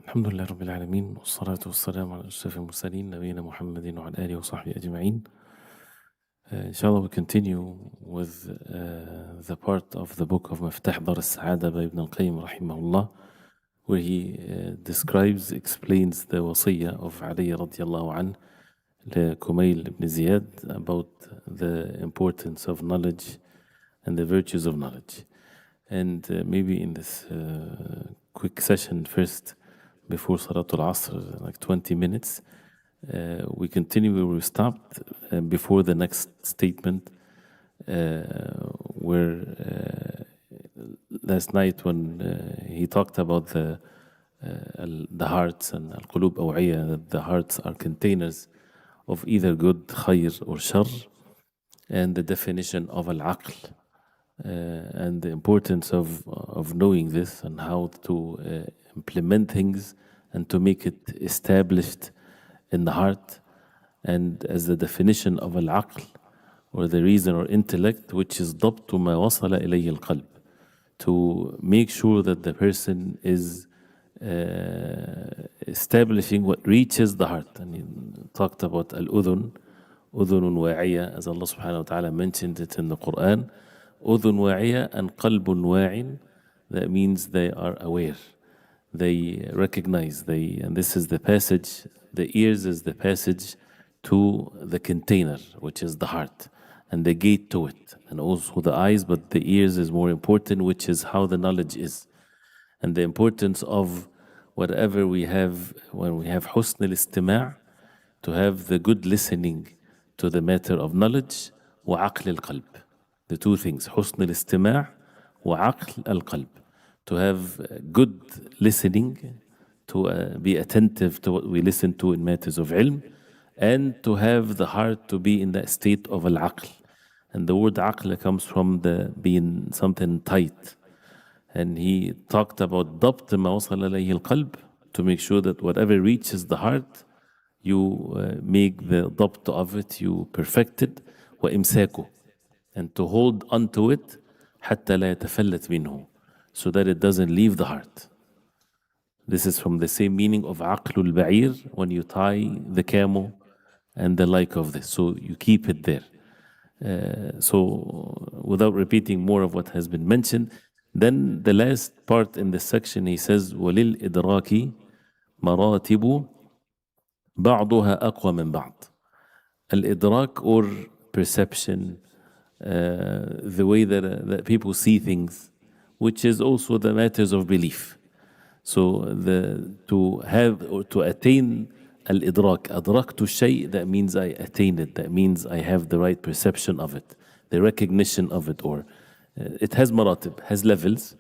الحمد لله رب العالمين والصلاة والسلام على أشرف المرسلين نبينا محمد وعلى آله وصحبه أجمعين. Inshallah, we continue with the part of the book of Miftah Dar al-Sa'ada by Ibn al-Qayyim rahimahullah, where he explains the wasiyah of Ali radiallahu anh to Kumail ibn Ziyad about the importance of knowledge and the virtues of knowledge. And maybe in this quick session first, before Salatul Asr, like 20 minutes, we continue where we stopped before the next statement, where last night when he talked about the hearts and al-qulub aw'iyah, that the hearts are containers of either good, khayr, or shar, and the definition of al-aql, and the importance of knowing this and how to implement things and to make it established in the heart, and as the definition of al-aql, or the reason or intellect, which is ضبط ما وصل إليه القلب, to make sure that the person is establishing what reaches the heart. And he talked about al-udhun, udhunun wa'iyah, as Allah subhanahu wa ta'ala mentioned it in the Quran. Udhun wa'iyah and qalbun wa'in, that means they are aware, they recognize, and this is the passage, the ears is the passage to the container, which is the heart, and the gate to it, and also the eyes, but the ears is more important, which is how the knowledge is. And the importance of whatever we have, when we have husn al-istima', to have the good listening to the matter of knowledge, wa aql al-qalb. The two things, husn al-istima' wa aql al-qalb. To have good listening, to be attentive to what we listen to in matters of ilm, and to have the heart to be in that state of al-aql. And the word aql comes from the being something tight. And he talked about ضبط ما وصل إليه القلب, to make sure that whatever reaches the heart, you make the ضبط of it, you perfect it, وإمساكه, and to hold onto it حتى لا يتفلت منه, so that it doesn't leave the heart. This is from the same meaning of عقل البعير, when you tie the camel and the like of this, so you keep it there. So without repeating more of what has been mentioned, then the last part in this section, he says وَلِلْإِدْرَاكِ مَرَاتِبُ بَعْضُهَا أَقْوَى مِنْ بَعْض. Al-idrak, or perception, the way that people see things, which is also the matters of belief. So to have or to attain al-idrak, adraktu shay, that means I attain it, that means I have the right perception of it, the recognition of it, or it has maratib, has levels.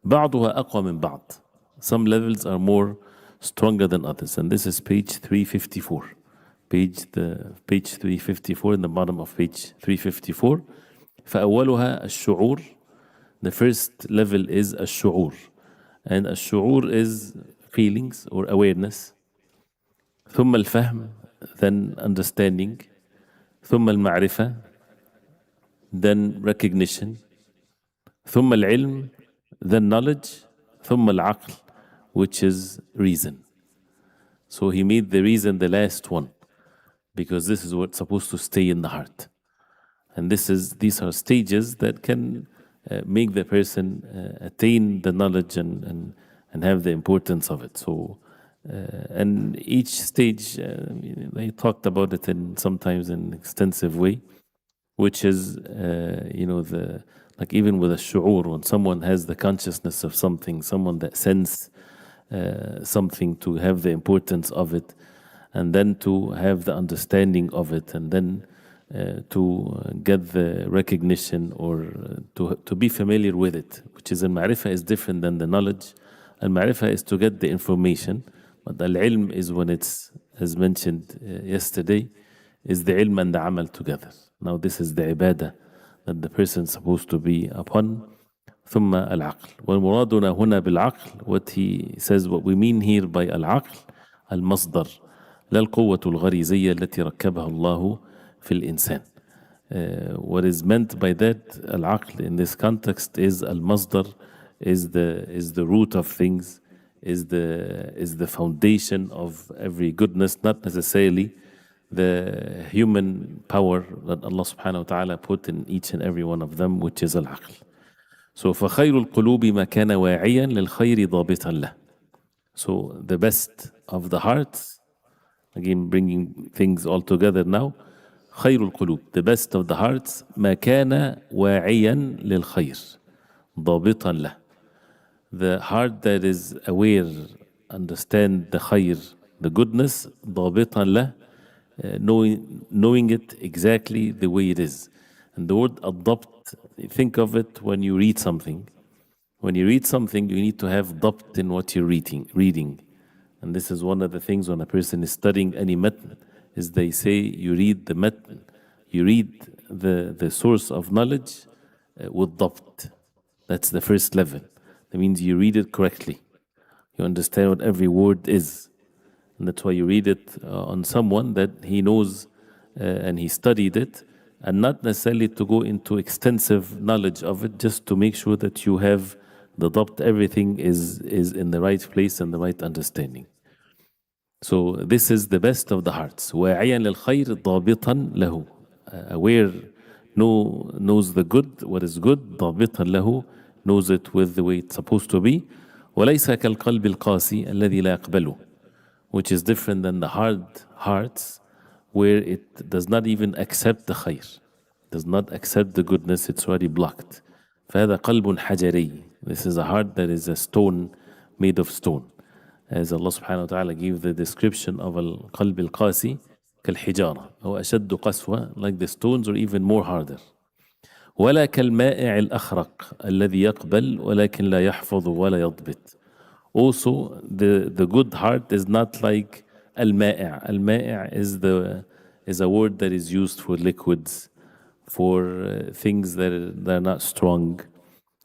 بعضها أقوى من بعض. Some levels are more stronger than others, and this is page 354. Page 354, in the bottom of page 354. فأولها الشعور. The first level is الشعور, and الشعور is feelings or awareness. ثم الفهم, then understanding. ثم المعرفة, then recognition. ثم العلم, then knowledge. ثم العقل, which is reason. So he made the reason the last one, because this is what's supposed to stay in the heart. And these are stages that can make the person attain the knowledge and have the importance of it. So, and each stage, they talked about it sometimes in an extensive way, which is, like even with a shu'ur, when someone has the consciousness of something, someone that sense something, to have the importance of it, and then to have the understanding of it, and then to get the recognition, or to be familiar with it, which is al-ma'rifah, is different than the knowledge. Al-ma'rifah is to get the information, but al-ilm is when it's, as mentioned yesterday, is the ilm and the amal together. Now this is the ibadah that the person is supposed to be upon. ثم العقل. والمرادنا هنا بالعقل, what he says, what we mean here by العقل, المصدر لا القوة الغريزية التي ركبها الله في الإنسان. What is meant by that, العقل, in this context, is المصدر, is the root of things, is the foundation of every goodness, not necessarily the human power that Allah subhanahu wa ta'ala put in each and every one of them, which is al-aql. So فخير القلوب ما كان واعيا للخير ضابطا له. So the best of the hearts, again bringing things all together now, خير القلوب, the best of the hearts, ما كان واعيا للخير ضابطا له. The heart that is aware, understand the خير, the goodness, ضابطا له, knowing it exactly the way it is. And the word adopt, think of it when you read something. When you read something, you need to have ضبط in what you're reading. And this is one of the things when a person is studying any matn, is they say you read the matn, you read the source of knowledge with ضبط. That's the first level. That means you read it correctly. You understand what every word is. And that's why you read it on someone that he knows and he studied it, and not necessarily to go into extensive knowledge of it, just to make sure that you have the ضبط, everything is in the right place and the right understanding. So this is the best of the hearts. واعيا للخير ضابطا له. Aware, knows the good, what is good, ضابطا له, knows it with the way it's supposed to be. وليس كالقلب القاسي الذي لا يقبله, which is different than the hard hearts, where it does not even accept the khair, does not accept the goodness, it's already blocked. فهذا قلب حجري. This is a heart that is a stone, made of stone. As Allah subhanahu wa ta'ala gave the description of al-qalb al-qasi كالحجارة أو أشد قسوة, like the stones, or even more harder. ولا كالمائع الأخرق الذي يقبل ولكن لا يحفظ ولا يضبط. Also, the good heart is not like al-ma'i'. Al-ma'i' is a word that is used for liquids, for things that are not strong.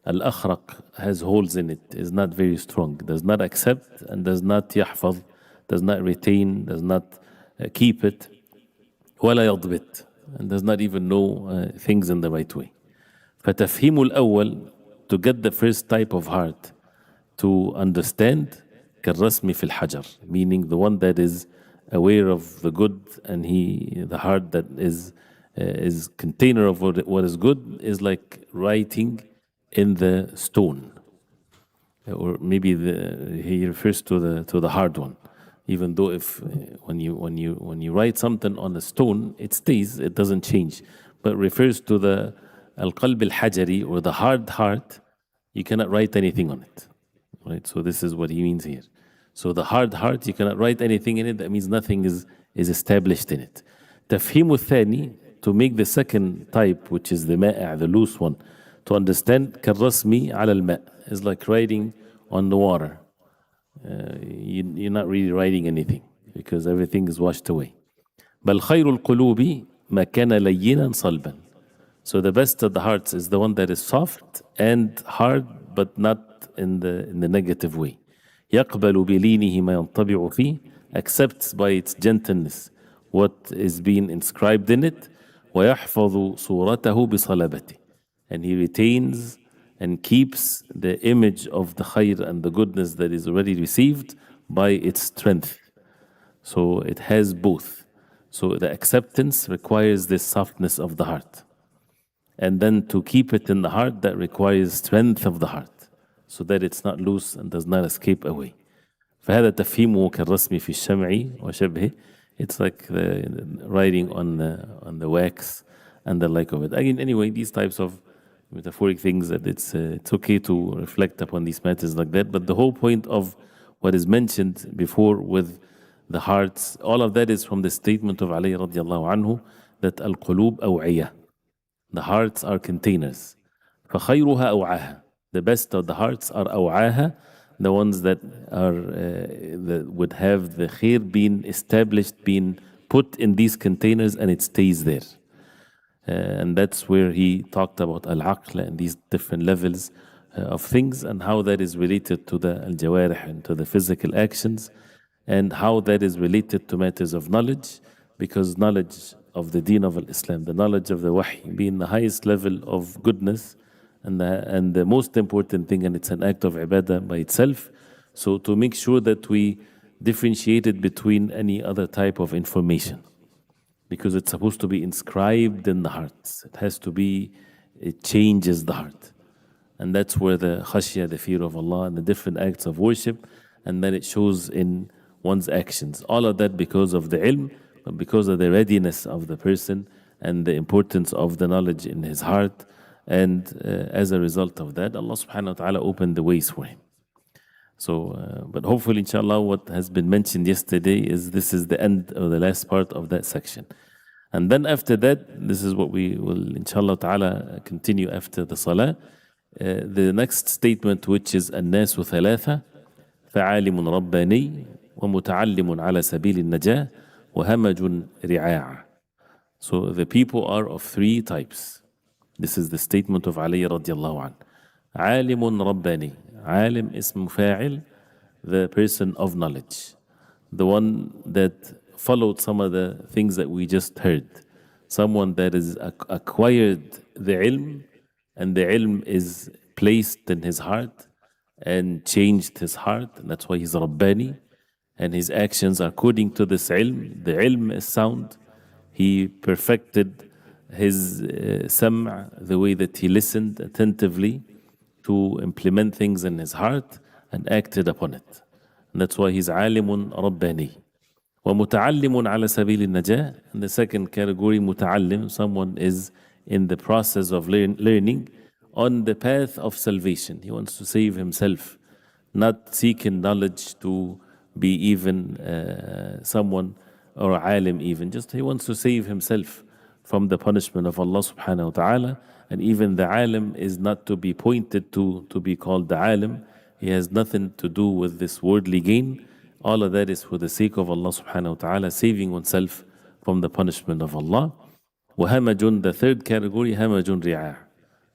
Al-akhraq has holes in it, is not very strong, does not accept and does not يحفظ, does not retain, does not keep it. ولا يضبط, and does not even know things in the right way. فَتَفْهِيمُ الْأَوَّل, to get the first type of heart, to understand, كالرسم في الحجر, meaning the one that is aware of the good, and the heart that is container of what is good, is like writing in the stone, or maybe he refers to the hard one. Even though if when you write something on a stone, it stays, it doesn't change, but refers to the al-qalb al-hajari, or the hard heart. You cannot write anything on it, right? So this is what he means here. So the hard heart, you cannot write anything in it. That means nothing is established in it. تفهيم الثاني, to make the second type, which is the ma'i', the loose one, to understand كالرسم على الماء, is like writing on the water. You're not really writing anything because everything is washed away. بل خير القلوب ما كان لينا صلبا. So the best of the hearts is the one that is soft and hard, but not in the negative way. يقبل بلينه ما ينطبع فيه, accepts by its gentleness what is being inscribed in it. ويحفظ صورته بصلابته, and he retains and keeps the image of the khair and the goodness that is already received by its strength. So it has both. So the acceptance requires this softness of the heart. And then to keep it in the heart, that requires strength of the heart, so that it's not loose and does not escape away. فهذا تفهيمه كالرسم في الشمع وشبهه. It's like the writing on the wax and the like of it. Again, anyway, these types of metaphoric things, that it's okay to reflect upon these matters like that. But the whole point of what is mentioned before with the hearts, all of that is from the statement of Ali radiallahu anhu, that al-qulub aw'iyah, the hearts are containers. فَخَيْرُهَا أَوْعَاهَا, the best of the hearts are أوعاها, the ones that are that would have the khair being established, being put in these containers, and it stays there. And that's where he talked about al-aql and these different levels of things, and how that is related to the al-jawarih and to the physical actions, and how that is related to matters of knowledge, because knowledge of the deen of Islam, the knowledge of the wahy, being the highest level of goodness and the most important thing, and it's an act of ibadah by itself. So to make sure that we differentiate it between any other type of information, because it's supposed to be inscribed in the hearts. It has to be, it changes the heart. And that's where the khashya, the fear of Allah, and the different acts of worship, and then it shows in one's actions. All of that because of the ilm, but because of the readiness of the person and the importance of the knowledge in his heart. And as a result of that, Allah subhanahu wa ta'ala opened the ways for him. So, but hopefully, inshallah, what has been mentioned yesterday is this is the end or the last part of that section. And then after that, this is what we will, inshallah ta'ala, continue after the salah. The next statement, which is الناس ثلاثة فعالم رباني ومتعلم على سبيل النجاة وهمج رعاع. So the people are of three types. This is the statement of Ali radiallahu anh. عالم رباني. عالم اسم فاعل, the person of knowledge, the one that followed some of the things that we just heard. Someone that is acquired the ilm, and the ilm is placed in his heart and changed his heart, and that's why he's Rabbani, and his actions are according to this ilm. The ilm is sound. He perfected his sam', the way that he listened attentively to implement things in his heart and acted upon it. And that's why he's alimun Rabbani. ومتعلم على سبيل النجاة. And the second category, متعلم, someone is in the process of learning on the path of salvation. He wants to save himself, not seeking knowledge to be even someone or alim even. Just he wants to save himself from the punishment of Allah subhanahu wa ta'ala. And even the alim is not to be pointed to be called the alim. He has nothing to do with this worldly gain. All of that is for the sake of Allah subhanahu wa ta'ala, saving oneself from the punishment of Allah. وهمج, the third category, همج رعاع.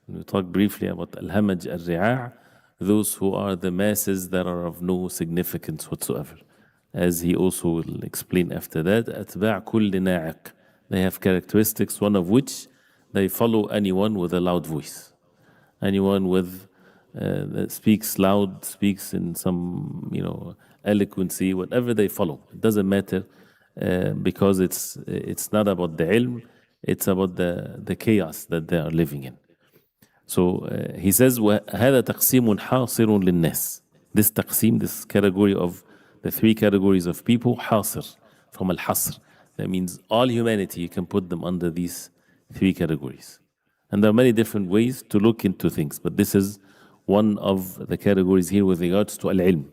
We talked briefly about al-hamaj al-ri'a', those who are the masses that are of no significance whatsoever. As he also will explain after that, أتباع كل ناعق. They have characteristics, one of which they follow anyone with a loud voice. Anyone with that speaks loud, speaks in some, eloquency, whatever they follow. It doesn't matter because it's not about the ilm, it's about the chaos that they are living in. So he says, وَهَذَا تَقْسِيمٌ حَاصِرٌ لِلنَّاسِ. This taqsim, this category of the three categories of people, حاصر, from al-hasr. That means all humanity, you can put them under these three categories. And there are many different ways to look into things, but this is one of the categories here with regards to al-ilm.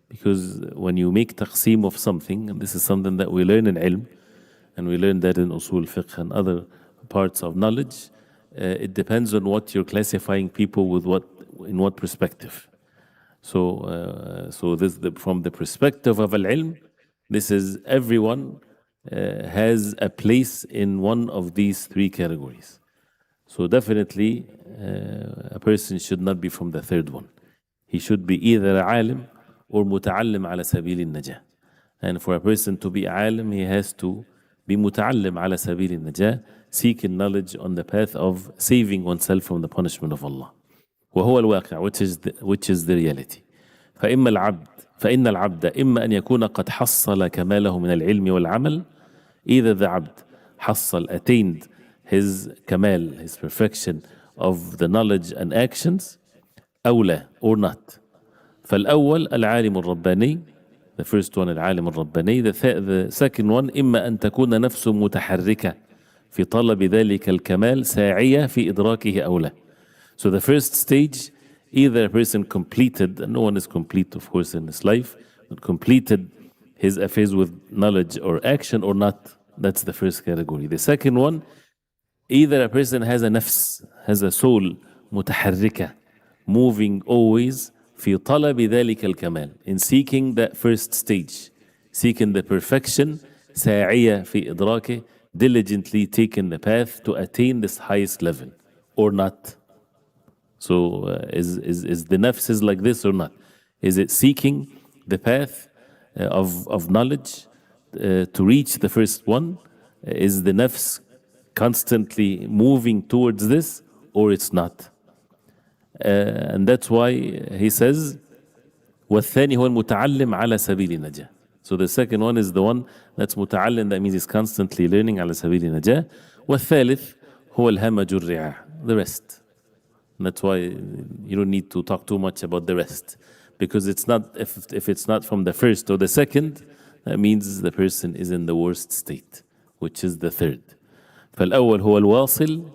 Because when you make taqsim of something, and this is something that we learn in ilm, and we learn that in usul fiqh and other parts of knowledge, it depends on what you're classifying people with, in what perspective. So this from the perspective of al-ilm, this is everyone has a place in one of these three categories. So definitely a person should not be from the third one. He should be either a alim or muta'allim ala sabil al-najah. And for a person to be alim, he has to be muta'allim ala sabil al-najah, seeking knowledge on the path of saving oneself from the punishment of Allah. وهو الواقع, which is the reality. فإن العبد إما أن يكون قد حصل كماله من العلم والعمل. Either the abd attained his kamal, his perfection of the knowledge and actions, أو لا, or not. فالأول العالم الرباني, the first one العالم الرباني. The second one إما أن تكون نفسه متحركة في طلب ذلك الكمال ساعية في إدراكه أو لا. So the first stage, either a person completed, and no one is complete of course in this life, but completed his affairs with knowledge or action or not. That's the first category. The second one, either a person has a nafs, has a soul متحركة, moving always في طلب ذلك الكمال, in seeking that first stage, seeking the perfection, ساعية في إدراكه, diligently taking the path to attain this highest level, or not. So is the nafs is like this or not? Is it seeking the path of knowledge to reach the first one? Is the nafs constantly moving towards this, or it's not? And that's why he says والثاني هو المتعلم على سبيل النجاة. So the second one is the one that's متعلم, that means he's constantly learning على سبيل النجاة. والثالث هو الهمج الرعاع, the rest. And that's why you don't need to talk too much about the rest, because it's not, if it's not from the first or the second, that means the person is in the worst state, which is the third. فالأول هو الواصل,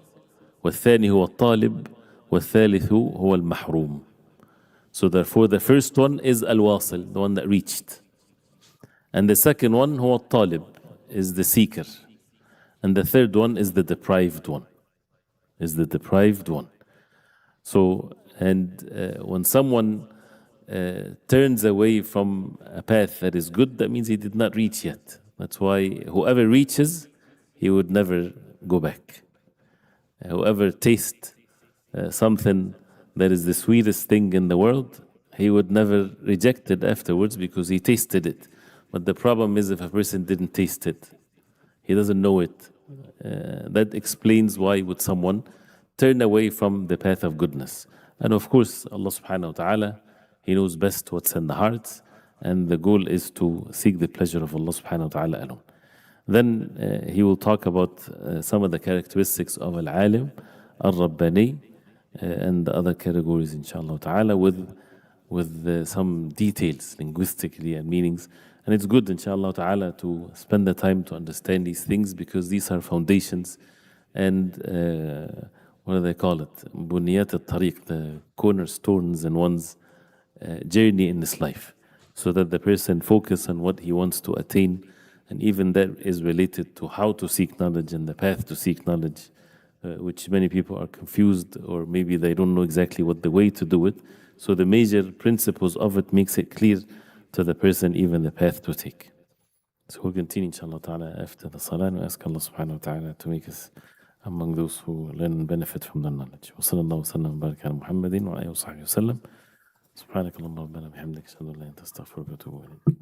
والثاني هو الطالب, والثالث هو المحروم. So therefore the first one is al-wasil, the one that reached. And the second one هو الطالب, is the seeker. And the third one is the deprived one, is the deprived one. So, and when someone turns away from a path that is good, that means he did not reach yet. That's why whoever reaches, he would never go back. Whoever tastes something that is the sweetest thing in the world, he would never reject it afterwards because he tasted it. But the problem is if a person didn't taste it, he doesn't know it. That explains why would someone turn away from the path of goodness. And of course, Allah subhanahu wa ta'ala, He knows best what's in the hearts, and the goal is to seek the pleasure of Allah subhanahu wa ta'ala alone. Then he will talk about some of the characteristics of al-alim, al-rabbani, and the other categories, inshallah ta'ala, with some details linguistically and meanings. And it's good, inshallah ta'ala, to spend the time to understand these things, because these are foundations and what do they call it? Buniyat al-tariq, the cornerstones in one's journey in this life, so that the person focus on what he wants to attain. And even that is related to how to seek knowledge and the path to seek knowledge, which many people are confused, or maybe they don't know exactly what the way to do it. So the major principles of it makes it clear to the person even the path to take. So we'll continue inshallah ta'ala after the salah, and ask Allah subhanahu wa ta'ala to make us among those who learn and benefit from the knowledge. Wa sallallahu wa sallam wa baraka ala Muhammadin wa alihi wa sahbihi wa sallam. سبحانك اللهم ربنا بحمدك اشهد ان لا اله الا انت استغفرك واتوب اليك.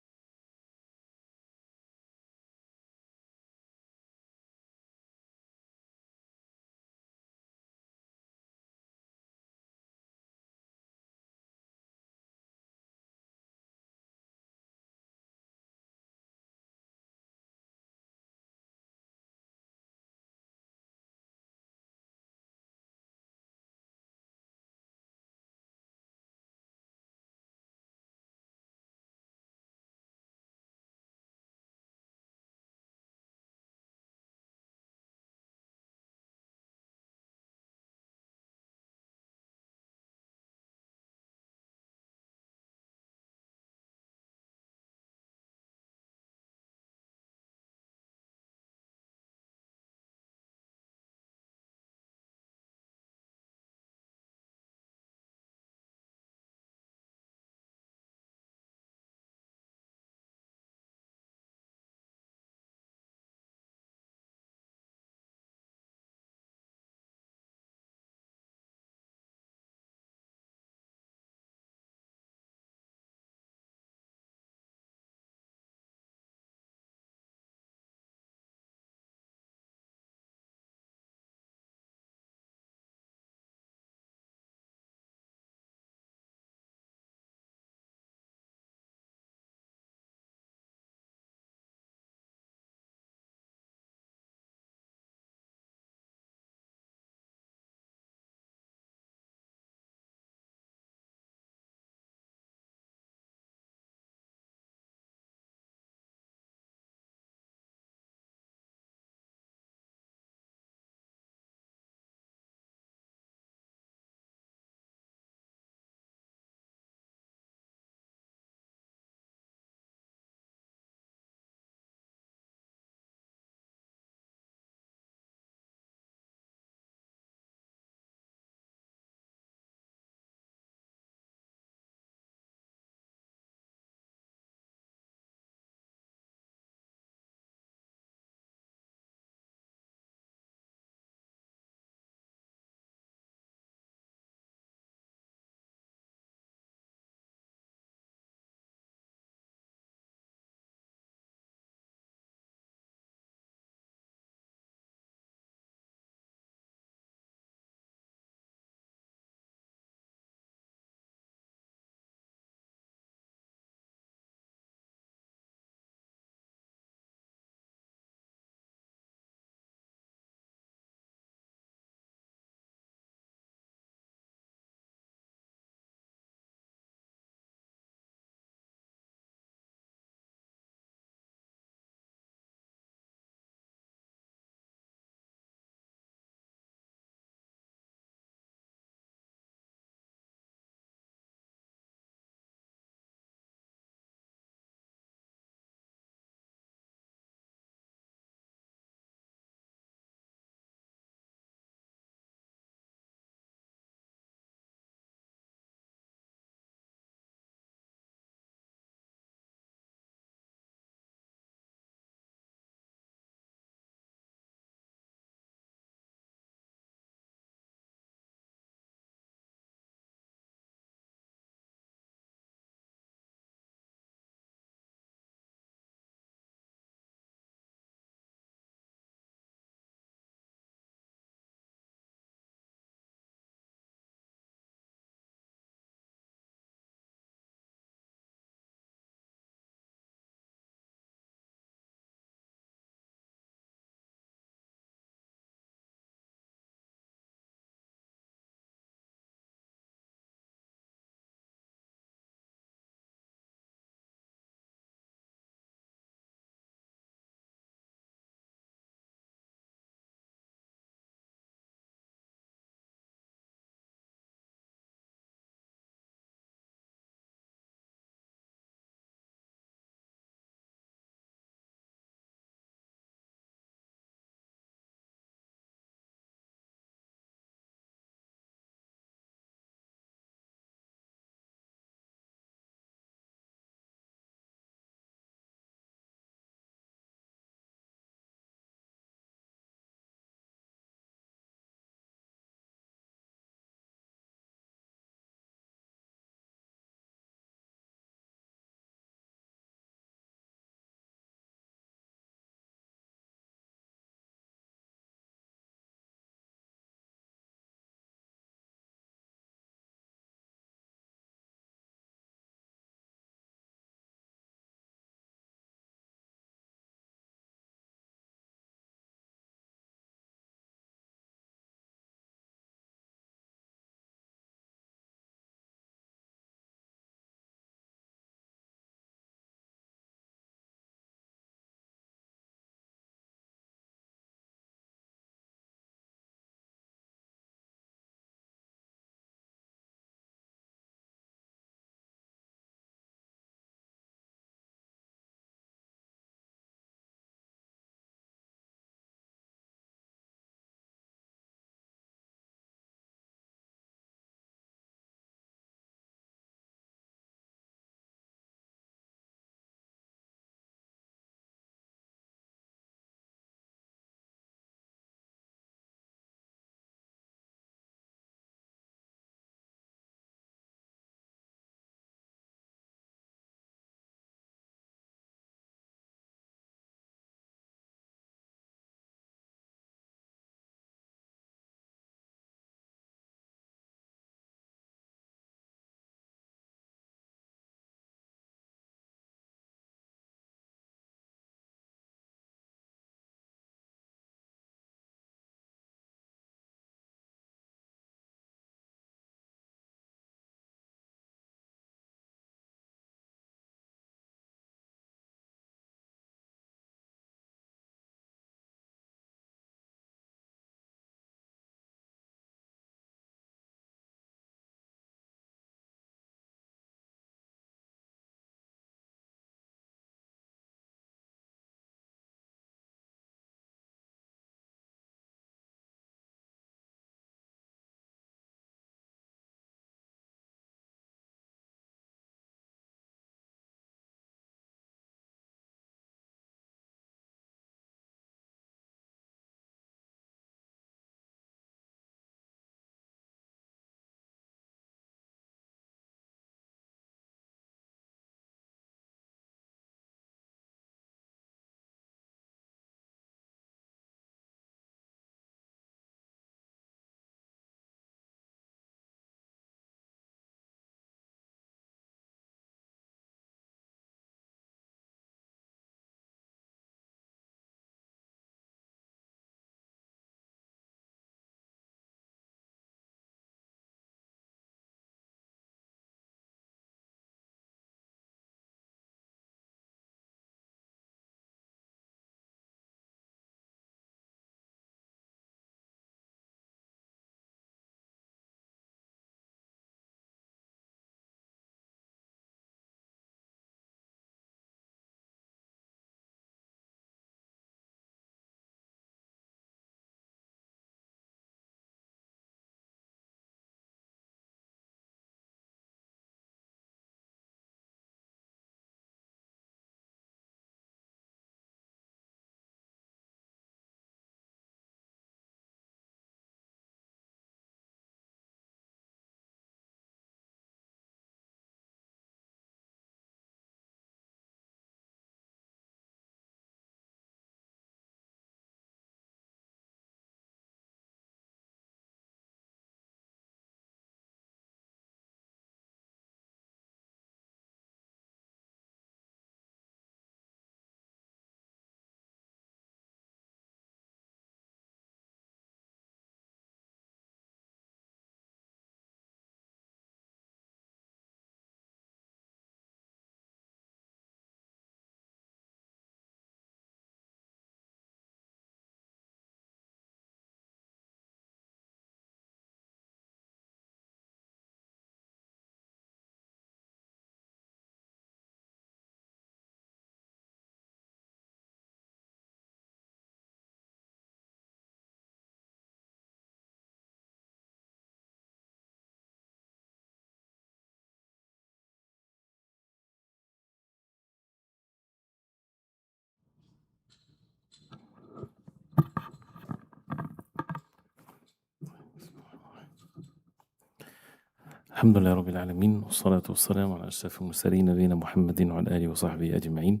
الحمد لله رب العالمين والصلاة والسلام على أشرف المرسلين نبينا محمد وعلى آله وصحبه أجمعين.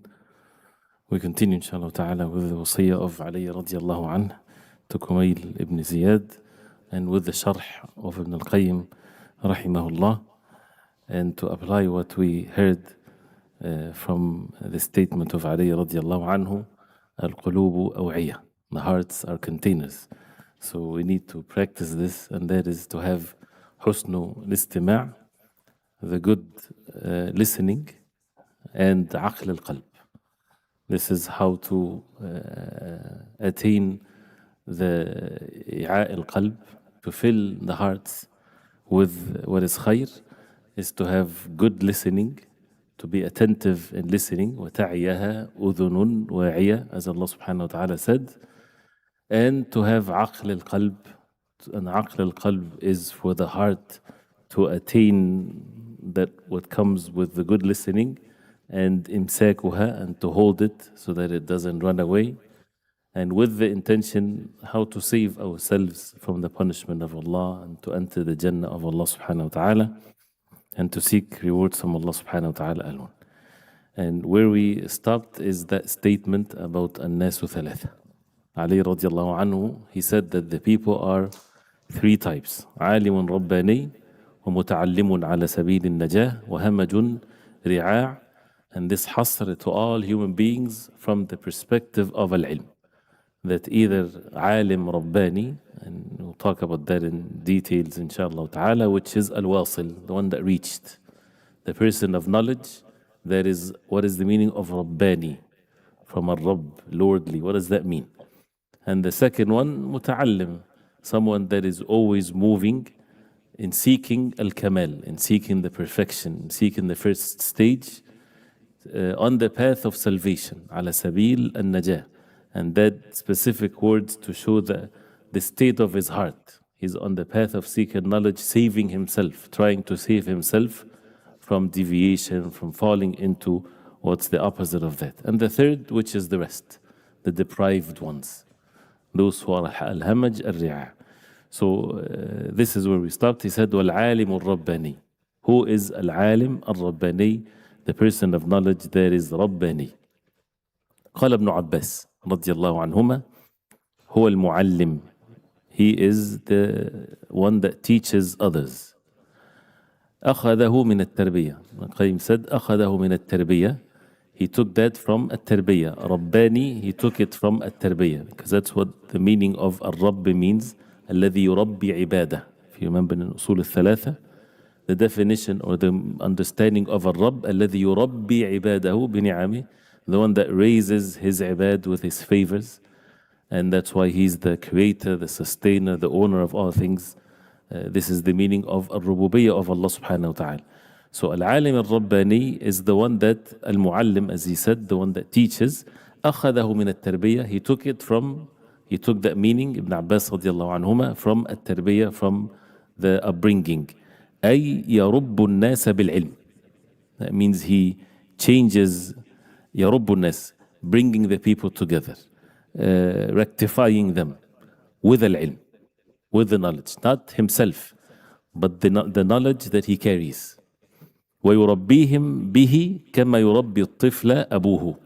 We continue inshallah ta'ala with the wasiyah of Ali radiallahu anhu to Kumail ibn Ziyad and with the sharh of Ibn al-Qayyim rahimahullah, and to apply what we heard from the statement of Ali radiallahu anhu, al-qulubu aw'iyah, the hearts are containers. So we need to practice this, and that is to have husnu al-istima', the good listening, and aql al-qalb. This is how to attain the i'aa al-qalb, to fill the hearts with what is khair, is to have good listening, to be attentive in listening. وَتَعِيَهَا أُذُنٌ وَاعِيَةٌ, as Allah subhanahu wa ta'ala said. And to have aql al-qalb, and aql al-qalb is for the heart to attain that what comes with the good listening, and imsakuha, and to hold it so that it doesn't run away, and with the intention how to save ourselves from the punishment of Allah and to enter the Jannah of Allah subhanahu wa ta'ala, and to seek rewards from Allah subhanahu wa ta'ala alone. And where we stopped is that statement about an-nasu thalatha. Ali radiallahu anhu, he said that the people are three types: عالم رباني ومتعلم على سبيل النجاة وهمج رعاع. And this hasr to all human beings from the perspective of al-ilm, that either عالم رباني, and we'll talk about that in details inshallah ta'ala, which is al-wasil, the one that reached, the person of knowledge. That is, what is the meaning of Rabbani? From al-Rabb, lordly, what does that mean? And the second one, muta'allim, someone that is always moving in seeking al-kamal, in seeking the perfection, in seeking the first stage on the path of salvation, ala sabil al-najah. And that specific words to show the state of his heart. He's on the path of seeking knowledge, saving himself, trying to save himself from deviation, from falling into what's the opposite of that. And the third, which is the rest, the deprived ones, those who are al-hamaj al-ri'a. So this is where we stopped. He said, wal-alim al-rabbani. Who is al-alim al-rabbani? The person of knowledge, there is Rabbani. قال ابن عباس رضي الله عنهما هو المعلم. He is the one that teaches others. أخذه من التربية. Qayyim said أخذه من التربية. He took that from التربية. رباني, he took it from التربية, because that's what the meaning of الرب means. الذي يربي عباده. If you remember in الأصول الثلاثة, the definition or the understanding of الرب الذي يربي عباده بنعمه, the one that raises his ibad with his favors. And that's why he's the creator, the sustainer, the owner of all things. This is the meaning of al-rububiyyah of Allah subhanahu wa ta'ala. So al-alim al-rabbani is the one that, al-muallim, as he said, the one that teaches. أخذه من التربية, he took that meaning, Ibn Abbas radiallahu anhuma, from al-tarbiyah, from the upbringing. أي يرب الناس بالعلم. That means he changes, يرب الناس, bringing the people together, rectifying them with al-ilm, with the knowledge, not himself, but the knowledge that he carries. ويربيهم به كما يربي الطفل أبوه.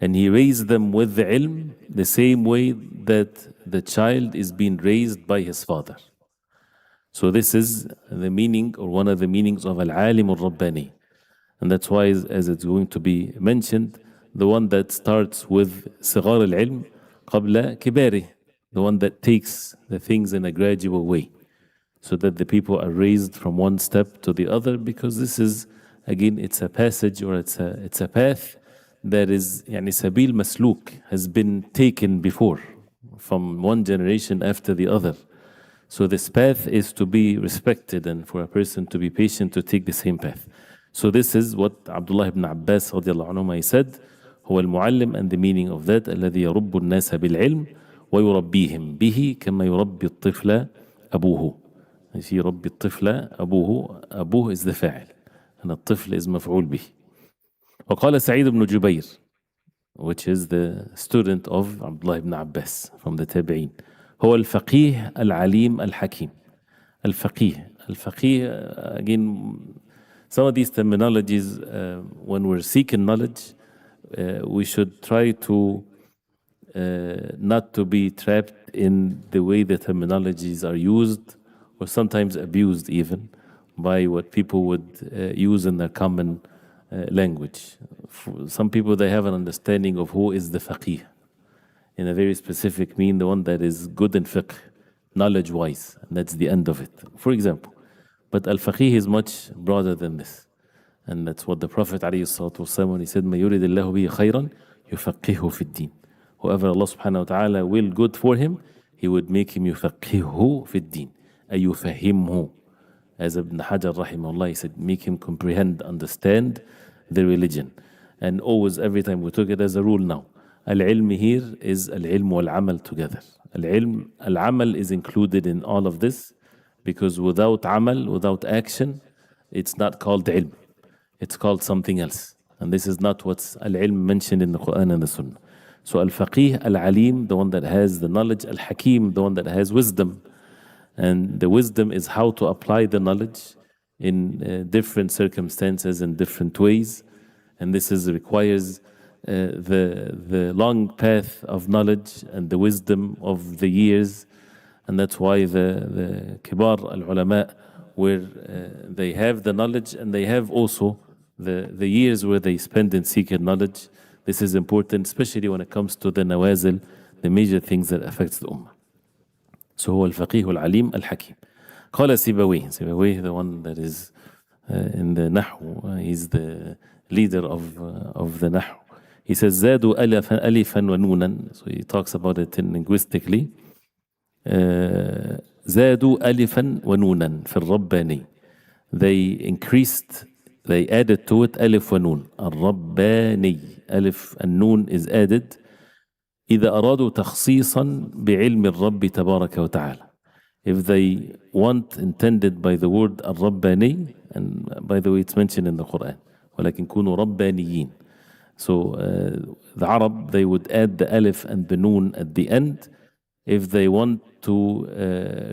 And he raised them with the ilm the same way that the child is being raised by his father. So this is the meaning, or one of the meanings of al-alim al-rabbani. And that's why, as it's going to be mentioned, the one that starts with صغار العلم قبل كباره, the one that takes the things in a gradual way, so that the people are raised from one step to the other, because this is, again, it's a passage, or it's a path that is, يعني sabil masluk, has been taken before from one generation after the other. So this path is to be respected, and for a person to be patient to take the same path. So this is what Abdullah ibn Abbas radiallahu anhu said, هو المعلم, and the meaning of that, الذي يرب الناس بالعلم ويربيهم به كما يربي الطفل أبوه. You see, يربي الطفل أبوه is the فاعل, and الطفل is مفعول به. وقال سعيد بن جبير, which is the student of Abdullah ibn Abbas from the Tabi'in, هو الفقيه العليم الحكيم. الفقيه Al-Faqih, again, some of these terminologies, when we're seeking knowledge, we should try to not to be trapped in the way the terminologies are used, or sometimes abused even, by what people would use in their common language. For some people, they have an understanding of who is the faqih, in a very specific mean, the one that is good in fiqh, knowledge-wise, and that's the end of it, for example. But al-faqih is much broader than this. And that's what the Prophet ﷺ, when he said, مَا يُرِدِ اللَّهُ بِهِ خَيْرًا يُفَقِّهُ فِي الدِّينِ. Whoever Allah subhanahu wa ta'ala will good for him, He would make him يُفَقِّهُ فِي الدِّينِ, أي يُفَهِّمْهُ. As Ibn Hajar rahimahullah, he said, make him comprehend, understand the religion. And always, every time we took it as a rule now, al-ilm here is al-ilm wal-amal together. Al-ilm, al-amal is included in all of this, because without amal, without action, it's not called ilm. It's called something else. And this is not what's al-ilm mentioned in the Quran and the Sunnah. So al-faqih, al-alim, the one that has the knowledge, al-hakim, the one that has wisdom. And the wisdom is how to apply the knowledge in different circumstances and different ways. And this requires the long path of knowledge and the wisdom of the years. And that's why the kibar al-ulama, where they have the knowledge and they have also the years where they spend in seeking knowledge. This is important, especially when it comes to the nawazil, the major things that affects the ummah. So هو الفقيه العليم الحكيم. قال سيبويه, the one that is in the Nahu, he's the leader of the Nahu. He says زادوا ألفا ونونا. So he talks about it linguistically. زادوا ألفا ونونا في الرباني. They increased, they added to it ألف ونون. الرباني. ألف and noon is added. إذا أرادوا تخصيصا بعلم الرب تبارك وتعالى. If they want, intended by the word الرباني, and by the way it's mentioned in the Quran, ولكن كونوا ربانيين. So the Arab, they would add the alif and the noon at the end if they want to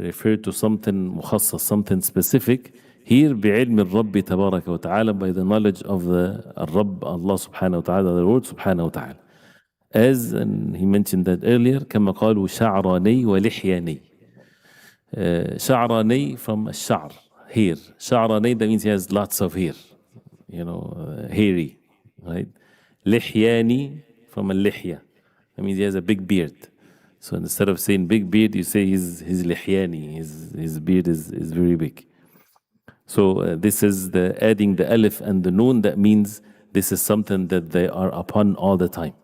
refer to something مخصص, something specific. Here بعلم الرب تبارك وتعالى, by the knowledge of the الرب, Allah subhanahu wa ta'ala, the word subhanahu wa ta'ala. As, and he mentioned that earlier, كما قالوا شعراني ولحياني. شعراني from الشعر, hair. شعراني, that means he has lots of hair, hairy, right? لحياني from اللحية, that means he has a big beard. So instead of saying big beard, you say his لحياني, his beard is very big. So this is the adding the alif and the noon, that means this is something that they are upon all the time.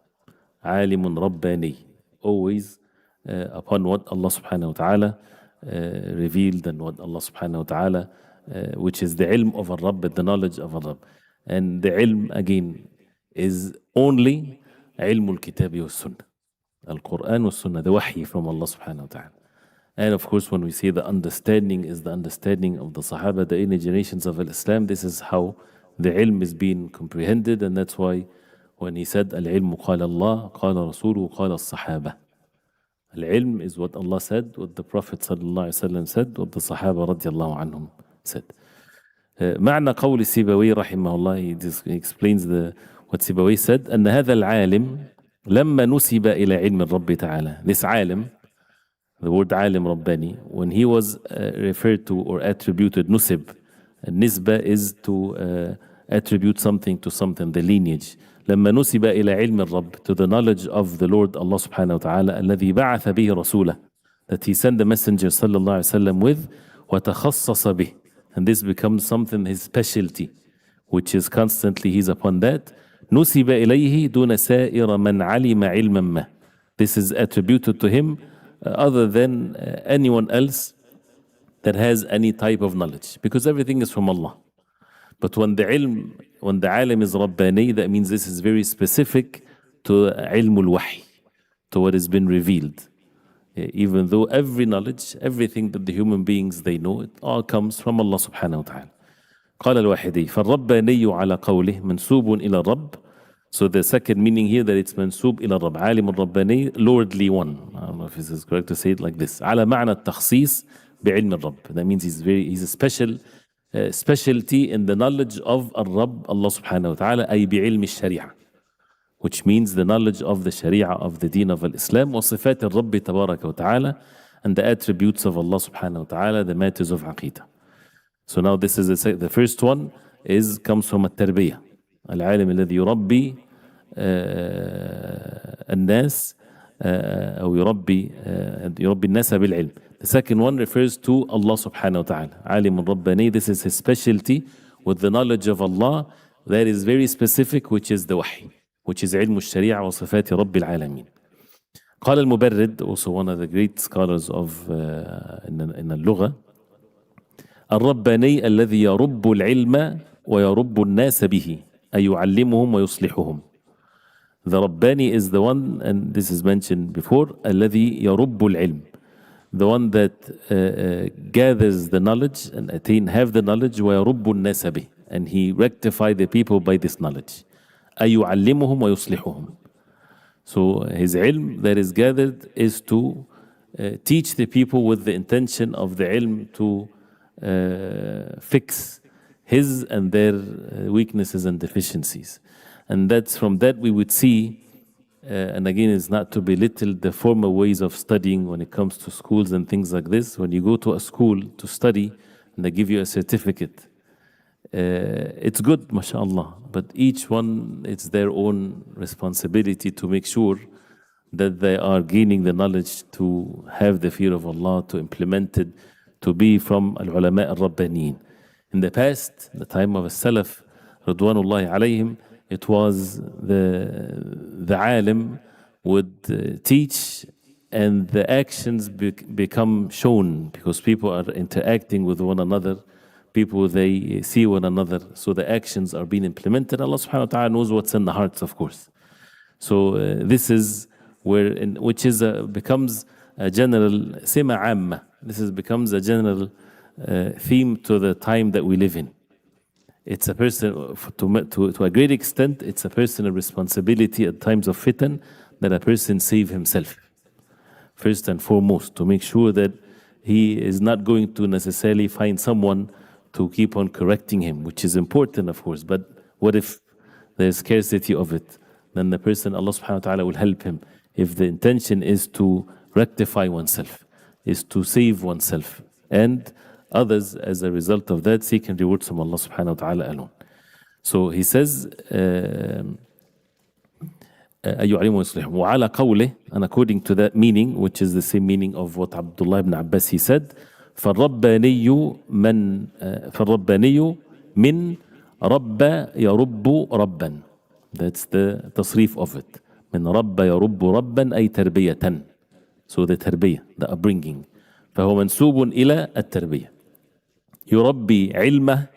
عالم رباني, always upon what Allah subhanahu wa ta'ala revealed, and what Allah subhanahu wa ta'ala, which is the ilm of al-Rabb, the knowledge of al-Rabb. And the ilm again is only ilm al-kitab wa sunnah, al-Quran wa sunnah, the wahy from Allah subhanahu wa ta'ala. And of course, when we say the understanding is the understanding of the Sahaba, the inner generations of Islam, this is how the ilm is being comprehended. And that's why when he said al-ilm قال الله قال رسوله قال الصحابة. Al-ilm is what Allah said, what the Prophet sallallahu alaihi wasallam said, what the Sahaba radiallahu anhum said. معنى قول السيبوي رحمه الله, he explains what Sibawayh said, أن هذا العالم لما نسب إلى علم الرب تعالى. This alim, the word alim rabbani, when he was referred to or attributed, nusib, nisba is to attribute something to something, the lineage. لما نسب إلى علم الرب, to the knowledge of the Lord Allah subhanahu wa ta'ala, الذي بعث به رسوله, that he sent the messenger sallallahu alaihi wasallam with, وتخصص به, and this becomes something, his specialty, which is constantly he's upon that. نسب إليه دون سائر من علم علما ما. This is attributed to him other than anyone else that has any type of knowledge, because everything is from Allah. But when the alim is Rabbani, that means this is very specific to ilmul wahy, to what has been revealed. Even though every knowledge, everything that the human beings they know, it all comes from Allah subhanahu wa ta'ala. قال الواحدي فالرباني على قوله منسوب إلى الرب. So the second meaning here, that it's منسوب إلى الرب, عالم الرباني, lordly one. I don't know if this is correct to say it like this. على معنى التخصيص بعلم الرب. That means he's a specialty in the knowledge of الرب Allah subhanahu wa ta'ala, أي بعلم الشريعة, which means the knowledge of the Sharia of the deen of Islam, وصفات الرب تبارك وتعالى, and the attributes of Allah subhanahu wa ta'ala, the matters of Aqidah. So now this is the first one comes from التربية, العالم الذي يربي الناس أو يربي الناس بالعلم. The second one refers to Allah subhanahu wa ta'ala, عالم رباني. This is his specialty with the knowledge of Allah that is very specific, which is the wahy, which is علم الشريعة وصفات رب العالمين. قال المبرد, also one of the great scholars of in اللغة, الرباني الذي يرب العلم ويرب الناس به أي يعلمهم ويصلحهم. The Rabbani is the one, and this is mentioned before, الذي يرب العلم, the one that gathers the knowledge and have the knowledge, ويرب الناس به, and he rectify the people by this knowledge. أي يعلمهم ويصلحهم. So his ilm that is gathered is to teach the people with the intention of the ilm to fix his and their weaknesses and deficiencies. And that's from that we would see, and again it's not to belittle the former ways of studying when it comes to schools and things like this. When you go to a school to study and they give you a certificate, it's good, mashallah, but each one, it's their own responsibility to make sure that they are gaining the knowledge, to have the fear of Allah, to implement it, to be from al-ulama al-rabbaniyin. In the past, the time of al-salaf, Ridwanullahi alayhim, it was the alim would teach and the actions become shown because people are interacting with one another. People, they see one another, so the actions are being implemented. Allah subhanahu wa ta'ala knows what's in the hearts, of course. So this is where, which is becomes a general sima amma. Becomes a general theme to the time that we live in. It's a person, to a great extent, it's a personal responsibility at times of fitan that a person save himself, first and foremost, to make sure that he is not going to necessarily find someone to keep on correcting him, which is important, of course. But what if there's scarcity of it? Then the person, Allah subhanahu wa ta'ala will help him. If the intention is to rectify oneself, is to save oneself, and others as a result of that seeking rewards from Allah subhanahu wa ta'ala alone. So he says, وعلى قوله, and according to that meaning, which is the same meaning of what Abdullah ibn Abbas he said, فالرباني من رب يرب ربا. That's the تصريف of it. من رب يرب ربا أي تربية. So the تربية, the upbringing. فهو منسوب إلى التربية. يربي علمه.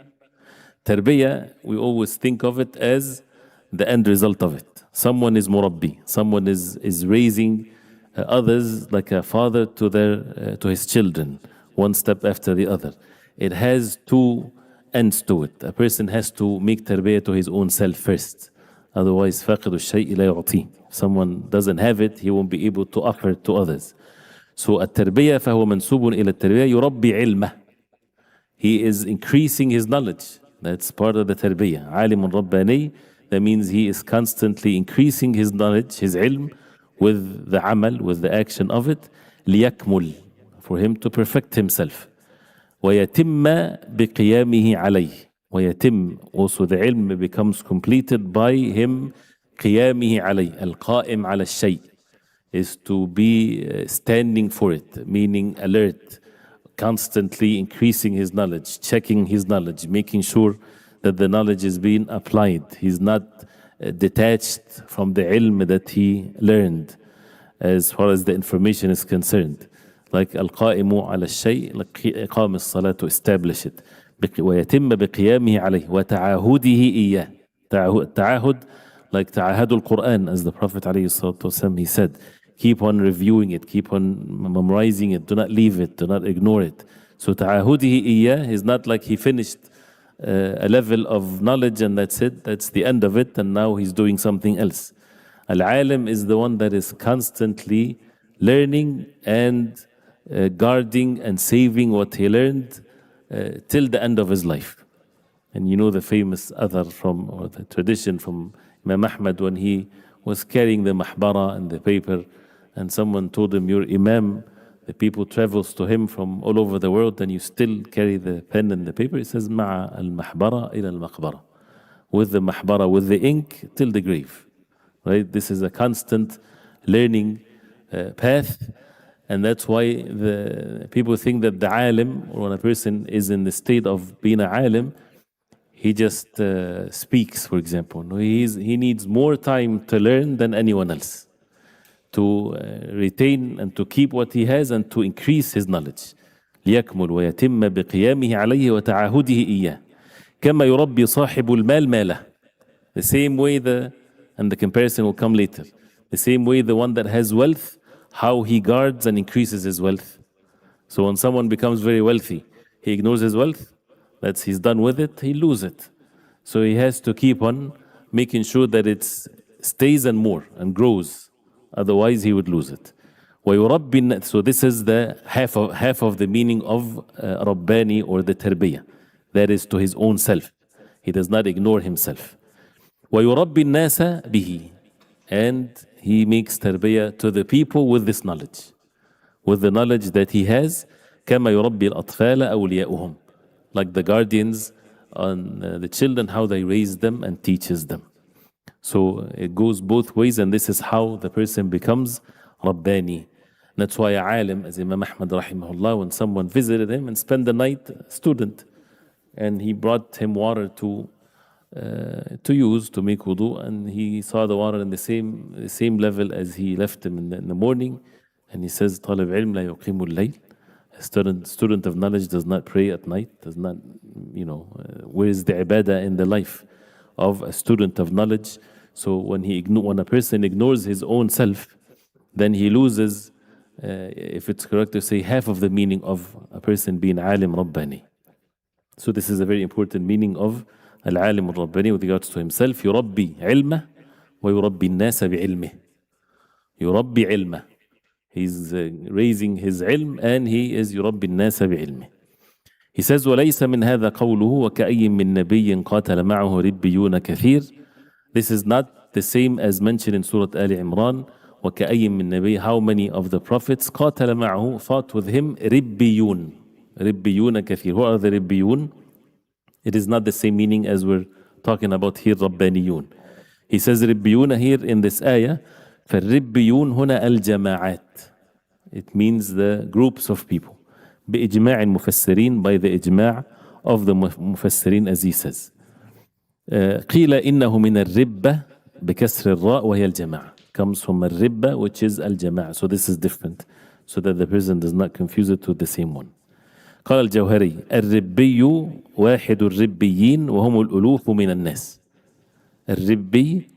تربية, we always think of it as the end result of it. Someone is murabbi. Someone is raising others like a father to his children, one step after the other. It has two ends to it. A person has to make tarbiyah to his own self first. Otherwise, فاقد الشيء لا يعطيه. If someone doesn't have it, he won't be able to offer it to others. So التربية فهو منسوب إلى التربية يربي علمه. He is increasing his knowledge. That's part of the tarbiyah. عالم رباني. That means he is constantly increasing his knowledge, his ilm, with the amal, with the action of it. ليكمل, for him to perfect himself. ويتم بقيامه عليه. ويتم, also the ilm becomes completed by him. قيامه عليه. القائم على الشيء is to be standing for it, meaning alert, constantly increasing his knowledge, checking his knowledge, making sure that the knowledge is being applied. He's not detached from the ilm that he learned as far as the information is concerned. Like al-qa'imu ala shay, like iqam as-salat, to establish it. ويتم بقيامه عليه وتعاهده إياه. تعاهد, like تعاهد al-Quran, as the Prophet alayhi salatu wasalam, he said, keep on reviewing it, keep on memorizing it, do not leave it, do not ignore it. So تعاهده إياه is not like he finished a level of knowledge and that's it, that's the end of it, and now he's doing something else. Al-alim is the one that is constantly learning and guarding and saving what he learned till the end of his life. And you know the famous other from, or the tradition from Imam Ahmad, when he was carrying the mahbara and the paper, and someone told him, "Your Imam, the people travels to him from all over the world, and you still carry the pen and the paper." He says, "Ma'a al-mahbara ila al-maqbara." With the mahbara, with the ink, till the grave. Right? This is a constant learning path, and that's why the people think that the alim, or when a person is in the state of being a alim, he just speaks, for example. No, he needs more time to learn than anyone else, to retain and to keep what he has and to increase his knowledge. ليكمل ويتم بقيامه عليه وتعاهده إياه كما يربي صاحب المال ماله. The same way and the comparison will come later. The same way the one that has wealth, how he guards and increases his wealth. So when someone becomes very wealthy, he ignores his wealth, he's done with it, he loses it. So he has to keep on making sure that it stays and more and grows. Otherwise he would lose it. ويربي. So this is the half of the meaning of Rabbani, or the tarbiyah. That is to his own self. He does not ignore himself. ويربي الناس به. And he makes tarbiyah to the people with this knowledge. With the knowledge that he has. كما يربي الأطفال أولياؤهم. Like the guardians on the children, how they raise them and teaches them. So it goes both ways, and this is how the person becomes Rabbani. That's why a alim, as Imam Ahmad rahimahullah, when someone visited him and spent the night, a student, and he brought him water to use to make wudu, and he saw the water in the same level as he left him in the morning, and he says, "طالب علم لا يقيم الليل." A student of knowledge does not pray at night, does not, where is the ibadah in the life of a student of knowledge? So when a person ignores his own self, then he loses, if it's correct to say, half of the meaning of a person being alim Rabbani. So this is a very important meaning of al-alim al-Rabbani with regards to himself. يربي علمه ويربي الناس بعلمه. يربي علمه. He's raising his ilm, and he is يربي الناس بعلمه. He says, وَلَيْسَ مِنْ هَذَا قَوْلُهُ وَكَأَيٍّ مِّن نَبِيٍّ قَاتَلَ مَعَهُ رِبِّيُّونَ كَثِيرٌ. This is not the same as mentioned in Surah Ali Imran. وَكَأَيٍّ مِّن نَبِيٍّ, how many of the prophets قَاتَلَ مَعَهُ, fought with him, رِبِّيُّون. رِبِّيُّونَ كَثِيرٌ. Who are the رِبِّيُّون? It is not the same meaning as we're talking about here, رَبَّانِيُّون. He says رِبِّيُّون here in this ayah. فَالرِّبِّيُّون هُنَا الْجَمَاعَات. It means the groups of people. بإجماع المفسرين, by the إجماع of the مفسرين, as he says. قيل إنه من الربة بكسر الراء وهي الجماعة. Comes from الربة, which is الجماعة. So this is different, so that the person does not confuse it with the same one. قال الجوهري الربي واحد الربيين وهم الألوف من الناس. الربي,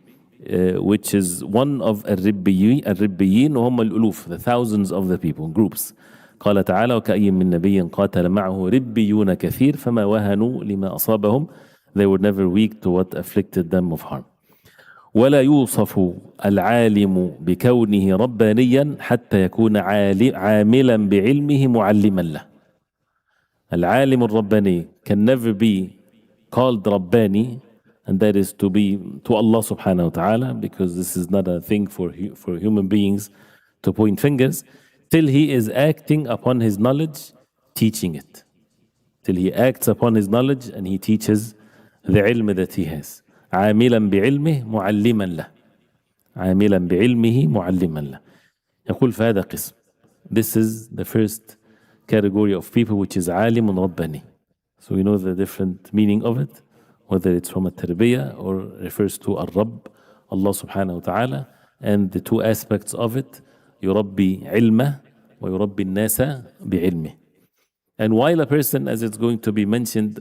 which is one of الربيين وهم الألوف, the thousands of the people, groups. قال تعالى وكأي من نبي قاتل معه ربيون كثير فما وهنوا لما أصابهم. They were never weak to what afflicted them of harm. ولا يوصف العالم بكونه ربانيا حتى يكون عاملا بعلمه معلما له. العالم الرباني can never be called Rabbani, and that is to be to Allah subhanahu wa ta'ala, because this is not a thing for human beings to point fingers, till he is acting upon his knowledge, teaching it. Till he acts upon his knowledge and he teaches the ilm that he has. عاملا بعلمه معلما له. عاملا بعلمه معلما له. يقول فهذا قسم. This is the first category of people, which is عالم رباني. So we know the different meaning of it, whether it's from a tarbiyah or refers to al-Rabb, Allah subhanahu wa ta'ala, and the two aspects of it, يربي علمه ويربي الناس بعلمه. And while a person, as it's going to be mentioned,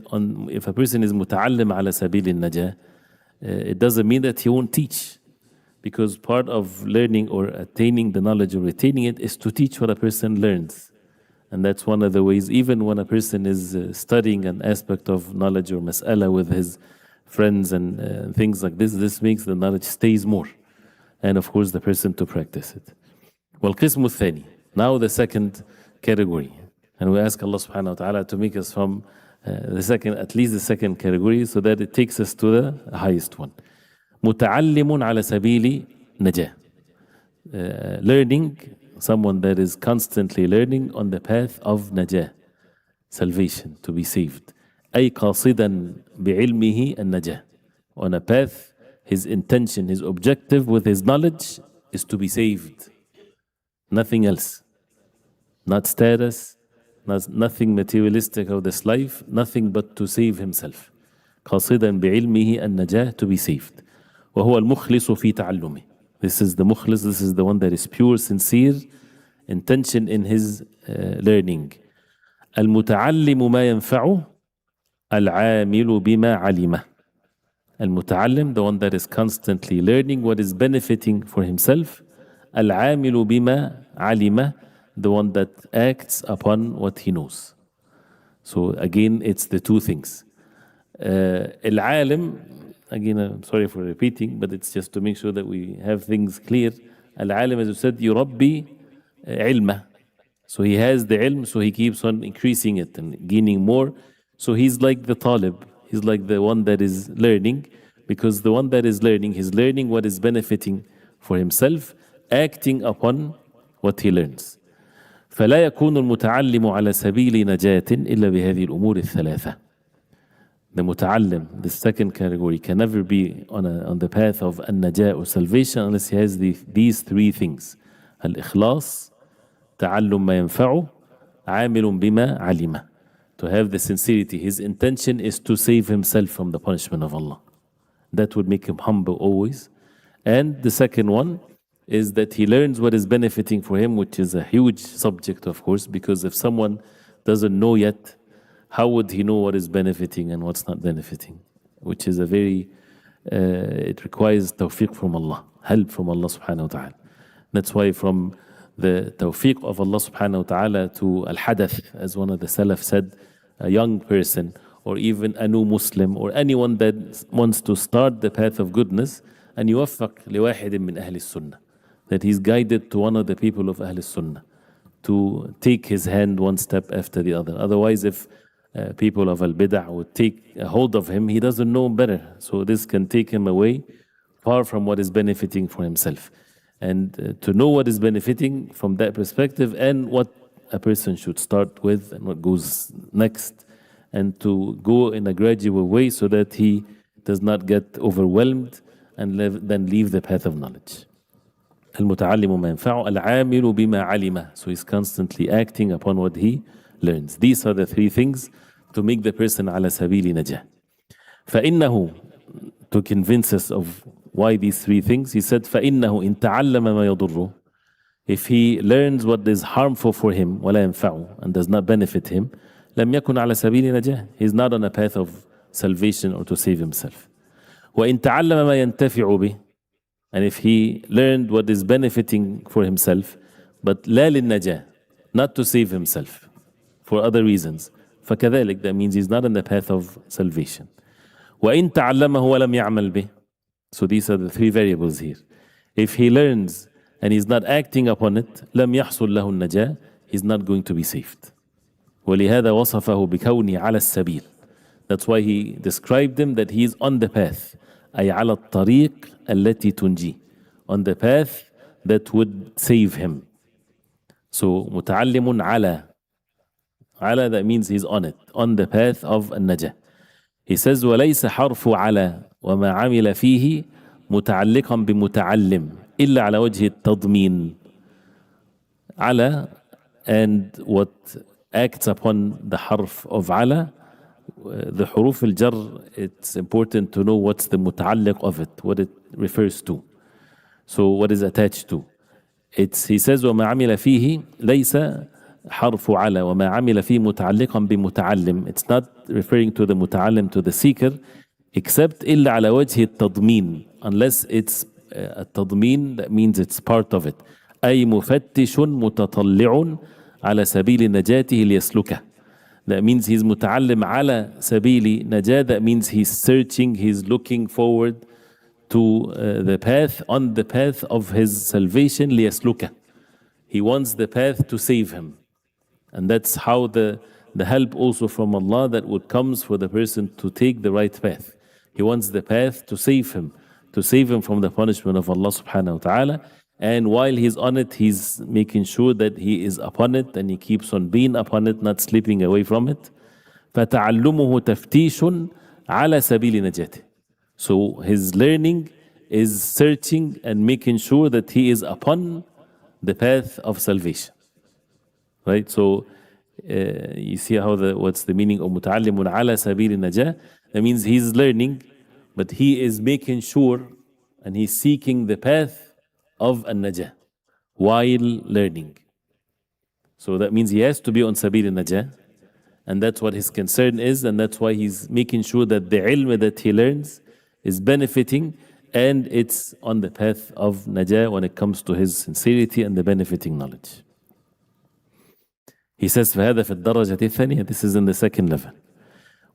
if a person is متعلم على سبيل النجاة, it doesn't mean that he won't teach, because part of learning or attaining the knowledge or retaining it is to teach what a person learns. And that's one of the ways, even when a person is studying an aspect of knowledge or mas'ala with his friends and things like this makes the knowledge stays more. And of course the person to practice it. والقسم الثاني. Now the second category. And we ask Allah subhanahu wa ta'ala to make us from the second, at least the second category, so that it takes us to the highest one. متعلم على سبيل نجاة. Learning, someone that is constantly learning on the path of najah, salvation, to be saved. أي قاصدا بعلمه النجاة. On a path, his intention, his objective with his knowledge is to be saved. Nothing else. Not status, nothing materialistic of this life, nothing but to save himself. قاصدا بعلمه النجاة, to be saved. وهو المخلص في تعلمه. This is the mukhlis, this is the one that is pure, sincere intention in his learning. المتعلم ما ينفعه العامل بما علمه. المتعلم, the one that is constantly learning what is benefiting for himself. العامل بما علمه, the one that acts upon what he knows. So again, it's the two things. العالم, again, I'm sorry for repeating, but it's just to make sure that we have things clear. Al-alim, as you said, يربي علمه. So he has the ilm, so he keeps on increasing it and gaining more. So he's like the talib. He's like the one that is learning, because the one that is learning, he's learning what is benefiting for himself, acting upon what he learns. فلا يكون المتعلم على سبيل نجاة إلا بهذه الأمور الثلاثة. The muta'allim, the second category, can never be on the path of an-najah or salvation unless he has these three things. Al-ikhlas, ta'allum ma yanfa'u, amilun bima alima. To have the sincerity, his intention is to save himself from the punishment of Allah. That would make him humble always. And the second one is that he learns what is benefiting for him, which is a huge subject, of course, because if someone doesn't know yet, how would he know what is benefiting and what's not benefiting? Which is a very, it requires tawfiq from Allah, help from Allah subhanahu wa ta'ala. That's why from the tawfiq of Allah subhanahu wa ta'ala to al-hadath, as one of the Salaf said, a young person or even a new Muslim or anyone that wants to start the path of goodness, and يوفق لواحد من أهل السنة, that he's guided to one of the people of Ahl Sunnah to take his hand one step after the other. Otherwise, if people of al-bid'ah would take a hold of him, he doesn't know better. So this can take him away far from what is benefiting for himself. And to know what is benefiting from that perspective and what a person should start with and what goes next, and to go in a gradual way so that he does not get overwhelmed and then leave the path of knowledge. المتعلم ما ينفعه العامل بما علمه. So he's constantly acting upon what he learns. These are the three things to make the person على سبيل نجاة. فإنه, to convince us of why these three things, he said فإنه إن تعلم ما يضره, if he learns what is harmful for him ولا ينفعه and does not benefit him, لم يكن على سبيل نجاة. He's not on a path of salvation or to save himself. وإن تعلم ما ينتفع به, and if he learned what is benefiting for himself, but لا للنجاة, not to save himself, for other reasons, فكذلك, that means he's not on the path of salvation. وإن تعلمه ولم يعمل به. So these are the three variables here. If he learns and he's not acting upon it, لم يحصل له النجاة, he's not going to be saved. ولهذا وصفه بكونه على السبيل. That's why he described him that he is on the path. أي على الطريق التي تنجي, on the path that would save him. So متعلم على, that means he's on it, on the path of النجاة. He says وليس حرف على وما عمل فيه متعلقا بمتعلم إلا على وجه التضمين. على, and what acts upon the harf of على, the حروف الجر, it's important to know what's the متعلق of it, what it refers to. So what is attached to. He says وما عمل فيه ليس حرف على وما عمل فيه متعلقا بمتعلم. It's not referring to the متعلم, to the seeker, except إلا على وجه التضمين, unless it's التضمين, that means it's part of it. أي مفتش متطلع على سبيل نجاته ليسلكه. That means he's متعلم على سبيل نجاة. That means he's searching, he's looking forward to the path, on the path of his salvation ليسلكه. He wants the path to save him. And that's how the help also from Allah that would comes for the person to take the right path. He wants the path to save him from the punishment of Allah subhanahu wa ta'ala. And while he's on it, he's making sure that he is upon it and he keeps on being upon it, not slipping away from it. فَتَعَلُّمُهُ تَفْتِيشٌ عَلَى سَبِيلِ نَجَاتِهِ. So his learning is searching and making sure that he is upon the path of salvation. Right? So you see how what's the meaning of مُتَعَلِّمٌ عَلَى سَبِيلِ النَّجَاةِ? That means he's learning, but he is making sure and he's seeking the path of an-najah while learning. So that means he has to be on sabil al-najah, and that's what his concern is, and that's why he's making sure that the ilm that he learns is benefiting and it's on the path of najah when it comes to his sincerity and the benefiting knowledge. He says فهذا في الدرجة الثانية, this is in the second level.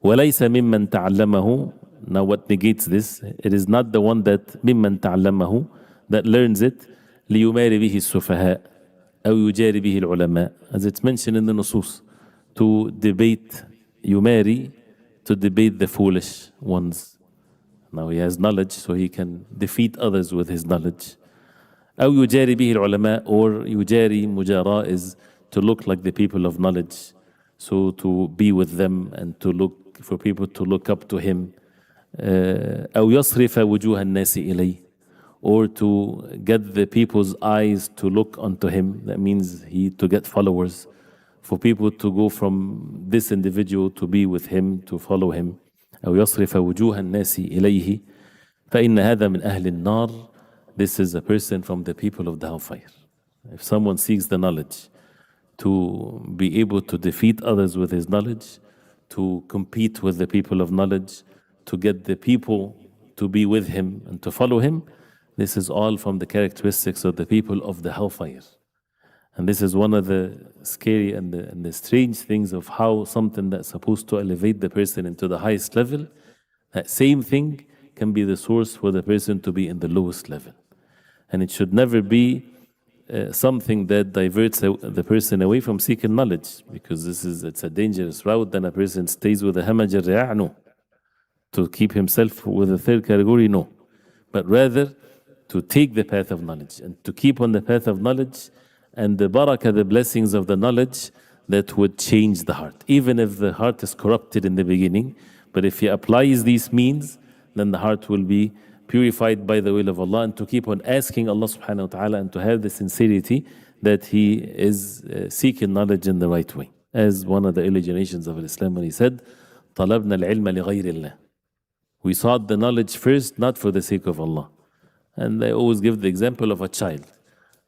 وليس ممن تعلمه. Now what negates this? It is not the one that ممن تعلمه, that learns it ليماري به السفهاء أو يجاري به العلماء, as it's mentioned in the nusus, to debate, يماري, to debate the foolish ones. Now he has knowledge, so he can defeat others with his knowledge. أو يجاري به العلماء, or يجاري, مجاراة is to look like the people of knowledge, so to be with them and to look for people to look up to him. أو يصرف وجوه الناس إليه, or to get the people's eyes to look onto him. That means to get followers, for people to go from this individual to be with him, to follow him. أو يصرف وجوه الناس إليه فإن هذا من أهل النار. This is a person from the people of the hellfire. If someone seeks the knowledge to be able to defeat others with his knowledge, to compete with the people of knowledge, to get the people to be with him and to follow him, this is all from the characteristics of the people of the hellfire. And this is one of the scary and the strange things of how something that's supposed to elevate the person into the highest level, that same thing can be the source for the person to be in the lowest level. And it should never be something that diverts the person away from seeking knowledge, because it's a dangerous route. Then a person stays with the hamaj al-ri'a', no. To keep himself with the third category, no. But rather to take the path of knowledge and to keep on the path of knowledge, and the barakah, the blessings of the knowledge that would change the heart. Even if the heart is corrupted in the beginning, but if he applies these means, then the heart will be purified by the will of Allah, and to keep on asking Allah subhanahu wa ta'ala and to have the sincerity that he is seeking knowledge in the right way. As one of the early generations of Islam, when he said, طَلَبْنَا الْعِلْمَ لِغَيْرِ اللَّهِ. We sought the knowledge first, not for the sake of Allah. And they always give the example of a child.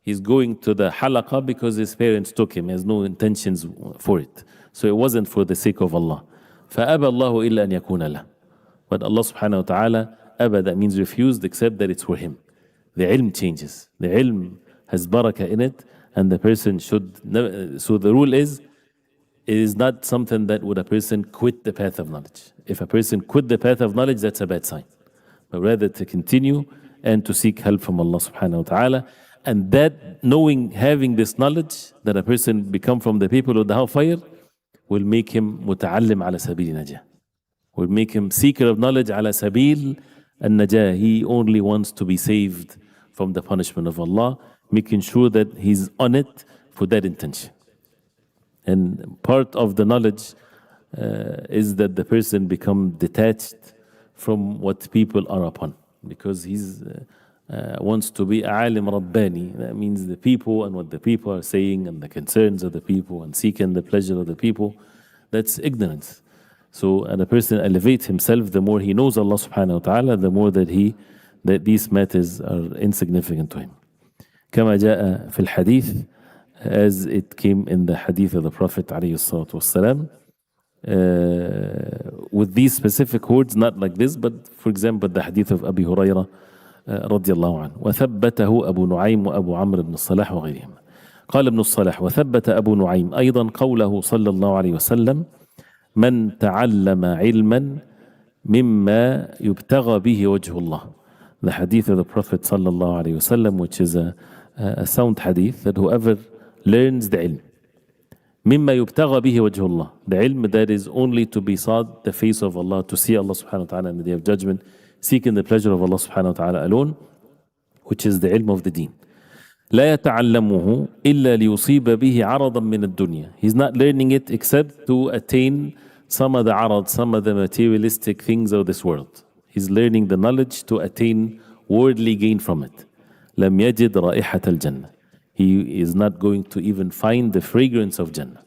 He's going to the halaqah because his parents took him. He has no intentions for it. So it wasn't for the sake of Allah. فَأَبَى اللَّهُ إِلَّا أَنْ يَكُونَ لَهُ. But Allah subhanahu wa ta'ala, أبى, that means refused, except that it's for him. The ilm changes. The ilm has barakah in it, and the person should never. So the rule is, it is not something that would a person quit the path of knowledge. If a person quit the path of knowledge, that's a bad sign. But rather to continue and to seek help from Allah subhanahu wa ta'ala. And that knowing, having this knowledge, that a person become from the people of the hellfire, will make him muta'allim ala sabil najah. Will make him seeker of knowledge ala sabil al-najah. He only wants to be saved from the punishment of Allah, making sure that he's on it for that intention. And part of the knowledge is that the person become detached from what people are upon, because he's wants to be alim rabbani. That means the people and what the people are saying and the concerns of the people and seeking the pleasure of the people. That's ignorance. So, and a person elevates himself, the more he knows Allah subhanahu wa ta'ala, the more that these matters are insignificant to him. كما جاء في الحديث, as it came in the hadith of the Prophet عليه الصلاة والسلام, with these specific words, not like this, but for example the hadith of Abi Hurairah رضي الله عنه. وثبته أبو نعيم وأبو عمرو بن الصلاح وغيرهم. قال ابن الصلاح: وثبت أبو نعيم أيضا قوله صلى الله عليه وسلم: من تعلم علما مما يبتغى به وجه الله. The hadith of the Prophet صلى الله عليه وسلم, which is a sound hadith, that whoever learns the ilm مما يبتغى به وجه الله. The ilm that is only to be sought the face of Allah, to see Allah subhanahu wa ta'ala in the day of judgment, seeking the pleasure of Allah subhanahu wa ta'ala alone, which is the ilm of the deen. لا يتعلمه إلا ليصيب به عرضا من الدنيا. He's not learning it except to attain some of the arad, some of the materialistic things of this world. He's learning the knowledge to attain worldly gain from it. لم يجد رائحة الجنة. He is not going to even find the fragrance of Jannah.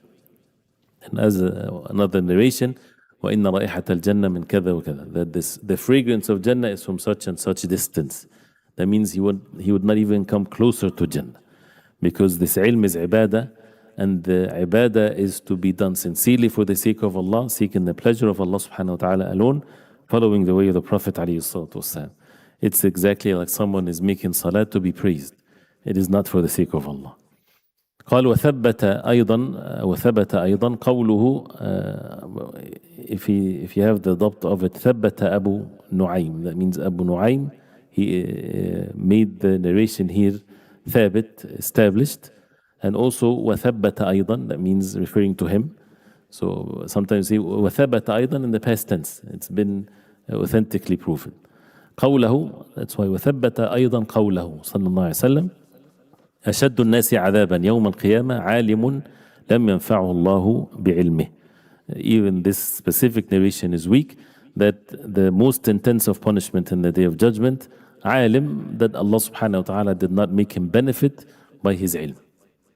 And as another narration, وَإِنَّ رَائِحَةَ الْجَنَّةِ مِنْ كَذَا وَكَذَا, that the fragrance of Jannah is from such and such distance. That means he would not even come closer to Jannah. Because this ilm is ibadah, and the ibadah is to be done sincerely for the sake of Allah, seeking the pleasure of Allah subhanahu wa ta'ala alone, following the way of the Prophet alayhi salatu wasalam. It's exactly like someone is making salat to be praised. It is not for the sake of Allah. قال وثبت أيضا قوله, if you have the ضبط of it, ثبت أبو نعيم, that means Abu Nu'aym, he made the narration here ثابت, established, and also وثبت أيضا, that means referring to him. So sometimes say وثبت أيضا in the past tense, it's been authentically proven. قوله, that's why وثبت أيضا قوله صلى الله عليه وسلم أشد الناس عذابا يوم القيامة عالم لم ينفعه الله بعلمه. Even this specific narration is weak, that the most intense of punishment in the day of judgment, alim, that Allah subhanahu wa ta'ala did not make him benefit by his ilm.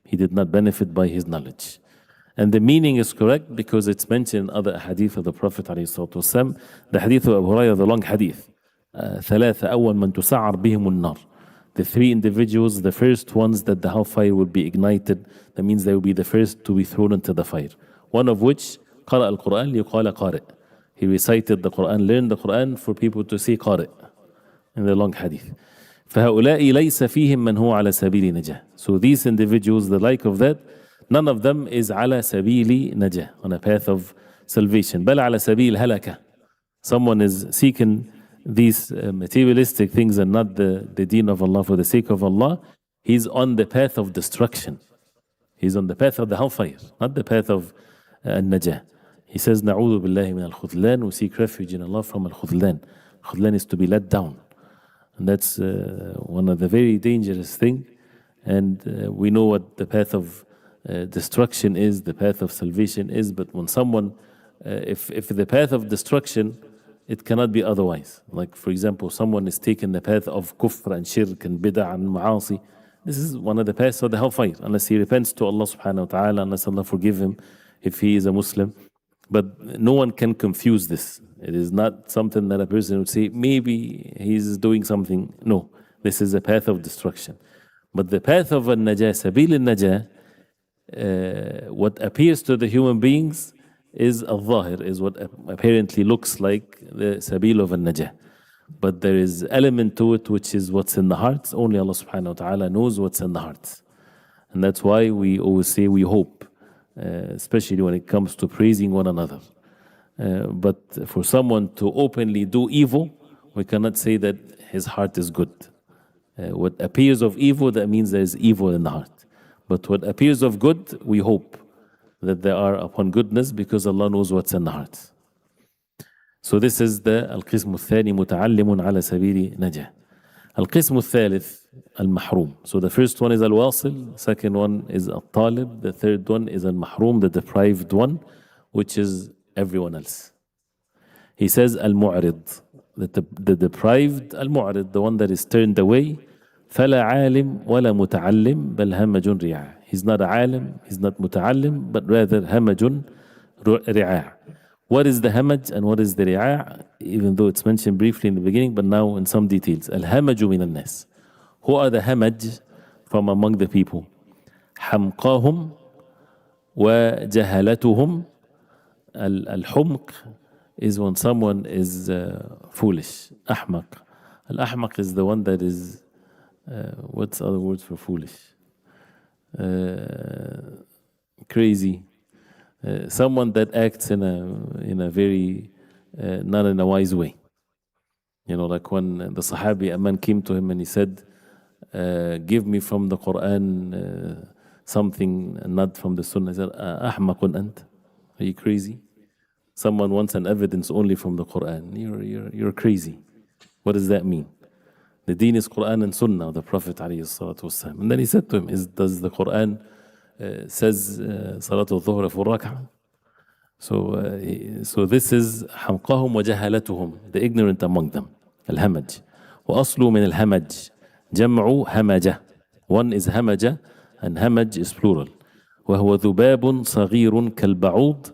He did not benefit by his knowledge. And the meaning is correct because it's mentioned in other hadith of the Prophet alayhi salatu wasalam. The hadith of Abu Hurairah, the long hadith. ثلاثة أول من تسعر بهم النار. The three individuals, the first ones that the hellfire will be ignited, that means they will be the first to be thrown into the fire. One of which, قرأ القرآن ليقال قارئ. He recited the Quran, learned the Quran for people to say قارئ in the long hadith. فهؤلاء ليس فيهم من هو على سبيل نجاة. So these individuals, the like of that, none of them is على سبيل نجاة, on a path of salvation. بل على سبيل هلكة. Someone is seeking these materialistic things and not the deen of Allah for the sake of Allah, he's on the path of destruction. He's on the path of the hellfire, not the path of al-najah. He says, نعوذ بالله من الخذلان, we seek refuge in Allah from al-khudlan. Khudlan is to be let down. And that's one of the very dangerous things. And we know what the path of destruction is, the path of salvation is, but when someone, if the path of destruction, it cannot be otherwise. Like, for example, someone is taking the path of kufr and shirk and bid'ah and ma'asi. This is one of the paths of the hellfire, unless he repents to Allah subhanahu wa ta'ala, unless Allah forgive him if he is a Muslim. But no one can confuse this. It is not something that a person would say, maybe he's doing something. No, this is a path of destruction. But the path of al-najah, sabil al-najah, what appears to the human beings is al-zahir, is what apparently looks like the sabil of al-najah. But there is element to it which is what's in the hearts. Only Allah subhanahu wa ta'ala knows what's in the hearts. And that's why we always say we hope, especially when it comes to praising one another. But for someone to openly do evil, we cannot say that his heart is good. What appears of evil, that means there is evil in the heart. But what appears of good, we hope that they are upon goodness because Allah knows what's in the heart. So this is the القسم الثاني متعلم على سبيل نجاة. القسم الثالث المحروم. So the first one is al-wasil, second one is al-talib, the third one is al-mahrum, the deprived one, which is everyone else. He says al-mu'rid, the deprived, al-mu'rid, the one that is turned away. فلا عالم ولا متعلم بل همج رعاع. He's not a alim, he's not muta'allim, but rather همج رعاع. What is the hamaj and what is the ri'a? Even though it's mentioned briefly in the beginning, but now in some details. Al-hamaju min al-nas. Who are the hamaj from among the people? حمقاهم وجهلتهم. Al-humq is when someone is foolish. أحمق. Al-ahmaq is the one that is, what's other words for foolish? Crazy. Someone that acts in a very not in a wise way. You know, like when the Sahabi, a man came to him and he said, give me from the Quran something not from the Sunnah. He said, أحمق أنت? Are you crazy? Someone wants an evidence only from the Quran. You're crazy. What does that mean? The deen is Quran and Sunnah of the Prophet ﷺ. And then he said to him, does the Quran says Salatul Dhuhr for rak'ah? So this is حمقهم وجهلتهم, the ignorant among them. الهمج. وأصل من الهمج جمع همجة. One is همجة and همج is plural. وهو ذباب صغير كالبعوض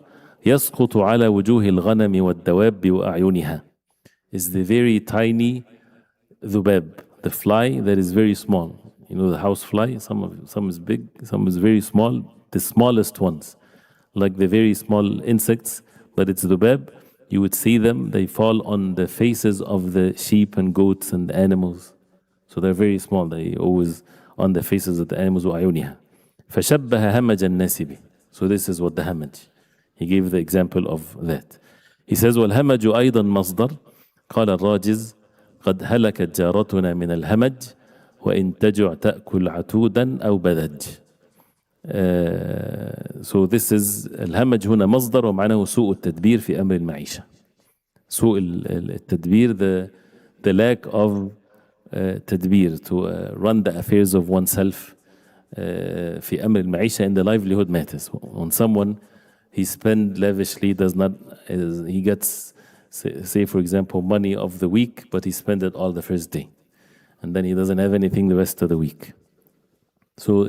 يسقط على وجوه الغنم والدواب وأعينها. Is the very tiny ذباب, the fly that is very small. You know the house fly, some is big, some is very small, the smallest ones, like the very small insects, but it's ذباب. You would see them, they fall on the faces of the sheep and goats and animals. So they're very small, they always on the faces of the animals. وأعينها فشبه همج الناس به. So this is what the همج. He gave the example of that. He says والهمج أيضا مصدر. قال الراجز قد هلكت جارتنا من الهمج وإن تجع تأكل عتودا أو بذج. So this is الهمج هنا مصدر ومعناه سوء التدبير في أمر المعيشة. سوء التدبير, the lack of تدبير, to run the affairs of oneself في أمر المعيشة, in the livelihood matters. When someone he spend lavishly, he gets, say for example, money of the week, but he spend it all the first day, and then he doesn't have anything the rest of the week. So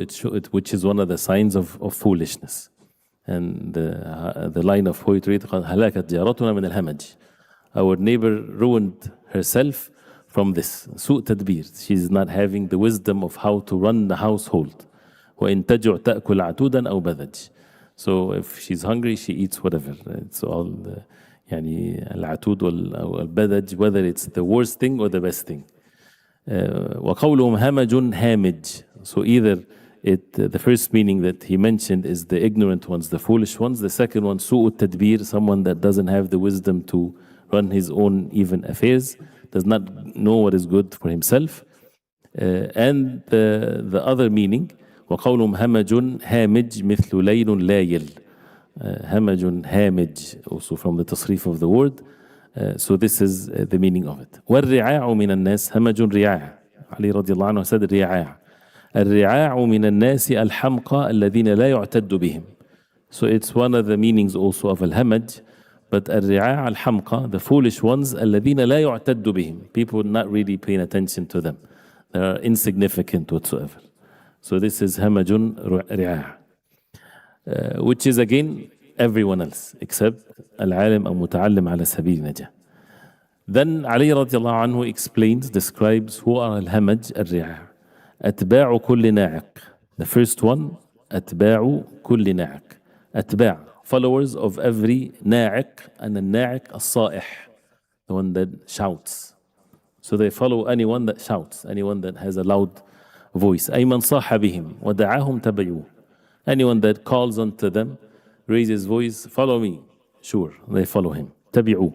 which is one of the signs of foolishness. And the line of poetry, هلكت جارتنا من الهمج. Our neighbor ruined herself from this. سوء تدبير. She's not having the wisdom of how to run the household. وإن تجع تأكل عتودا أو بذج. So if she's hungry, she eats whatever. It's all يعني العتود والبذج, whether it's the worst thing or the best thing. وقولهم همج هامج. So either the first meaning that he mentioned is the ignorant ones, the foolish ones. The second one, سوء التدبير, someone that doesn't have the wisdom to run his own even affairs, does not know what is good for himself. And the other meaning, وقولهم همج هامج مثل ليل لايل. همج هامج, also from the تصريف of the word. So this is the meaning of it. والرعاع من الناس همج رعاع. علي رضي الله عنه said الرعاع. الرعاع من الناس الحمقى الذين لا يعتد بهم. So it's one of the meanings also of الهمج. But الرعاع الحمقى, the foolish ones, الذين لا يعتد بهم. People not really paying attention to them. They are insignificant whatsoever. So this is همج رعاع. Which is again everyone else except العالم أو متعلم على سبيل النجاة. Then علي رضي الله عنه explains, describes who are الهمج الرعاع. أتباع كل ناعق. The first one, أتباع كل ناعق. أتباع, followers of every ناعق, and the ناعق الصائح, the one that shouts. So they follow anyone that shouts, anyone that has a loud voice. أي من صاح بهم ودعاهم تبعوه. Anyone that calls unto them, raises voice, follow me. Sure, they follow him. تبعوه.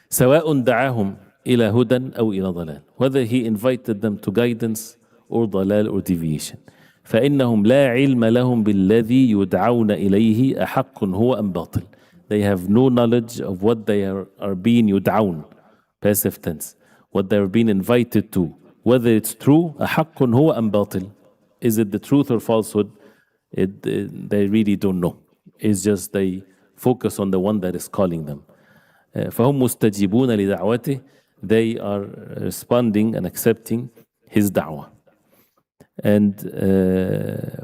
سواء دعاهم إلى هدى أو إلى ضلال. Whether he invited them to guidance or ضلال or deviation. فإنهم لا علم لهم بالذي يدعون إليه أحق هو أم باطل. They have no knowledge of what they are being يدعون, passive tense, what they are being invited to, whether it's true, أحق هو أم باطل. Is it the truth or falsehood? They really don't know. It's just they focus on the one that is calling them. فهم مستجيبون لدعوته. They are responding and accepting his da'wah. And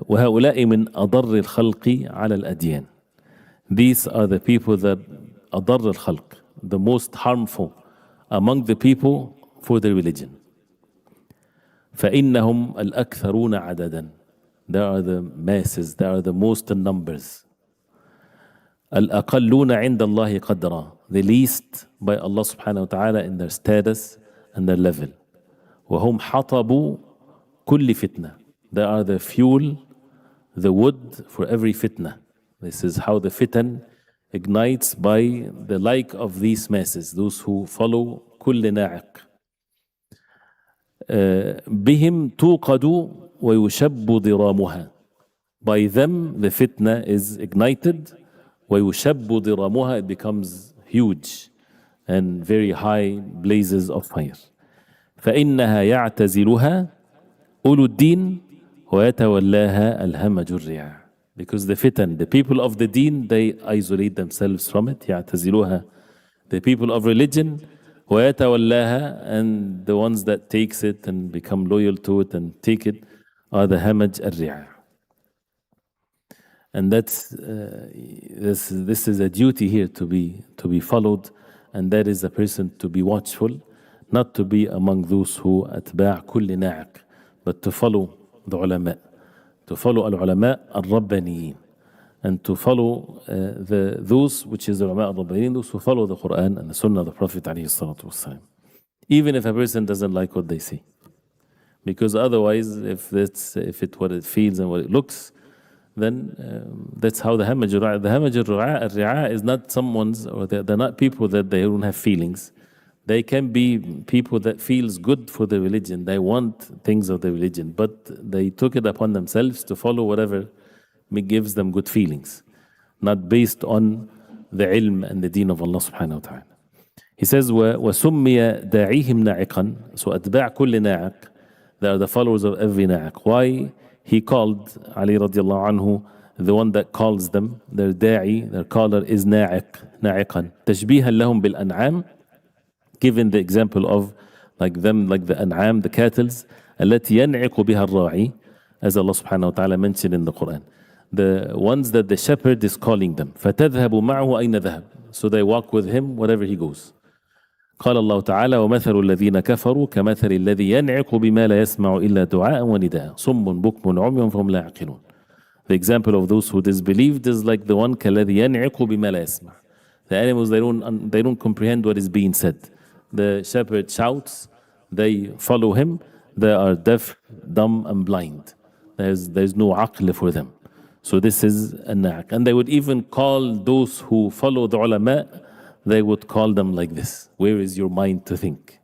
وهؤلاء من أضر الخلق على الأديان. These are the people that أضر الخلق, the most harmful among the people for the religion. فإنهم الأكثرون عددا. They are the masses, they are the most in numbers. الأقلون عند الله قدرا. The least by Allah subhanahu wa ta'ala in their status and their level. وهم حطب كل فتنة. They are the fuel, the wood for every fitna. This is how the fitan ignites, by the like of these masses, those who follow كل ناعق. بهم توقد ويشب ضرامها. By them, the fitna is ignited. وَيُشَبُّ ضِرَامُهَا, it becomes huge and very high blazes of fire. فإنها يعتزلها أولو الدين ويتولاها الهمج الرياع. Because the fitan, the people of the deen, they isolate themselves from it. يعتزلوها, the people of religion, ويتولاها, and the ones that takes it and become loyal to it and take it are the همج الرياع. And that's this is a duty here to be followed, and that is a person to be watchful, not to be among those who أتباع كل ناعق, but to follow the ulama, to follow al-ulama al-rabbaniyin, and to follow those which is the ulama al-rabbaniyin, those who follow the Quran and the Sunnah of the Prophet alayhi salatu wasalam, even if a person doesn't like what they say, because otherwise, if it what it feels and what it looks, then that's how the hamaj al-ri'a is not someone's, or they're not people that they don't have feelings. They can be people that feels good for the religion. They want things of the religion, but they took it upon themselves to follow whatever gives them good feelings, not based on the ilm and the deen of Allah subhanahu wa ta'ala. He says, وَسُمِّيَ دَاعِيهِمْ نَاعِقًا. So أتباع كل ناعق, they are the followers of every na'iq. Why? He called Ali radiallahu anhu, the one that calls them, their da'i, their caller is na'iq, na'iqan. تشبيها لهم بالأنعام, given the example of like them, like the an'am, the cattle, التي ينعق بها الراعي, as Allah subhanahu wa ta'ala mentioned in the Quran. The ones that the shepherd is calling them. فَتَذْهَبُ مَعْهُ أَيْنَ ذَهَبْ. So they walk with him wherever he goes. قال الله تعالى ومثل الذين كفروا كمثل الذي ينعق بما لا يسمع إلا دعاء ونداء صم بكم عمي فهم لا يعقلون. The example of those who disbelieved is like the one كالذي ينعق بما لا يسمع. The animals, they don't comprehend what is being said. The shepherd shouts, they follow him, they are deaf, dumb and blind. There's no aql for them. So this is a na'q. And they would even call those who follow the ulama, they would call them like this. Where is your mind to think?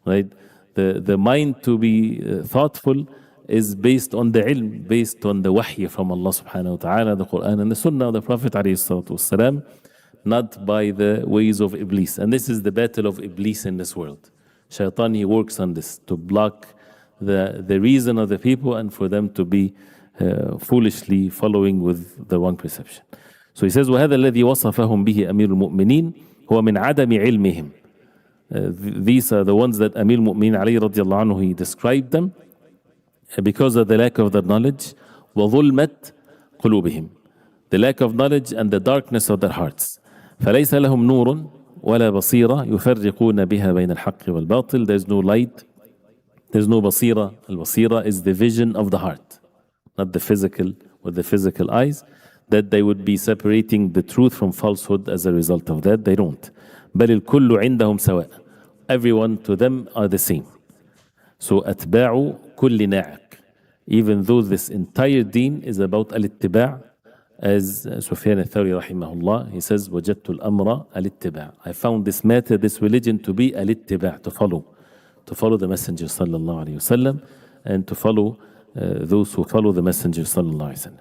Right? The mind to be thoughtful is based on the ilm, based on the wahy from Allah subhanahu wa ta'ala, the Quran and the Sunnah of the Prophet alayhi salatu wasalam, not by the ways of Iblis. And this is the battle of Iblis in this world. Shaitan, he works on this to block the reason of the people and for them to be foolishly following with the wrong perception. So he says, وَهَذَا الَّذِي وَصَفَهُمْ بِهِ أَمِيرُ الْمُؤْمِنِينَ هُوَ مِنْ عَدَمِ عِلْمِهِمْ. These are the ones that Amir al-Mu'minin Ali radiallahu anhu, he described them because of the lack of their knowledge. وَظُلْمَتْ قُلُوبِهِمْ, the lack of knowledge and the darkness of their hearts. فَلَيْسَ لَهُمْ نُورٌ وَلَا بَصِيرَةٌ يُفَرِّقُونَ بِهَا بَيْنَ الْحَقِّ وَالْبَاطِلِ. There's no light, there's no basira. Al-basira is the vision of the heart, not the physical with the physical eyes, that they would be separating the truth from falsehood as a result of that. They don't. بَلِ الْكُلُّ عِنْدَهُمْ سَوَاء. Everyone to them are the same. So أتباع كل ناعق. Even though this entire deen is about al-ittiba', as Sufyan al-Thawri rahimahullah, he says, وَجَدْتُ الْأَمْرَ al-ittiba'. I found this matter, this religion to be al-ittiba', to follow the Messenger sallallahu alayhi wasallam, and to follow those who follow the Messenger sallallahu alayhi wasallam.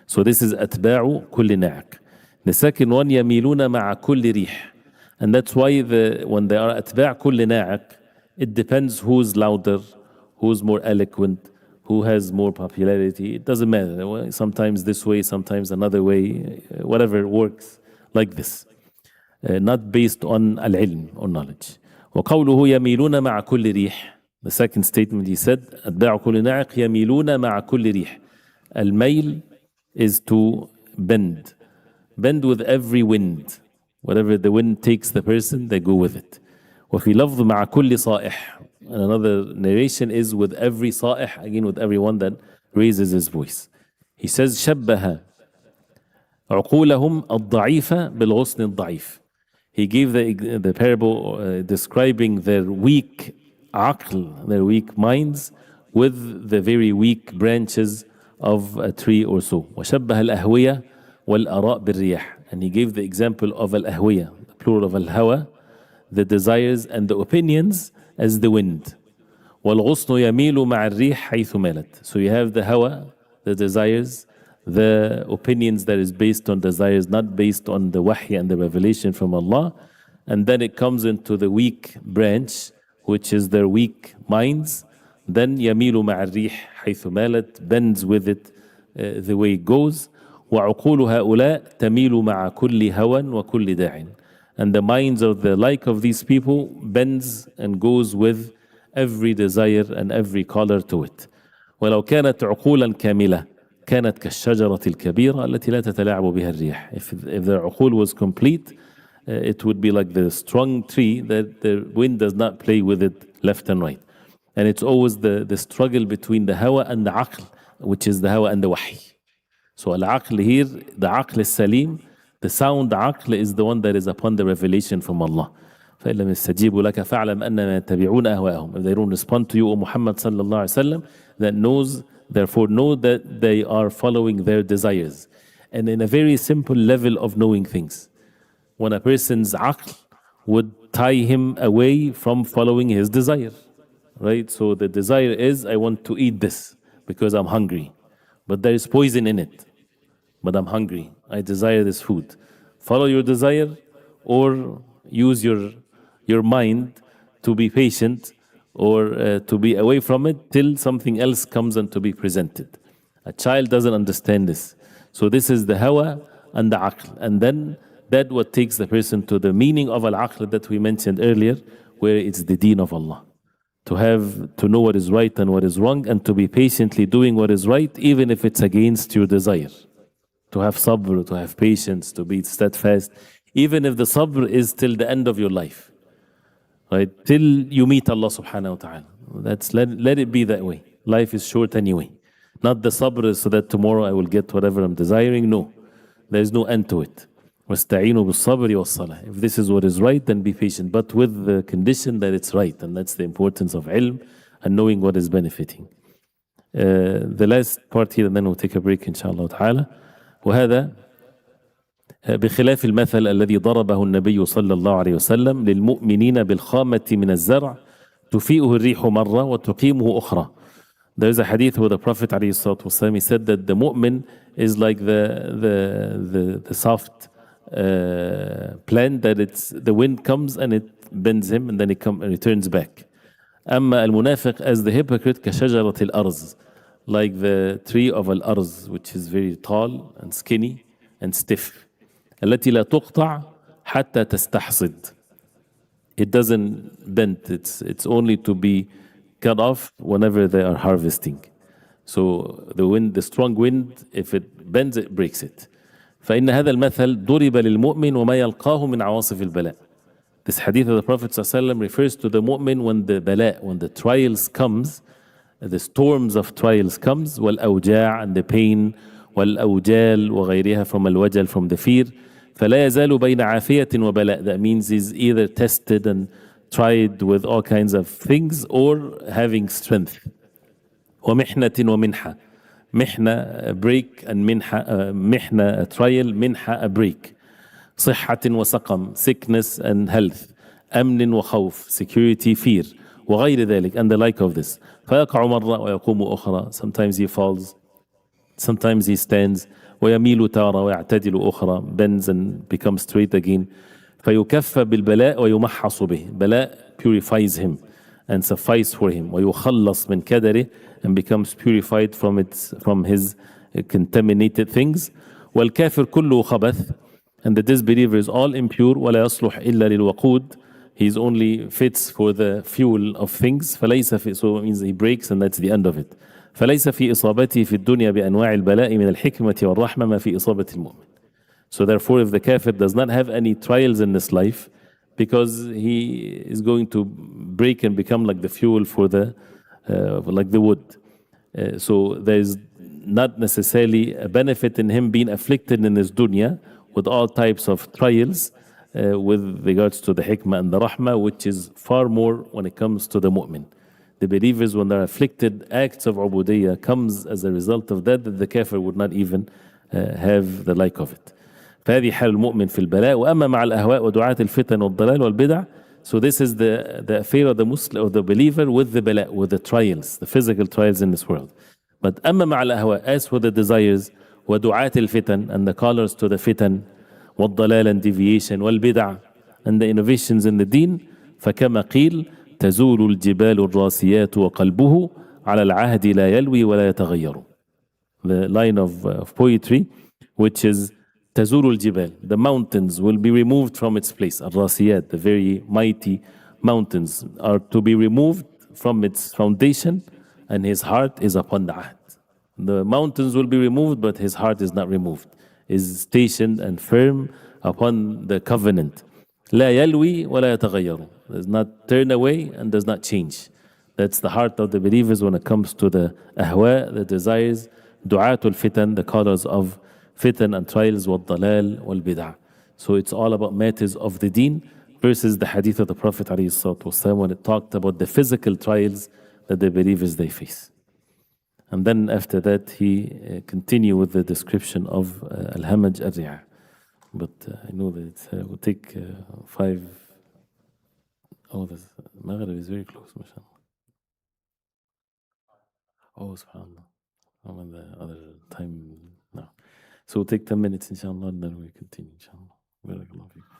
So this is أتباع كل ناعق. The second one, يميلون مع كل ريح. And that's why when they are أتباع كل ناعق, it depends who's louder, who's more eloquent, who has more popularity. It doesn't matter. Sometimes this way, sometimes another way, whatever works like this. Not based on al-ilm or knowledge. وقوله يميلون مع كل ريح. The second statement he said, أتباع كل ناعق يميلون مع كل ريح. Al-mail is to bend with every wind. Whatever the wind takes the person, they go with it. وفي لفظ مع كل صائح. And another narration is with every صائح, again with everyone that raises his voice. He says شبه عقولهم الضعيفة بالغصن الضعيف. He gave the parable describing their weak عقل, their weak minds, with the very weak branches of a tree or so. وشبه الأهوية والآراء بالرياح. And he gave the example of al-ahwiya, the plural of al-hawa, the desires and the opinions, as the wind. والغصن يميل مع الريح حيث مالت. So you have the hawa, the desires, the opinions that is based on desires, not based on the wahy and the revelation from Allah. And then it comes into the weak branch, which is their weak minds. Then يميل مع الريح حيث مالت, bends with it the way it goes. وعقول هؤلاء تميل مع كل هوى وكل داع. And the minds of the like of these people bends and goes with every desire and every color to it. ولو كانت عقولا كاملة كانت كالشجرة الكبيرة التي لا تتلاعب بها الريح. If their عقول was complete, it would be like the strong tree that the wind does not play with it left and right. And it's always the struggle between the hawa and the aql, which is the hawa and the wahy. So al-aql here, the aql is salim, the sound aql is the one that is upon the revelation from Allah. فإن لم يستجيبوا لك فاعلم أنما يتبعون أهواءهم. If they don't respond to you, O Muhammad sallallahu alaihi wasallam, therefore know that they are following their desires. And in a very simple level of knowing things. When a person's aql would tie him away from following his desire. Right? So the desire is, I want to eat this because I'm hungry. But there is poison in it. But I'm hungry. I desire this food. Follow your desire or use your mind to be patient or to be away from it till something else comes and to be presented. A child doesn't understand this. So this is the hawa and the aql. And then that what takes the person to the meaning of al-aql that we mentioned earlier, where it's the deen of Allah. To know what is right and what is wrong, and to be patiently doing what is right, even if it's against your desire. To have sabr, to have patience, to be steadfast, even if the sabr is till the end of your life. Right? Till you meet Allah subhanahu wa ta'ala. Let it be that way. Life is short anyway. Not the sabr so that tomorrow I will get whatever I'm desiring. No. There is no end to it. وَاسْتَعِينُوا بِالصَّبْرِ وَالصَّلَاةِ. If this is what is right, then be patient. But with the condition that it's right. And that's the importance of ilm and knowing what is benefiting. The last part here, and then we'll take a break inshallah ta'ala. وهذا بخلاف المثل الذي ضربه النبي صلى الله عليه وسلم للمؤمنين بالخامة من الزرع تفيئه الريح مرة وتقيمه أخرى. There's a hadith where the Prophet ﷺ, he said that the mu'min is like the soft plant that the wind comes and it bends him and then it returns back. أما المنافق as the hypocrite كشجرة الأرز, like the tree of al-arz, which is very tall and skinny and stiff. التي لا تقطع حتى تستحصد. It doesn't bend. It's only to be cut off whenever they are harvesting. So the strong wind, if it bends, it breaks it. فإن هذا المثل ضرب للمؤمن وما يلقاه من عواصف البلاء. This hadith of the Prophet ﷺ refers to the mu'min when the trials comes, the storms of trials comes, والأوجاع, and the pain, والأوجال وغيرها from الوجل, from the fear. فلا يزال بين عافية وبلاء. That means he's either tested and tried with all kinds of things or having strength. ومحنة ومنحة. محنة, a break, and محنة, a trial, منحة, a break. صحة وسقم, sickness and health. أمن وخوف, security, fear. وغير ذلك, and the like of this. فيقع مرة ويقوم أخرى. Sometimes he falls, sometimes he stands. ويميل تارة ويعتدل أخرى, bends and becomes straight again. فيكفى بالبلاء ويمحص به. بلاء purifies him and suffice for him. ويخلص من كدره, and becomes purified from his contaminated things. والكافر كله خبث, and the disbeliever is all impure. ولا يصلح إلا للوقود. He's only fits for the fuel of things. فليس في, so it means he breaks and that's the end of it. فليس في إصابته في الدنيا بأنواع البلاء من الحكمة والرحمة ما في إصابة المؤمن. So therefore, if the kafir does not have any trials in this life, because he is going to break and become like the fuel for like the wood. So there is not necessarily a benefit in him being afflicted in this dunya with all types of trials with regards to the hikmah and the rahmah, which is far more when it comes to the mu'min. The believers, when they're afflicted, acts of ubudiyah comes as a result of that the kafir would not even have the like of it. فهذه حال المؤمن في البلاء. وأما مع الأهواء ودعاة الفتن والضلال والبدع. So this is the affair of the Muslim, or the believer, with the bala, with the trials, the physical trials in this world. But أما مع الأهواء, as for the desires, ودعاة الفتن, and the callers to the fitan, والضلال and deviation, والبدع and the innovations in the deen. فكما قيل تزول الجبال الراسيات وقلبه على العهد لا يلوي ولا يتغير. The line of poetry, which is تزول الجبال, the mountains will be removed from its place. الراسيات, the very mighty mountains, are to be removed from its foundation, and his heart is upon the ahd. The mountains will be removed, but his heart is not removed, is stationed and firm upon the covenant. لا يلوي ولا يتغير, does not turn away and does not change. That's the heart of the believers when it comes to the ahwa, the desires, du'atul fitan, the callers of fitan and trials, والضلال والبدع. So it's all about matters of the deen versus the hadith of the Prophet ﷺ when it talked about the physical trials that the believers they face. And then after that he continue with the description of al-hamaj al-ri'ah. But I know that it will take 5. Oh, the Maghrib is very close, mashallah. Oh, subhanAllah. I'm on the other time now. So we'll take 10 minutes, inshallah, and then we continue, inshallah. Barakallahu feekum.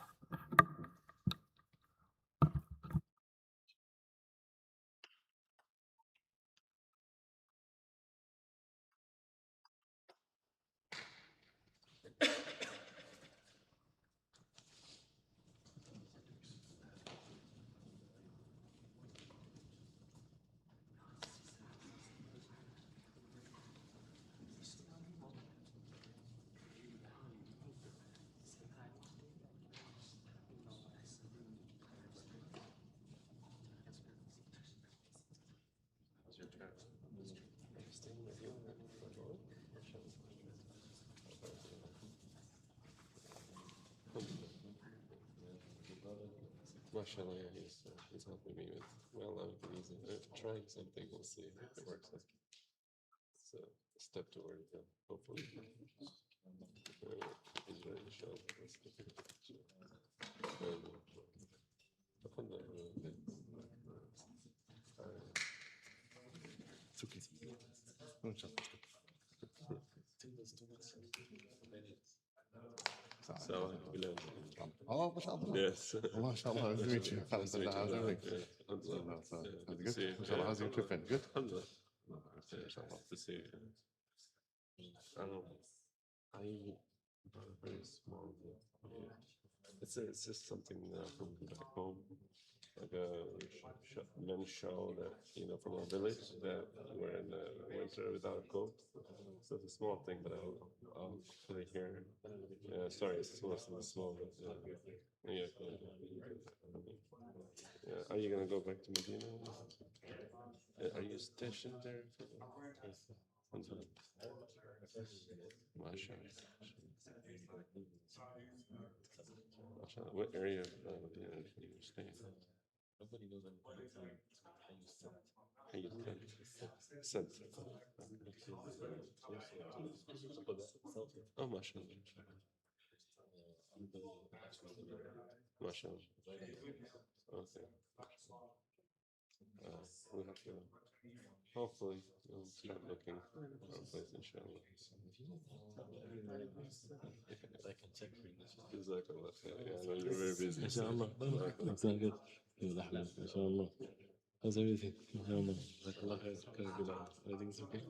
MashaAllah, yeah, he's helping me with he's trying something. We'll see if it works. It's a step toward hopefully. He's ready to show. It's okay. So, Oh, mashallah. yes. MashaAllah, nice to meet you. Alhamdulillah, how's everything? Good. MashaAllah, how's your trip been? Good? Alhamdulillah. MashaAllah. To see you. I bought a very small. Yeah. It's just something from back home, like a men's show that from a village that we're in the winter without a coat. So it's a small thing, but I'll put it here. Sorry, it's small. But, yeah. Are you gonna go back to Medina? Are you stationed there? MashaAllah. What area of Medina are you staying? Sent. Oh, MashaAllah. MashaAllah. Okay. We'll have to. Hopefully, we'll start looking for a place, inshallah. I can check for you. Jazakallah khair. Yeah, I know you're very busy. Inshallah. It's not good. Inshallah. How's everything? Inshallah. Jazakallah khair. Everything's okay?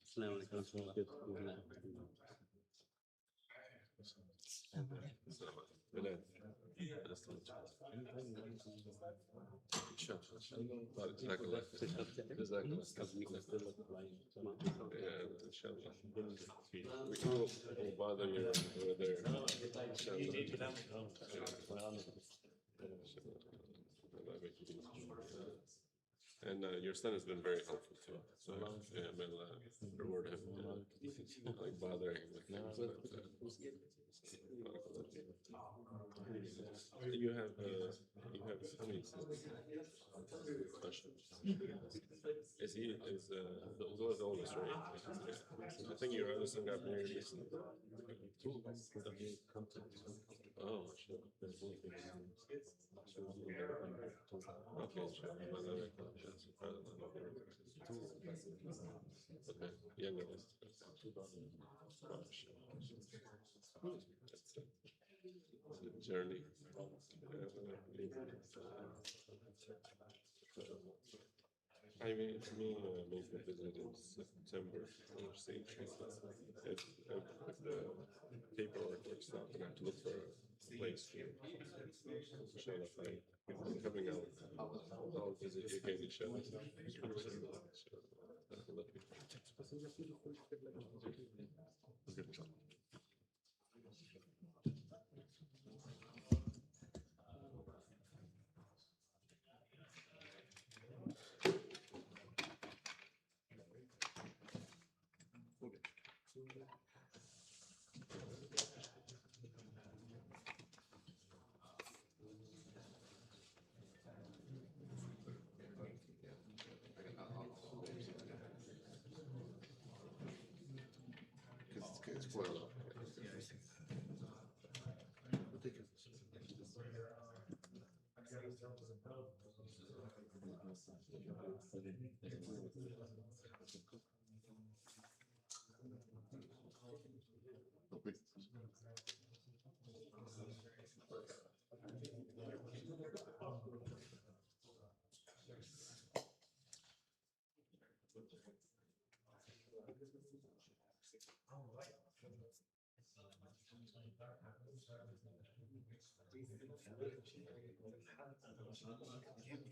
Assalamu alaikum. Good. Bilal. Nice to meet you. Jazakallah khair. Jazakallah khair. Yeah, inshallah. We'll bother you over there. Inshallah. And your son has been very helpful too. So yeah, may Allah reward him. Like bothering him with things. You have how many sons? Is he the oldest, right? I think your other son got married recently. Oh, shit. Okay, sure. Okay. Yeah, no, it's the journey. I mean, make a visit in September or see if the paperwork works out, then I have to look for a place for inshallah. If I'm coming out, I'll visit you again, inshallah. It's quite a lot.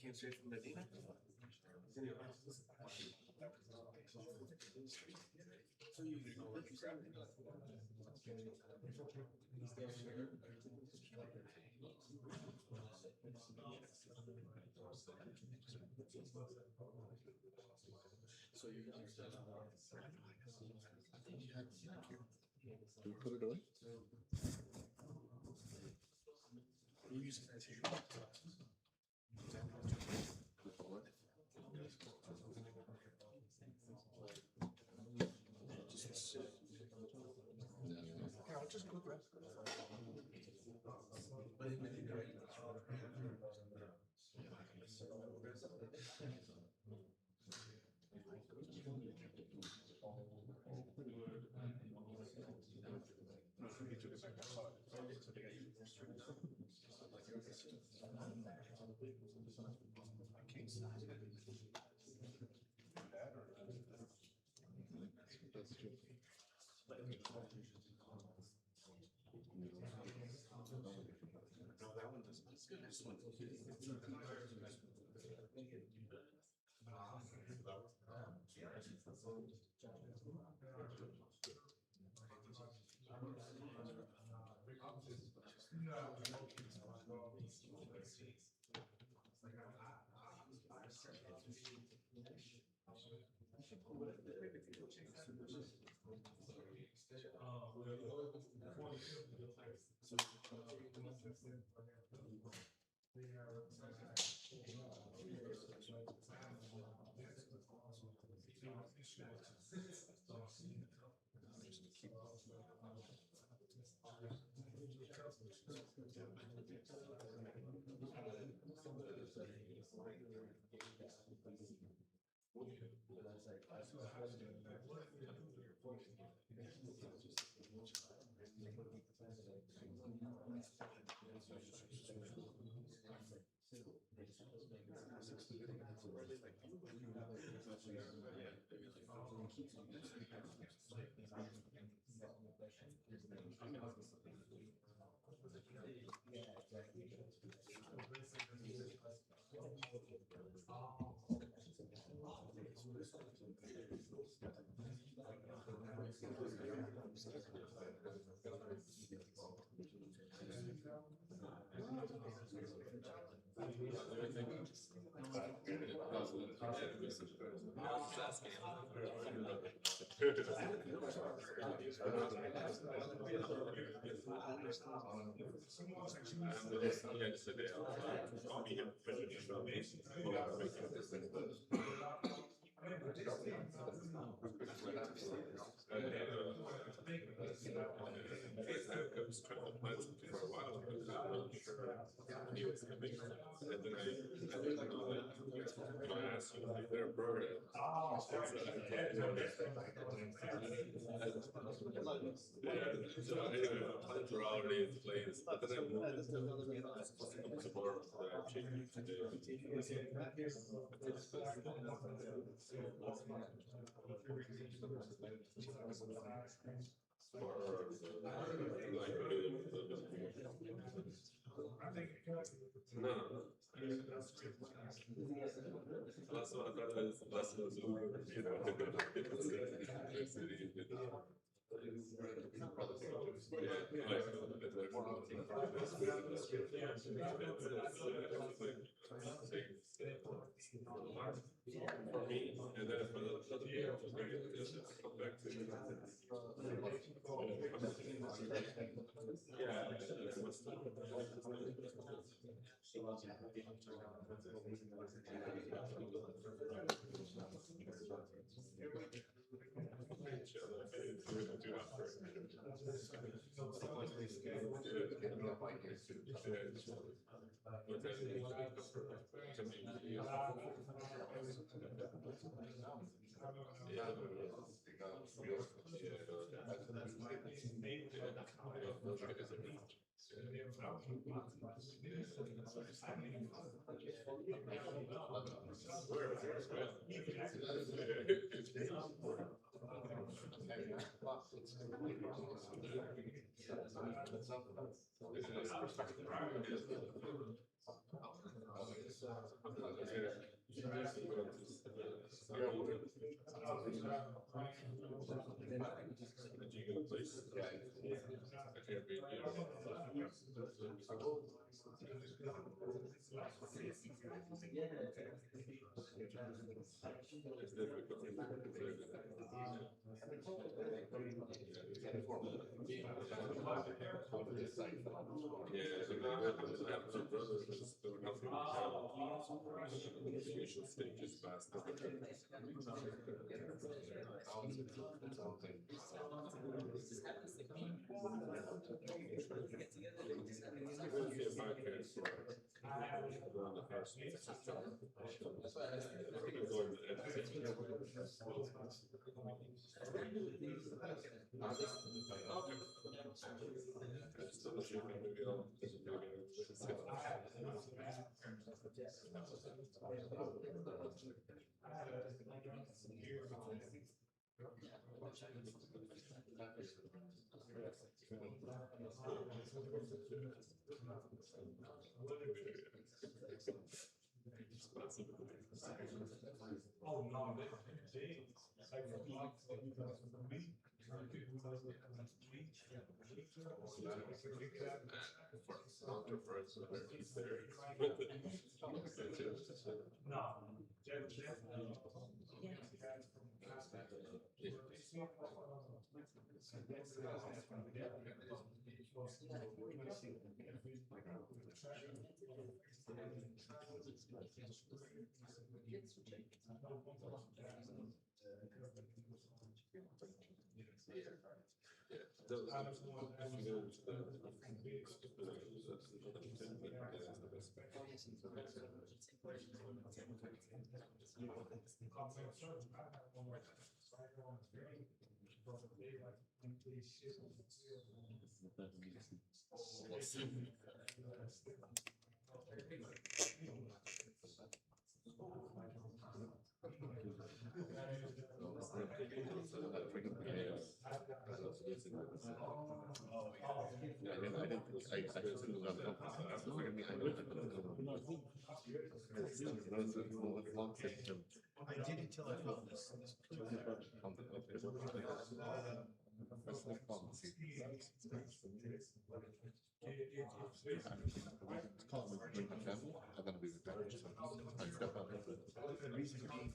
Came straight from Medina. So you Do we put it away? you use it as your yeah, I'll just go grab it. But it may be great. That's true. No, that one doesn't. This one. I was trying to find something for a while. sure he was coming. And then I didn't know that. I asked you if they're bird. Yeah, so anyway, the plans were already in place, but then I moved it to tomorrow, so I changed it today. No. That's what I thought it was less of a Uber, you know. For me, and then for the other people, just come back to initial stages past the I did until I found this. It's called when I'm done, I'm gonna be back. So I step out. The reason being,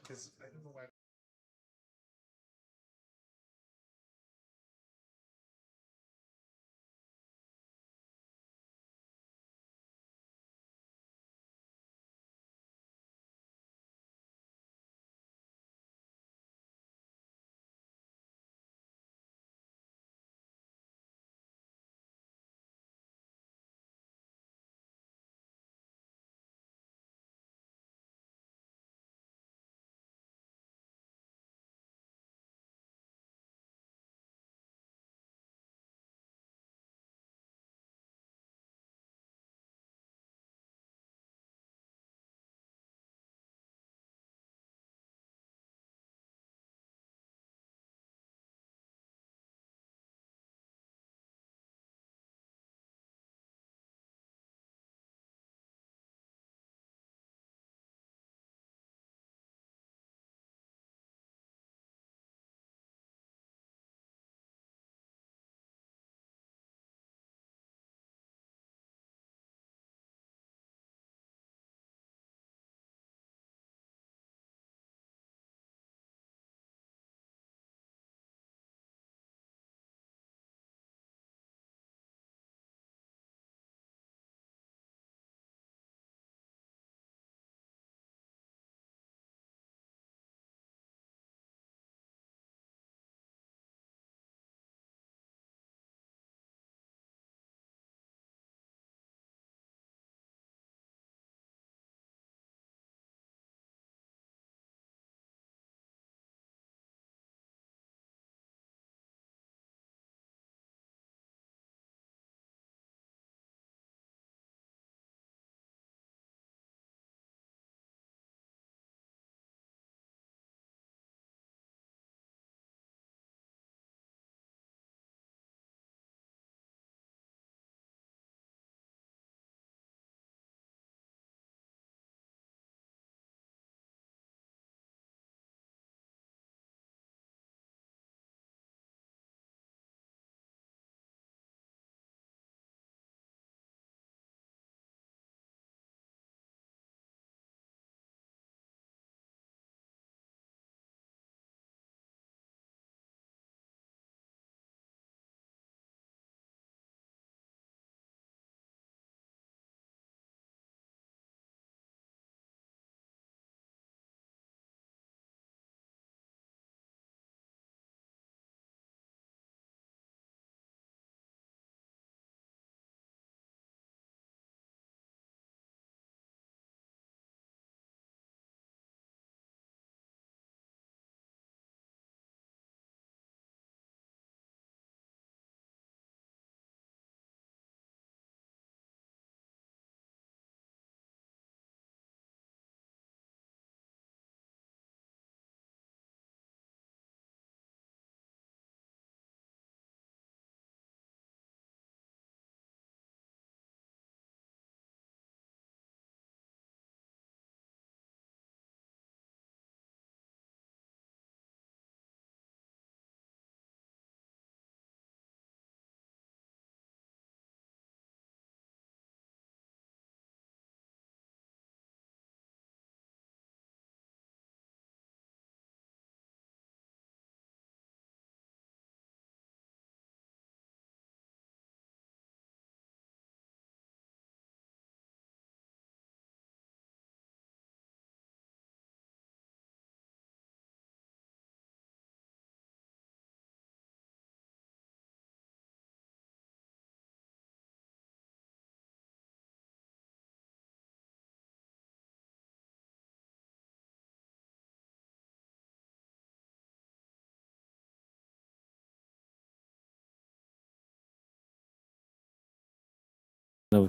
Because I don't know why.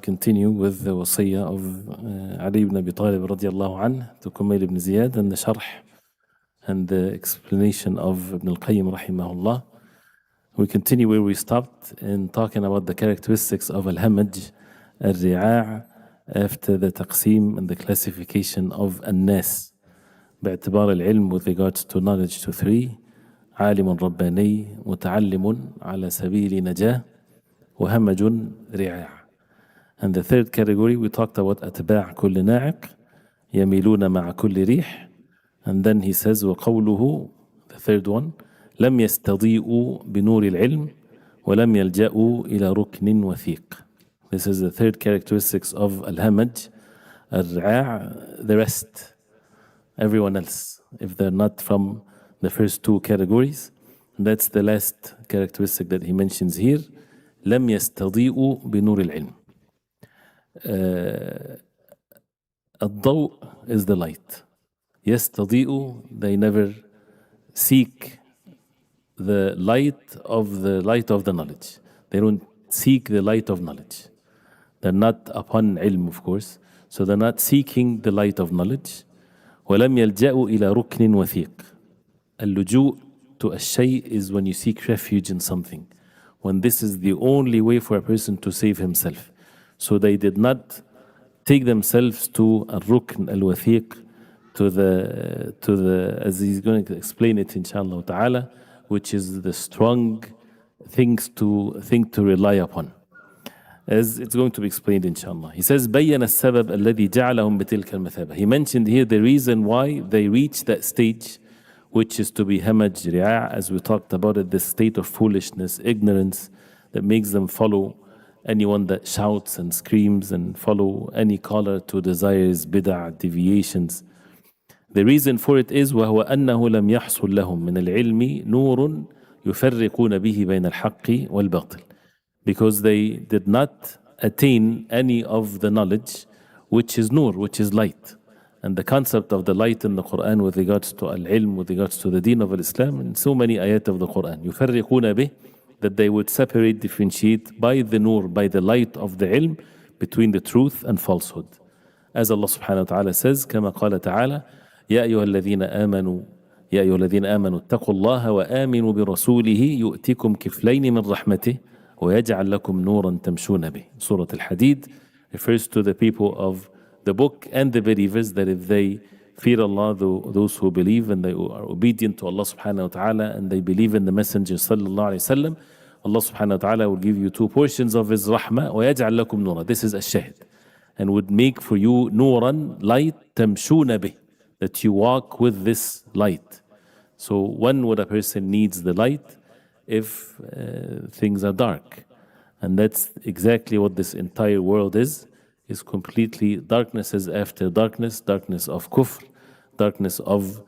continue with the wasiyah of Ali ibn Abi Talib radiallahu anhu to Kumail ibn Ziyad and the sharh and the explanation of Ibn al-Qayyim rahimahullah. We continue where we stopped in talking about the characteristics of al-Hamaj, al-Ri'a', after the taqsim and the classification of al-Nas. باعتبار العلم with regards to knowledge to three: عالم رباني متعلم على سبيل نجاة وهمج رعاع. And the third category we talked about أتباع كل ناعق يميلون مع كل ريح. And then he says وقوله, the third one, لم يستضيئوا بنور العلم ولم يلجأوا إلى ركن وثيق. This is the third characteristics of al-Hamaj, al-Ri'a', the rest, everyone else, if they're not from the first two categories. That's the last characteristic that he mentions here. لم يستضيئوا بنور العلم. الضوء is the light. يستضيئوا, they never seek the light of the knowledge. They don't seek the light of knowledge. They're not upon ilm, of course, so they're not seeking the light of knowledge. ولم يلجأوا إلى ركن وثيق. اللجوء to a shay is when you seek refuge in something, when this is the only way for a person to save himself. So they did not take themselves to al-rukn al-wathiq, to the as he's going to explain it inshallah ta'ala, which is the strong thing to rely upon, as it's going to be explained inshallah. He says بيّن السبب الذي جعلهم بتلك المثابة. He mentioned here the reason why they reached that stage, which is to be hamaj ri'a', as we talked about it, this state of foolishness, ignorance, that makes them follow anyone that shouts and screams and follow any caller to desires, bid'ah, deviations. The reason for it is وهو أنه لم يحصل لهم من العلم نور يفرقون به بين الحق والباطل, because they did not attain any of the knowledge which is nur, which is light. And the concept of the light in the Quran with regards to al-ilm, with regards to the deen of Islam, in so many ayat of the Quran, يفرقون به, that they would separate, differentiate by the nur, by the light of the ilm, between the truth and falsehood. As Allah subhanahu wa ta'ala says, كما قال تعالى يا أيها الذين آمنوا اتقوا الله وآمنوا برسوله يؤتكم كفلين من رحمته ويجعل لكم نورا تمشون به. Surah Al-Hadid refers to the people of the book and the believers, that if they fear Allah, those who believe and they are obedient to Allah subhanahu wa ta'ala and they believe in the Messenger sallallahu alayhi wa sallam, Allah subhanahu wa ta'ala will give you two portions of His rahmah ويجعل لكم نورا. This is ash-shahid, and would make for you nuran, light, تمشون به, that you walk with this light. So when would a person needs the light? If things are dark. And that's exactly what this entire world is completely darknesses after darkness, darkness of kufr, darkness of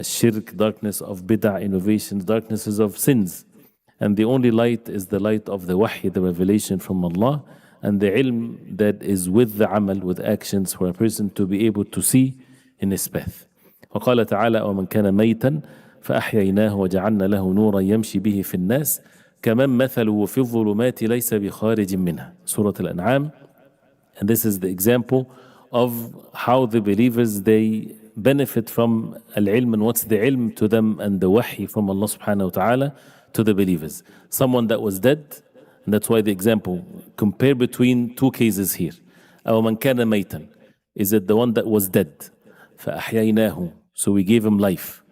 shirk, darkness of bid'ah, innovations, darknesses of sins. And the only light is the light of the wahy, the revelation from Allah, and the ilm that is with the amal, with actions, for a person to be able to see in his path. وقال تعالى ومن كان ميتا فأحييناه وجعلنا له نورا يمشي به في الناس كمن مثله في الظلمات ليس بخارج منها. Surah Al-An'am. And this is the example of how the believers, they benefit from al-ilm and what's the ilm to them and the wahy from Allah subhanahu wa ta'ala to the believers. Someone that was dead, and that's why the example, compare between two cases here. أو من كان ميتا, is it the one that was dead? فأحييناه, so we gave him life.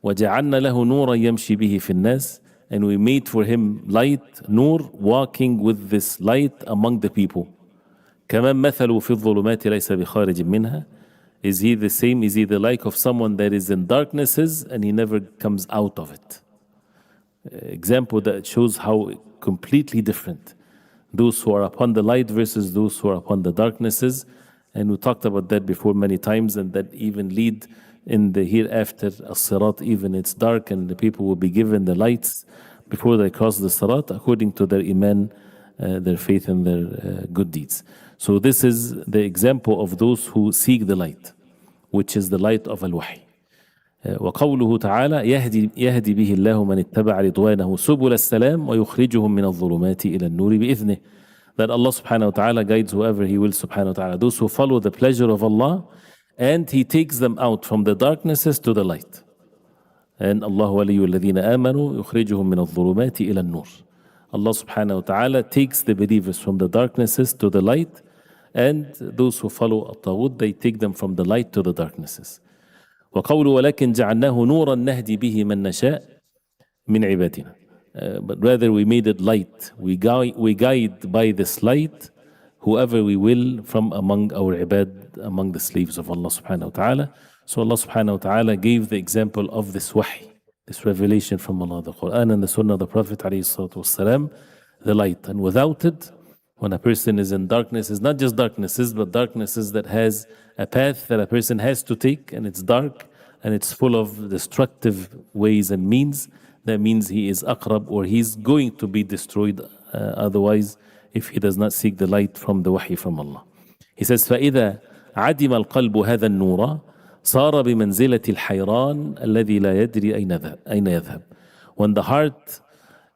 وجعلنا له نورا يمشي به في الناس, and we made for him light, nur, walking with this light among the people. كمن مثله في الظلمات ليس بخارج منها, is he the same, is he the like of someone that is in darknesses and he never comes out of it? Example that shows how completely different those who are upon the light versus those who are upon the darknesses. And we talked about that before many times, and that even lead in the hereafter, as-sirat, even it's dark and the people will be given the lights before they cross the sirat according to their iman, their faith and their good deeds. So this is the example of those who seek the light, which is the light of al-wahy. وقوله تعالى يهدي به الله من اتبع رضوانه سبل السلام ويخرجهم من الظلمات إلى النور بإذنه. that Allah subhanahu wa ta'ala guides whoever He will subhanahu wa ta'ala. Those who follow the pleasure of Allah, and He takes them out from the darknesses to the light. And Allah waliyyu alladhina amanu yukhrijuhum min al-dhulumati ila an-nur. Allah subhanahu wa ta'ala takes the believers from the darknesses to the light, and those who follow at-taghut, they take them from the light to the darknesses. وقوله ولكن جعلناه نورا نهدي به من نشاء من عبادنا. But rather we made it light. We guide by this light whoever we will from among our ibad, among the slaves of Allah subhanahu wa ta'ala. So Allah subhanahu wa ta'ala gave the example of this wahy, this revelation from Allah, the Quran and the Sunnah of the Prophet alayhi salatu wasalam, the light. And without it, when a person is in darkness, it's not just darknesses, but darknesses that has a path that a person has to take, and it's dark and it's full of destructive ways and means. That means he is aqrab, or he's going to be destroyed otherwise if he does not seek the light from the wahy from Allah. He says, فَإِذَا عَدِمَ الْقَلْبُ هَذَا النُّورَ صَارَ بِمَنْزِلَةِ الْحَيْرَانِ الَّذِي لَا يَدْرِي أَيْنَ يَذْهَبُ. When the heart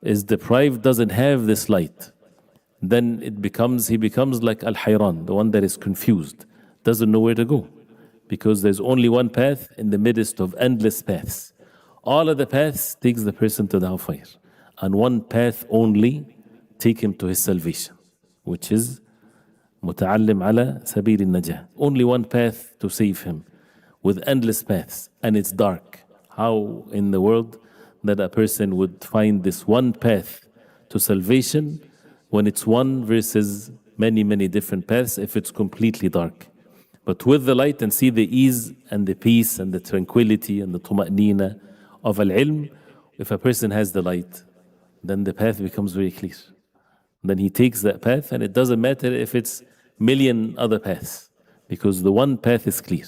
is deprived, doesn't have this light, then he becomes like al-hayran, the one that is confused, doesn't know where to go, because there's only one path in the midst of endless paths. All of the paths takes the person to the hellfire, and one path only take him to his salvation, which is متعلم على سبيل النجاة. Only one path to save him, with endless paths, and it's dark. How in the world that a person would find this one path to salvation when it's one versus many, many different paths if it's completely dark? But with the light, and see the ease and the peace and the tranquility and the tuma'nina of al-ilm, if a person has the light, then the path becomes very clear. Then he takes that path, and it doesn't matter if it's million other paths, because the one path is clear.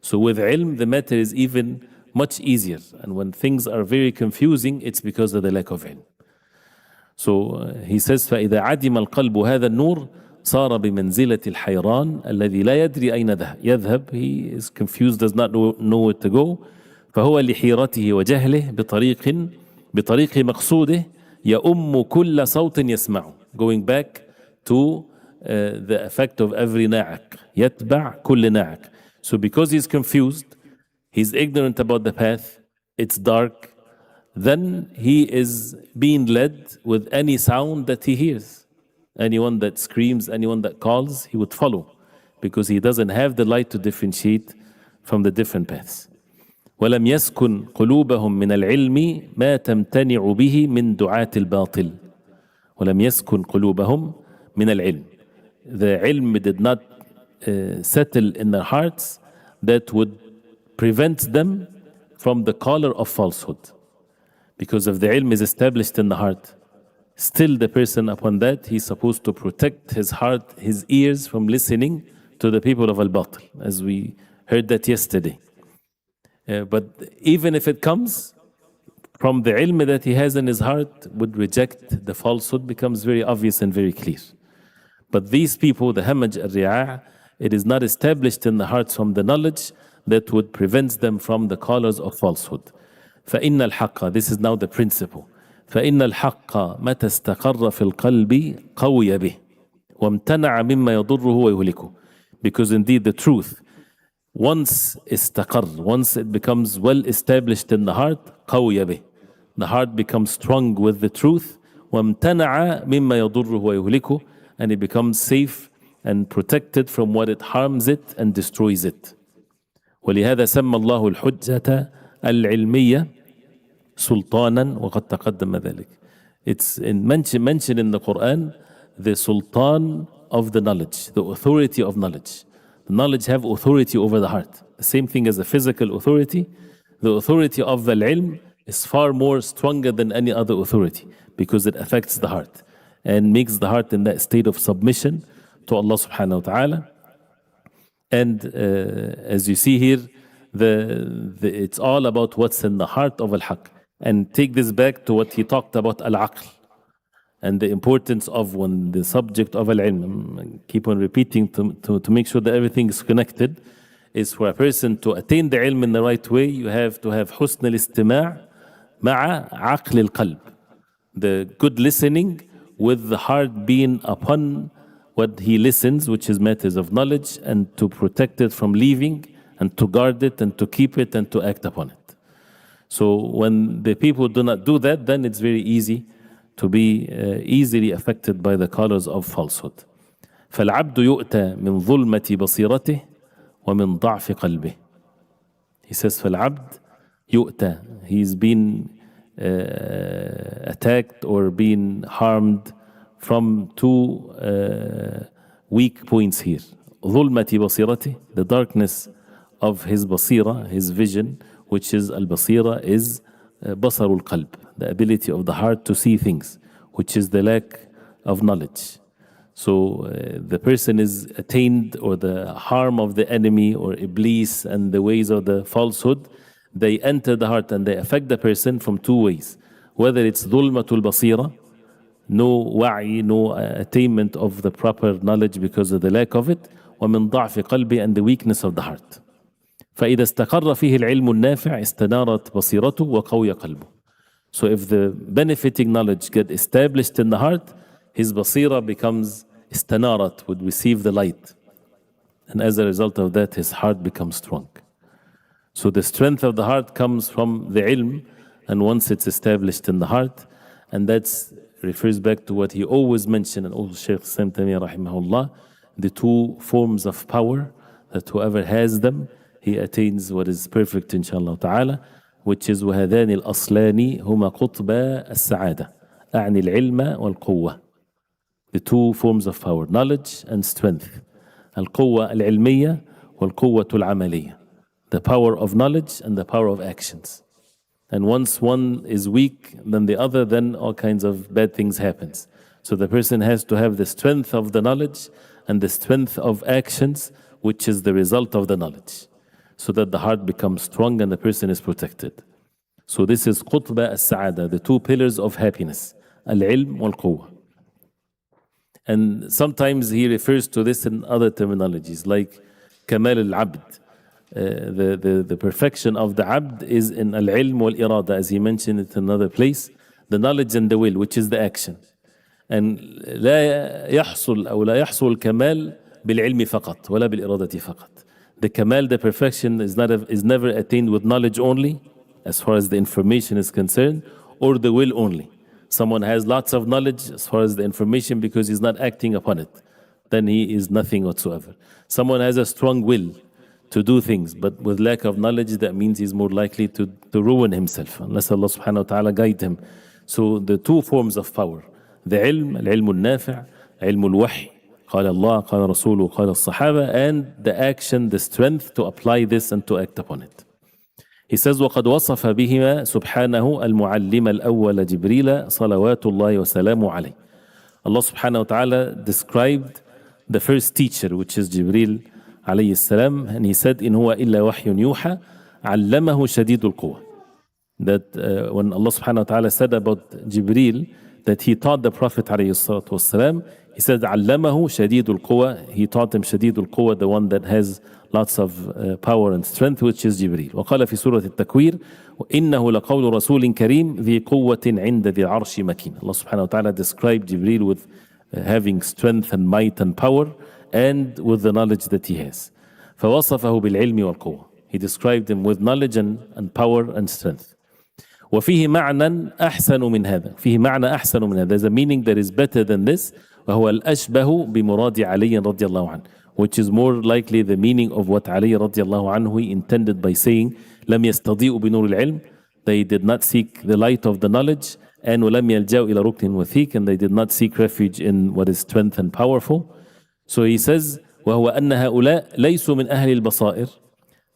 So with ilm, the matter is even much easier. And when things are very confusing, it's because of the lack of ilm. So he says, فَإِذَا عَدِمَ الْقَلْبُ هَذَا النُّورِ صار بمنزلة الحيران الذي لا يدري أين يذهب. He is confused, does not know where to go. فهو لحيرته وجهله بطريق مقصوده يؤم كل صوت يسمعه. Going back to the effect of every ناعق, يتبع كل ناعق. So because he's confused, he's ignorant about the path, it's dark, then he is being led with any sound that he hears. Anyone that screams, anyone that calls, he would follow, because he doesn't have the light to differentiate from the different paths. ولم يسكن قلوبهم من العلم ما تمتنع به من دعاة الباطل. ولم يسكن قلوبهم من العلم. The ilm did not settle in their hearts that would prevent them from the caller of falsehood. Because if the ilm is established in the heart, still the person upon that, he's supposed to protect his heart, his ears from listening to the people of al-batil, as we heard that yesterday. But even if it comes from the ilm that he has in his heart, would reject the falsehood, becomes very obvious and very clear. But these people, the hamaj al-ri'a', it is not established in the hearts from the knowledge that would prevent them from the callers of falsehood. فَإِنَّ الْحَقَّ, this is now the principle. فَإِنَّ الْحَقَّ مَتَى اسْتَقَرَّ فِي الْقَلْبِ قَوِيَ بِهِ وَامْتَنَعَ مِمَّا يَضُرُّهُ وَيُهْلِكُهُ. Because indeed the truth, once it becomes well established in the heart, قَوِيَ بِهِ, the heart becomes strong with the truth, وَامْتَنَعَ مِمَّا يَضُرُّهُ وَيُهْلِكُهُ, and it becomes safe and protected from what it harms it and destroys it. ولهذا سمى الله الحجة العلمية سلطانا وقد تقدم ذلك. It's mentioned in the Quran, the sultan of the knowledge, the authority of knowledge. The knowledge have authority over the heart. The same thing as the physical authority. The authority of the ilm is far more stronger than any other authority, because it affects the heart and makes the heart in that state of submission to Allah subhanahu wa ta'ala. And as you see here, it's all about what's in the heart of al-haqq. And take this back to what he talked about al-aql, and the importance of when the subject of al-ilm, keep on repeating to make sure that everything is connected, is for a person to attain the ilm in the right way, you have to have husn al-istima' ma'a aql al-qalb, the good listening with the heart being upon what he listens, which is matters of knowledge, and to protect it from leaving, and to guard it, and to keep it, and to act upon it. So when the people do not do that, then it's very easy to be easily affected by the colors of falsehood. فالعبد يؤتى من ظلمة بصيرته ومن ضعف قلبه. He says فالعبد يؤتى. He's been attacked or been harmed from two weak points here. ظلمة بصيرته, the darkness of his basira, his vision, which is al-basira, is basar al-qalb, the ability of the heart to see things, which is the lack of knowledge. So the person is attained, or the harm of the enemy or iblis and the ways of the falsehood, they enter the heart and they affect the person from two ways. Whether it's dhulmatul basira, no wa'i, no attainment of the proper knowledge because of the lack of it, ومن ضعف قلبه, and the weakness of the heart. فإذا استقر فيه العلم النافع استنارت بصيرته وقوي قلبه. So if the benefiting knowledge get established in the heart, his basira becomes istanarat, would receive the light. And as a result of that, his heart becomes strong. So the strength of the heart comes from the ilm, and once it's established in the heart, and that refers back to what he always mentioned, and also Shaykh Islam Taymiyyah rahimahullah, the two forms of power, that whoever has them, he attains what is perfect inshallah ta'ala, which is وهذان الأصلان هما قطبا السعادة أعني العلم والقوة. The two forms of power, knowledge and strength. القوة العلمية والقوة العملية. The power of knowledge and the power of actions. And once one is weak than the other, then all kinds of bad things happens. So the person has to have the strength of the knowledge and the strength of actions, which is the result of the knowledge, so that the heart becomes strong and the person is protected. So this is qutba as-sa'ada, the two pillars of happiness, al-ilm wal-quwwah. And sometimes he refers to this in other terminologies, like kamal al-abd. The perfection of the abd is in al-ilm wal-irada, as he mentioned it in another place, the knowledge and the will, which is the action. And لا يحصل أو لا يحصل الكمال بالعلم فقط ولا بالإرادة فقط. The kamal, the perfection, is never attained with knowledge only, as far as the information is concerned, or the will only. Someone has lots of knowledge as far as the information because he's not acting upon it, then he is nothing whatsoever. Someone has a strong will to do things, but with lack of knowledge, that means he's more likely to ruin himself, unless Allah subhanahu wa ta'ala guide him. So the two forms of power, the ilm, al-ilm al-nafi', ilm al-wahy, قال الله, قال رسوله, قال الصحابة, and the action, the strength to apply this and to act upon it. He says, وقد وصف بهما سبحانه المعلم الأول جبريل صلوات الله وسلامه عليه. Allah subhanahu wa ta'ala described the first teacher, which is Jibril alayhi salam, and he said, إن هو إلا وحي يوحى علمه شديد القوة. That when Allah subhanahu wa ta'ala said about Jibril, that he taught the Prophet alayhi salatu wasalam, he said, علمه شديد القوة, he taught him شديد القوة, the one that has lots of power and strength, which is Jibril. وقال في سورة التكوير إنه لقول رسول كريم ذي قوة عند ذي العرش مكين. Allah subhanahu wa ta'ala described Jibril with having strength and might and power, and with the knowledge that he has. فوصفه بالعلم والقوة. He described him with knowledge and power and strength. وفيه معنى أحسن من هذا. فيه معنى أحسن من هذا. There's a meaning that is better than this. وهو الأشبه بمراد علي رضي الله عنه, which is more likely the meaning of what Ali رضي الله عنه intended by saying لم يستضيئوا بنور العلم, they did not seek the light of the knowledge, and ولم يلجأوا إلى ركن وثيق, and they did not seek refuge in what is strength and powerful. So he says وهو أن هؤلاء ليسوا من أهل البصائر,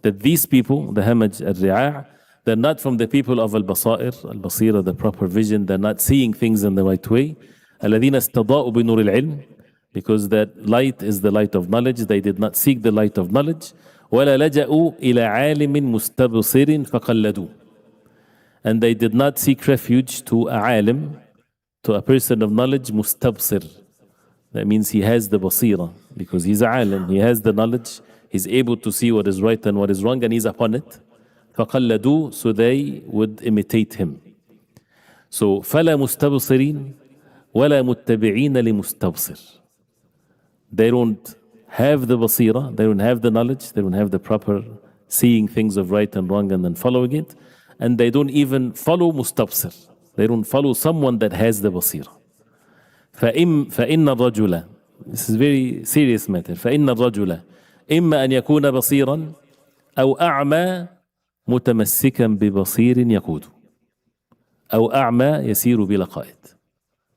that these people, the همج الرعاع, they're not from the people of al-basair, al-basira, the proper vision, they're not seeing things in the right way. الذين استضاءوا بنور العلم, because that light is the light of knowledge, they did not seek the light of knowledge. ولا لجأوا إلى عالم مستبصر فقلدوه, and they did not seek refuge to a alim, to a person of knowledge, mustabsir. That means he has the basira, because he's a alim, he has the knowledge, he's able to see what is right and what is wrong, and he's upon it. فقلدوه, so they would imitate him. So فلا مستبصرين ولا متبعين لمستبصر. They don't have the basira, they don't have the knowledge, they don't have the proper seeing things of right and wrong and then following it, and they don't even follow mustabsir. They don't follow someone that has the basira. فإن الرجل, this is very serious matter, فإن الرجل إما أن يكون بصيرا أو أعمى متمسكا ببصير يقود أو أعمى يسير بلا قائد.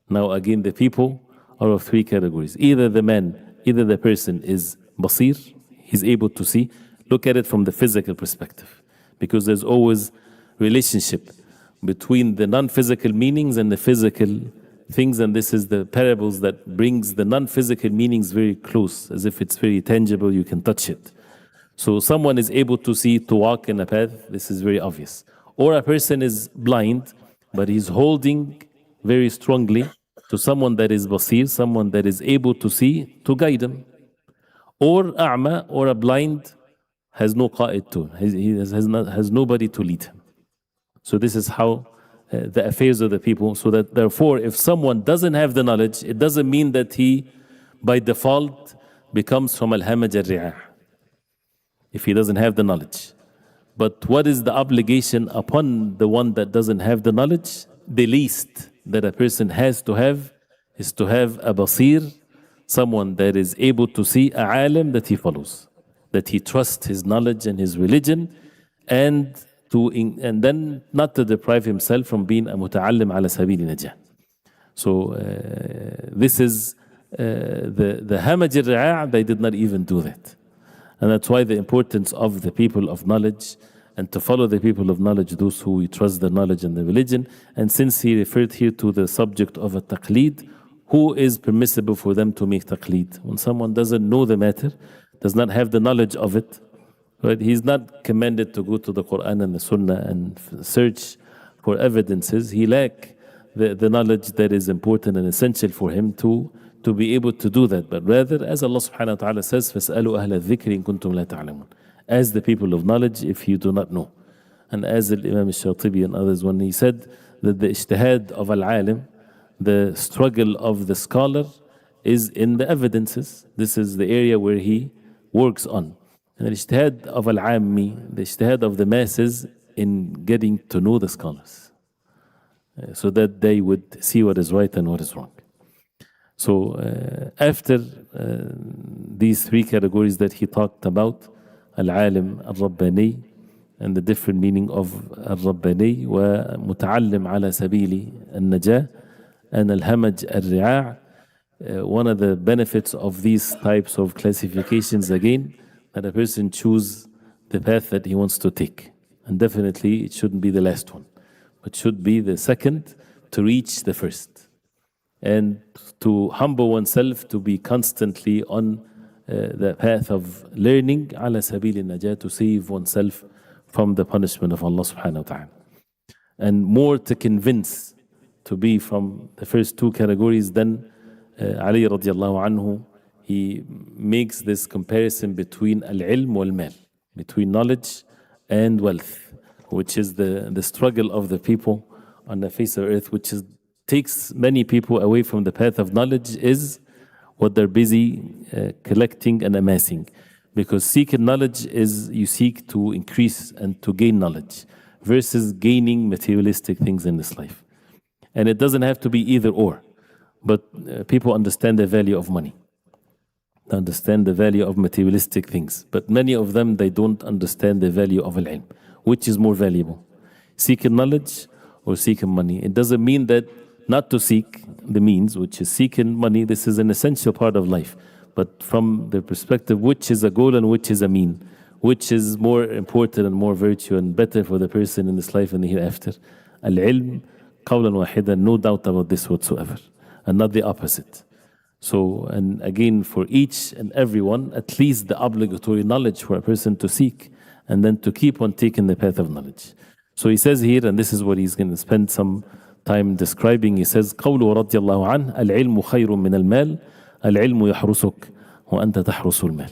Now again the people are of three categories. Either the person is basir, he's able to see. Look at it from the physical perspective, because there's always relationship between the non-physical meanings and the physical things, and this is the parables that brings the non-physical meanings very close, as if it's very tangible, you can touch it. So someone is able to see, to walk in a path, this is very obvious. Or a person is blind, but he's holding very strongly to someone that is basir, someone that is able to see, to guide him. Or a'ma, or a blind, has no qa'id to, has nobody to lead him. So this is how the affairs of the people. So that therefore, if someone doesn't have the knowledge, it doesn't mean that he, by default, becomes from al-hamaj al-ri'ah, if he doesn't have the knowledge. But what is the obligation upon the one that doesn't have the knowledge? The least that a person has to have is to have a basir, someone that is able to see, a alim that he follows, that he trusts his knowledge and his religion, and then not to deprive himself from being a muta'allim ala sabili najah. So this is the hamaj al-ri'a', they did not even do that. And that's why the importance of the people of knowledge, and to follow the people of knowledge, those who we trust the knowledge and the religion. And since he referred here to the subject of a taqleed, who is permissible for them to make taqleed? When someone doesn't know the matter, does not have the knowledge of it, right? He's not commanded to go to the Quran and the Sunnah and search for evidences. He lacks the knowledge that is important and essential for him to be able to do that. But rather, as Allah subhanahu wa ta'ala says, فَاسْأَلُوا أَهْلَ الذِّكْرِ إِن كُنتُمْ لَا تَعْلَمُونَ. As the people of knowledge, if you do not know. And as Imam al-Shatibi and others, when he said that the ijtihad of al-alim, the struggle of the scholar, is in the evidences. This is the area where he works on. And the ijtihad of al-ammi, the ijtihad of the masses, in getting to know the scholars, so that they would see what is right and what is wrong. So after these three categories that he talked about, al-alim, al-rabbani, and the different meaning of al-rabbani, wa muta'allim ala sabili al-najah, and al-hamaj al-ri'a', one of the benefits of these types of classifications, again, that a person choose the path that he wants to take. And definitely it shouldn't be the last one, but should be the second to reach the first. And to humble oneself, to be constantly on the path of learning, ala sabil al-najah, to save oneself from the punishment of Allah subhanahu wa ta'ala. And more to convince to be from the first two categories, then Ali radiallahu anhu, he makes this comparison between al-ilm wal-mal, between knowledge and wealth, which is the struggle of the people on the face of earth, which takes many people away from the path of knowledge, is what they're busy collecting and amassing. Because seeking knowledge is you seek to increase and to gain knowledge, versus gaining materialistic things in this life. And it doesn't have to be either or, but people understand the value of money. They understand the value of materialistic things. But many of them, they don't understand the value of al-ilm. Which is more valuable? Seeking knowledge or seeking money? It doesn't mean that not to seek the means, which is seeking money. This is an essential part of life. But from the perspective, which is a goal and which is a mean? Which is more important and more virtue and better for the person in this life and the hereafter? Al-ilm, qawlan wahidan, no doubt about this whatsoever. And not the opposite. So, and again, for each and everyone, at least the obligatory knowledge for a person to seek, and then to keep on taking the path of knowledge. So he says here, and this is what he's going to spend some time describing, he says, قوله رضي الله عنه العلم خير من المال العلم يحرسك وأنت تحرس المال.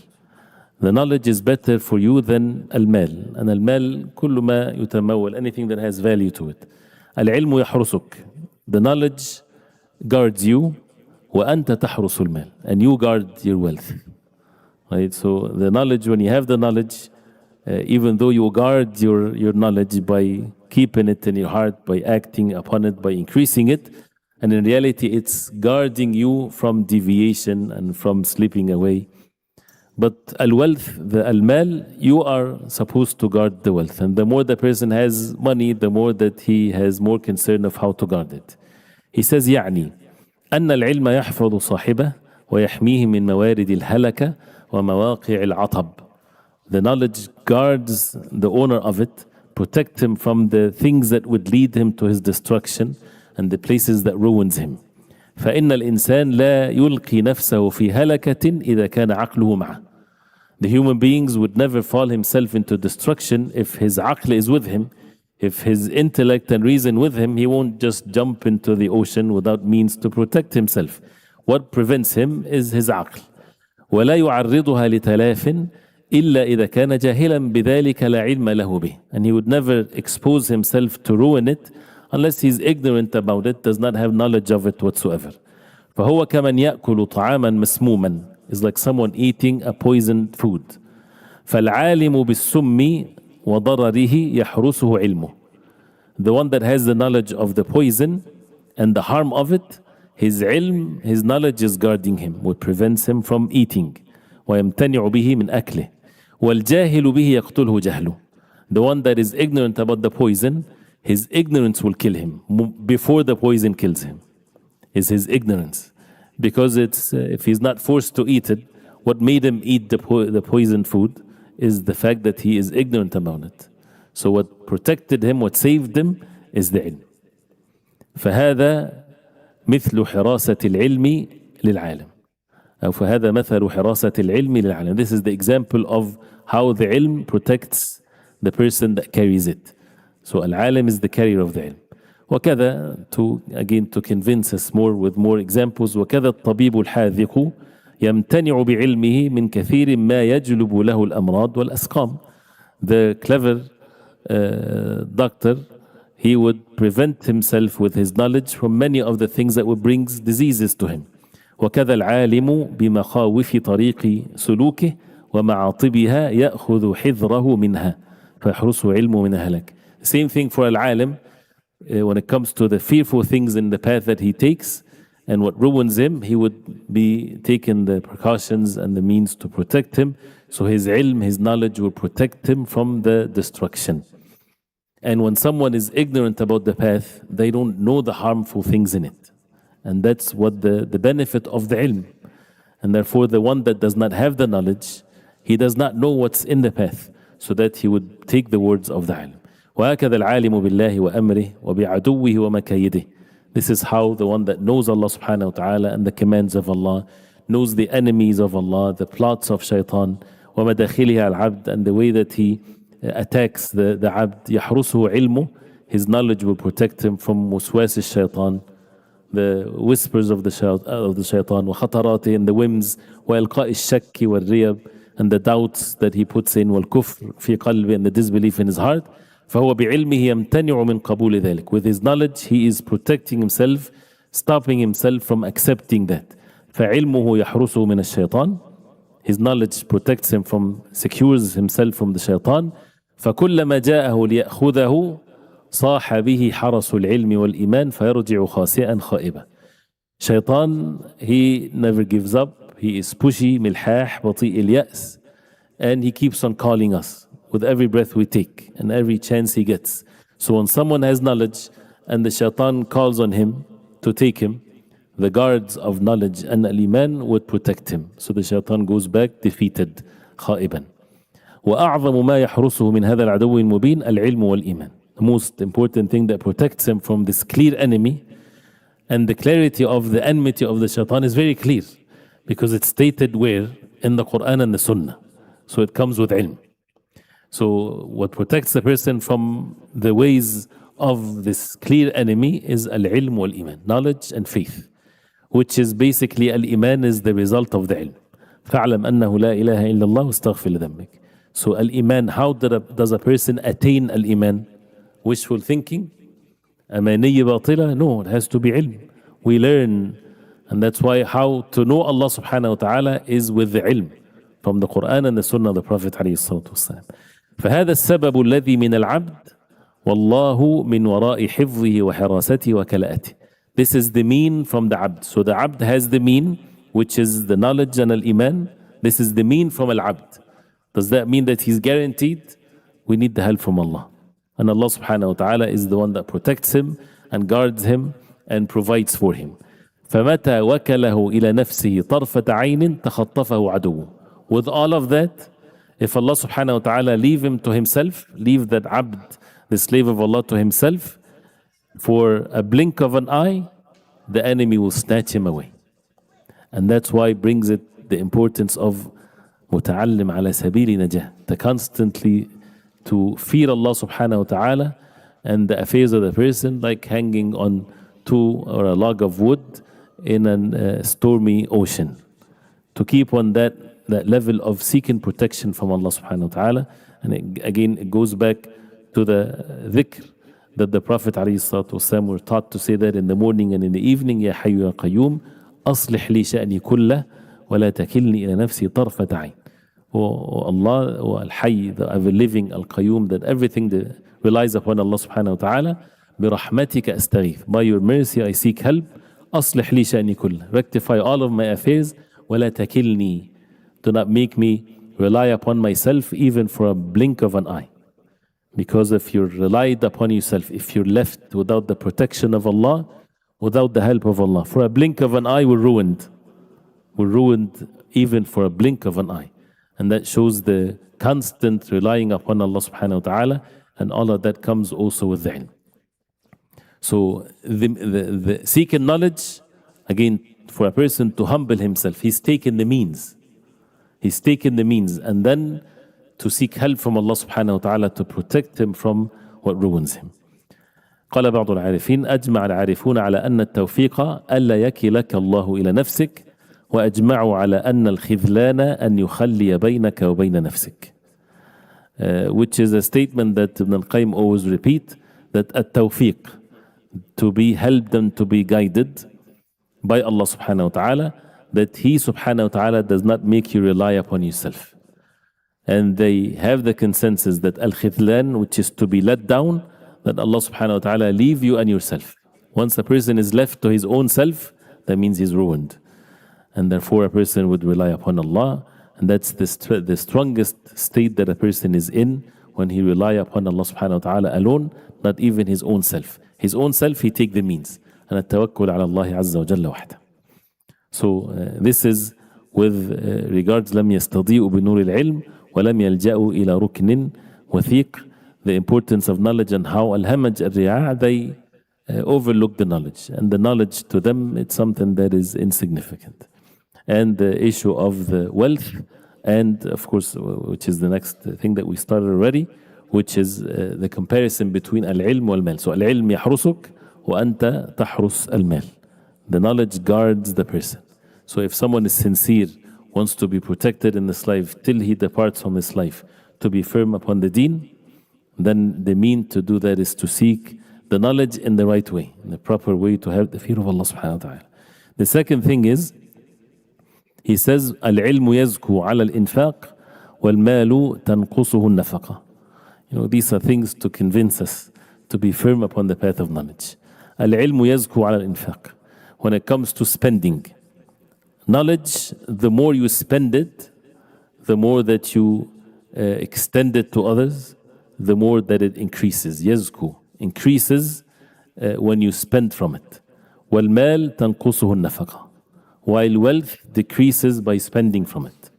The knowledge is better for you than المال. And المال كل ما يتمول, anything that has value to it. العلم يحرسك. The knowledge guards you وأنت تحرس المال, and you guard your wealth. Right? So the knowledge, when you have the knowledge, even though you guard your knowledge by keeping it in your heart, by acting upon it, by increasing it, and in reality it's guarding you from deviation and from slipping away. But al-wealth, the al-mal, you are supposed to guard the wealth. And the more the person has money, the more that he has more concern of how to guard it. He says, يعني أن العلم يحفظ صاحبه ويحميه من موارد الهلكة ومواقع العطب. The knowledge guards the owner of it, protect him from the things that would lead him to his destruction and the places that ruins him. فإن الإنسان لا يلقي نفسه في هلكة إذا كان عقله معه. The human beings would never fall himself into destruction if his aql is with him. If his intellect and reason with him, he won't just jump into the ocean without means to protect himself. What prevents him is his aql. ولا يعرضها لتلاف إلا إذا كان جاهلا بذلك لا علم له به. And he would never expose himself to ruin it unless he's ignorant about it, does not have knowledge of it whatsoever. فهو كمن يأكل طعاما مسموما, is like someone eating a poisoned food. فالعالم بالسم وضرره يحرسه علمه. The one that has the knowledge of the poison and the harm of it, his ilm, his knowledge is guarding him, what prevents him from eating. ويمتنع به من أكله. والجاهل به يقتله جهله. The one that is ignorant about the poison, his ignorance will kill him before the poison kills him. Is his ignorance. Because it's if he's not forced to eat it, what made him eat the poisoned food is the fact that he is ignorant about it. So what protected him, what saved him, is the ilm. فهذا مثل حراسة العلم للعالم. أو فهذا مثل حراسة العلم للعالم. This is the example of how the ilm protects the person that carries it. So al-alim is the carrier of the ilm. وكذا, to convince us more with more examples, وكذا الطبيب الحاذق يمتنع بعلمه من كثير ما يجلب له الأمراض والأسقام. The clever doctor, he would prevent himself with his knowledge from many of the things that would bring diseases to him. وكذا العالم بمخاوف طريق سلوكه ومعاطبها يأخذ حذره منها فيحرسه علمه من هلك. Same thing for al-alim when it comes to the fearful things in the path that he takes and what ruins him, he would be taking the precautions and the means to protect him. So his ilm, his knowledge will protect him from the destruction. And when someone is ignorant about the path, they don't know the harmful things in it. And that's what the benefit of the ilm. And therefore the one that does not have the knowledge, he does not know what's in the path, so that he would take the words of the ilm. وهكذا العالم بالله وأمره وبعدوه ومكايده. This is how the one that knows Allah subhanahu wa ta'ala and the commands of Allah, knows the enemies of Allah, the plots of shaitan, ومداخلها العبد, and the way that he attacks the abd. يحرسه علمه, his knowledge will protect him from وسواس الشيطان, the whispers of the shaitan, وخطراته, and the whims, وإلقاء الشك والريب, and the doubts that he puts in, والكفر في قلبه, and the disbelief in his heart. فهو بعلمه يمتنع من قبول ذلك. With his knowledge, he is protecting himself, stopping himself from accepting that. فعلمه يحرسه من الشيطان. His knowledge protects him from, secures himself from the shaitan. فكلما جاءه ليأخذه صاح به حرس العلم والإيمان فيرجع خاسئا خائبا. Shaitan, he never gives up. He is pushy, ملحاح, بطيء اليأس, and he keeps on calling us with every breath we take and every chance he gets. So when someone has knowledge and the shaitan calls on him to take him, the guards of knowledge and al-iman would protect him. So the shaitan goes back defeated, خائبا. وأعظم ما يحرسه من هذا العدو المبين العلم والإيمان. The most important thing that protects him from this clear enemy, and the clarity of the enmity of the shaitan is very clear, because it's stated where? In the Quran and the Sunnah. So it comes with ilm. So what protects the person from the ways of this clear enemy is al-ilm wal-iman, knowledge and faith, which is basically al-iman is the result of the ilm. فَاعْلَمْ أَنَّهُ لَا إِلَهَ إِلَّا اللَّهُ وَاسْتَغْفِرْ لِذَنبِكَ. So al-iman, how does a person attain al-iman? Wishful thinking? أمانية باطلة? No, it has to be ilm. we learn, and that's why how to know Allah subhanahu wa ta'ala is with the ilm from the Quran and the Sunnah of the Prophet عليه الصلاة والسلام. فهذا السبب الذي من العبد والله من وراء حفظه وحراسته وكلاءته. This is the mean from the abd. So the abd has the mean, which is the knowledge and al-iman. This is the mean from al-abd. Does that mean that he's guaranteed? We need the help from Allah. And Allah subhanahu wa ta'ala is the one that protects him and guards him and provides for him. فَمَتَى وَكَلَهُ إِلَى نَفْسِهِ طَرْفَةَ عَيْنٍ تَخَطَّفَهُ عَدُوٌ. With all of that, if Allah subhanahu wa ta'ala leave him to himself, leave that abd, the slave of Allah, to himself, for a blink of an eye, the enemy will snatch him away. And that's why it brings it the importance of متعلم على سبيل نجاة, to constantly to fear Allah subhanahu wa ta'ala and the affairs of the person, like hanging on to or a log of wood in a stormy ocean. To keep on that level of seeking protection from Allah subhanahu wa ta'ala. And again, it goes back to the dhikr that the Prophet ﷺ were taught to say that in the morning and in the evening. يا حي يا قيوم أصلح لي شأني كله ولا تكلني إلى نفسي طرفة عين. Oh Allah, oh Al-Hayy, the ever living, Al-Qayyum, that everything that relies upon Allah subhanahu wa ta'ala. برحمتك أستغيث. By your mercy I seek help. أصلح لي شأني كله. Rectify all of my affairs. ولا تكلني. Do not make me rely upon myself even for a blink of an eye. Because if you're relied upon yourself, if you're left without the protection of Allah, without the help of Allah, for a blink of an eye, we're ruined. We're ruined even for a blink of an eye. And that shows the constant relying upon Allah subhanahu wa ta'ala, and all of that comes also with the ilm. So the seeking knowledge, again, for a person to humble himself, he's taken the means. He's taken the means, and then to seek help from Allah subhanahu wa ta'ala to protect him from what ruins him. قال بعض العارفين أجمع العارفون على أن التوفيق ألا يكلك الله إلى نفسك وأجمعوا على أن الخذلان أن يخلي بينك وبين نفسك. Which is a statement that Ibn al-Qayyim always repeat, that التوفيق, to be helped and to be guided by Allah subhanahu wa ta'ala, that He subhanahu wa ta'ala does not make you rely upon yourself. And they have the consensus that al-khidlan, which is to be let down, that Allah subhanahu wa ta'ala leave you and yourself. Once a person is left to his own self, that means he's ruined. And therefore a person would rely upon Allah, and that's the strongest state that a person is in, when he rely upon Allah subhanahu wa ta'ala alone, not even his own self. His own self, he take the means. And التوكل على الله عز وجل وحده. So this is with regards لم يستضيئوا بنور العلم ولم يلجأوا إلى ركن وثيق, the importance of knowledge and how al-hamaj al-ri'a, they overlook the knowledge, and the knowledge to them, it's something that is insignificant. And the issue of the wealth, and of course, which is the next thing that we started already, which is the comparison between al-ilm wal-mal. So al-ilm يحرسك وأنت تحرس المال. The knowledge guards the person. So if someone is sincere, wants to be protected in this life till he departs from this life, to be firm upon the deen, then the mean to do that is to seek the knowledge in the right way, in the proper way, to have the fear of Allah subhanahu wa ta'ala. The second thing is, he says, العلم يزكو على الإنفاق والمال تنقصه النفقة. You know, these are things to convince us to be firm upon the path of knowledge. العلم يزكو على الإنفاق. When it comes to spending, knowledge, the more you spend it, the more that you extend it to others, the more that it increases. يزكو, increases when you spend from it. والمال تنقصه النفقة. While wealth decreases by spending from it.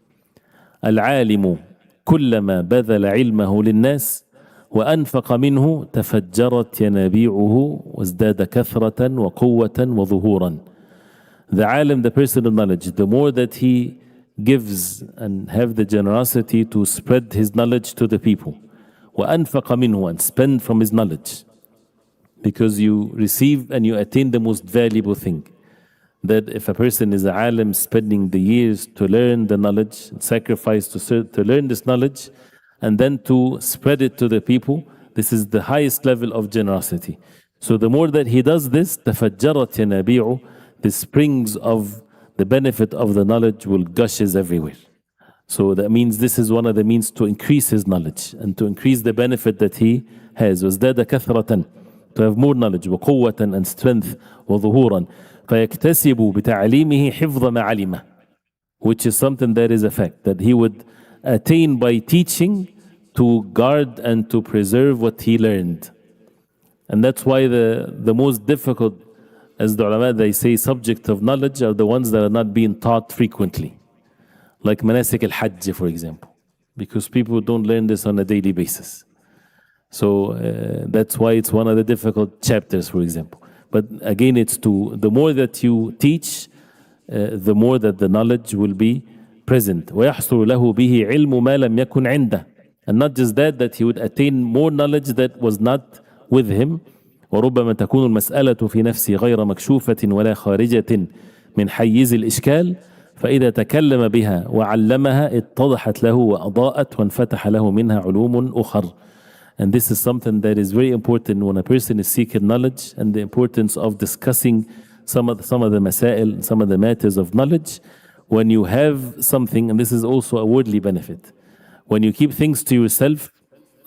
العالم كلما بذل علمه للناس وأنفق منه تفجرت ينابيعه وازداد كثرة وقوة وظهورا. The alim, the person of knowledge, the more that he gives and have the generosity to spread his knowledge to the people, وأنفق منه, and spend from his knowledge, because you receive and you attain the most valuable thing. That if a person is a alim, spending the years to learn the knowledge, sacrifice to learn this knowledge, and then to spread it to the people, this is the highest level of generosity. So the more that he does this, تفجرت ينابيعه, the springs of the benefit of the knowledge will gushes everywhere. So that means this is one of the means to increase his knowledge and to increase the benefit that he has. وازداد كثرة, to have more knowledge, وقوة and strength, وظهورا, فيكتسب بتعليمه حفظ ما علمه, which is something that is a fact, that he would attain by teaching to guard and to preserve what he learned. And that's why the most difficult, as the ulama they say, subject of knowledge are the ones that are not being taught frequently. Like manasik al-hajj, for example, because people don't learn this on a daily basis. So that's why it's one of the difficult chapters, for example. But again, it's the more that you teach, the more that the knowledge will be present. وَيَحْصُلُ لَهُ بِهِ عِلْمُ مَا لَمْ يَكُنْ عِنْدَهُ. And not just that he would attain more knowledge that was not with him. وربما تكون المسألة في نفسه غير مكشوفة ولا خارجة من حيز الإشكال فإذا تكلم بها وعلمها اتضحت له وأضاءت وانفتح له منها علوم أخر. And this is something that is very important when a person is seeking knowledge, and the importance of discussing some of the masail, some of the matters of knowledge. When you have something, and this is also a worldly benefit, when you keep things to yourself,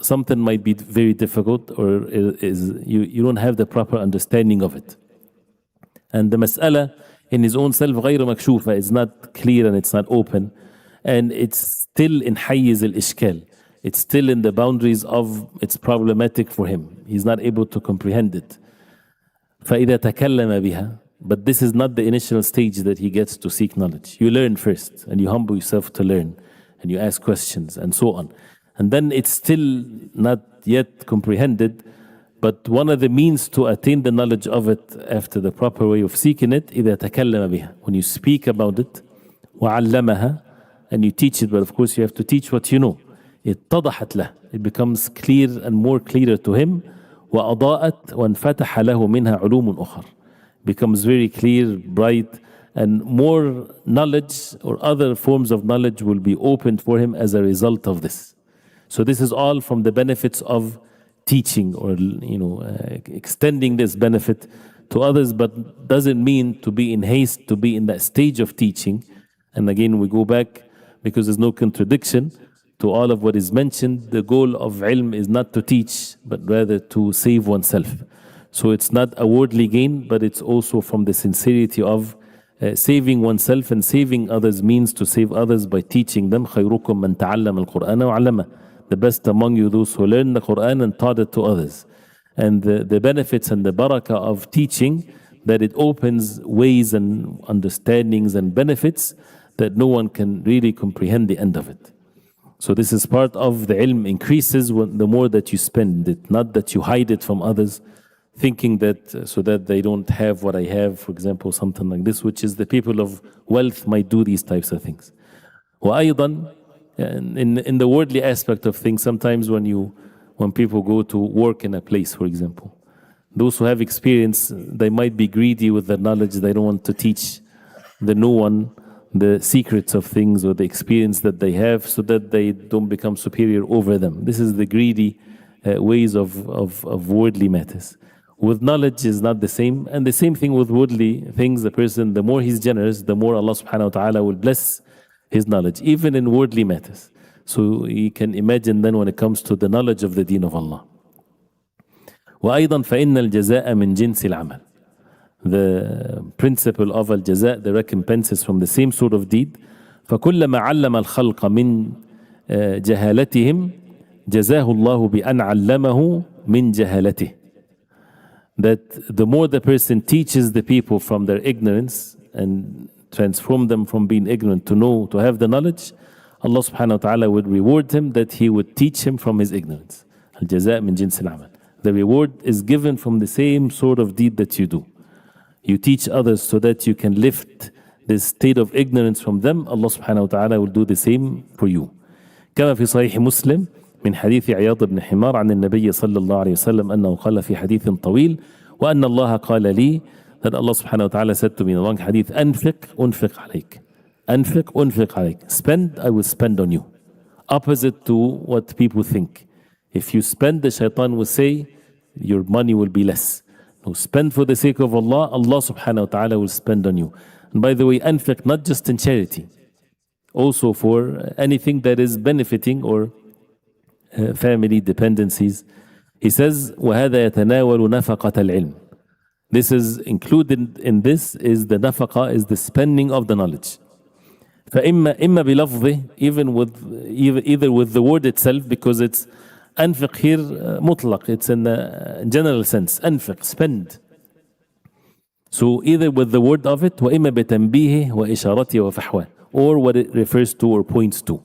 something might be very difficult, or you don't have the proper understanding of it. And the mas'ala in his own self غير مكشوفة, is not clear and it's not open, and it's still in حيز الإشكال. It's still in the boundaries of it's problematic for him. He's not able to comprehend it. فإذا تكلم بها, but this is not the initial stage that he gets to seek knowledge. You learn first, and you humble yourself to learn, and you ask questions, and so on. And then it's still not yet comprehended, but one of the means to attain the knowledge of it after the proper way of seeking it, إذا تكلم بها, when you speak about it, وعلمها, and you teach it, but of course you have to teach what you know. اتضحت له, it becomes clear and more clearer to him. وأضاءت وانفتح له منها علوم أخر, becomes very clear, bright, and more knowledge or other forms of knowledge will be opened for him as a result of this. So this is all from the benefits of teaching, or extending this benefit to others, but doesn't mean to be in haste to be in that stage of teaching. And again, we go back, because there's no contradiction to all of what is mentioned. The goal of ilm is not to teach, but rather to save oneself. So it's not a worldly gain, but it's also from the sincerity of saving oneself and saving others, means to save others by teaching them. خيركم من تعلم القرآن وعلمه. The best among you those who learn the Quran and taught it to others. And the benefits and the barakah of teaching, that it opens ways and understandings and benefits that no one can really comprehend the end of it. So this is part of the ilm increases the more that you spend it, not that you hide it from others, thinking that so that they don't have what I have, for example, something like this, which is the people of wealth might do these types of things. وأيضا, in the worldly aspect of things, sometimes when people go to work in a place, for example, those who have experience, they might be greedy with their knowledge. They don't want to teach the new one the secrets of things or the experience that they have, so that they don't become superior over them. This is the greedy ways of worldly matters. With knowledge is not the same, and the same thing with worldly things. The person, the more he's generous, the more Allah subhanahu wa ta'ala will bless his knowledge, even in worldly matters. So you can imagine then when it comes to the knowledge of the deen of Allah. وأيضا فإن الجزاء من جنس العمل. The principle of al-jaza, the recompense, is from the same sort of deed. فكلما علم الخلق من جهالتهم جزاه الله بأن علمه من جهالته. That the more the person teaches the people from their ignorance and transform them from being ignorant to know, to have the knowledge, Allah subhanahu wa ta'ala would reward him that he would teach him from his ignorance. Al-jaza min jins al-amal. The reward is given from the same sort of deed that you do. You teach others so that you can lift this state of ignorance from them. Allah subhanahu wa ta'ala will do the same for you. كما في صحيح مسلم من حديث عياض بن حمار عن النبي صلى الله عليه وسلم أنه قال في حديث طويل وأن الله قال لي, that Allah subhanahu wa ta'ala said to me in a long hadith, أنفق أنفق عليك, أنفق أنفق عليك, spend, I will spend on you. Opposite to what people think. If you spend, the shaitan will say your money will be less. who spend for the sake of Allah, Allah subhanahu wa ta'ala will spend on you. And by the way, anfiq not just in charity, also for anything that is benefiting or family dependencies. He says, وَهَذَا يَتَنَاوَلُ نَفَقَةَ الْعِلْمِ. This is included in this is the nafaqa, is the spending of the knowledge. فإما بلفظه, either with the word itself, because it's أنفق here مطلق, it's in a general sense, أنفق, spend. So either with the word of it, وإما بتنبيهه وإشارته وفحواه, or what it refers to or points to.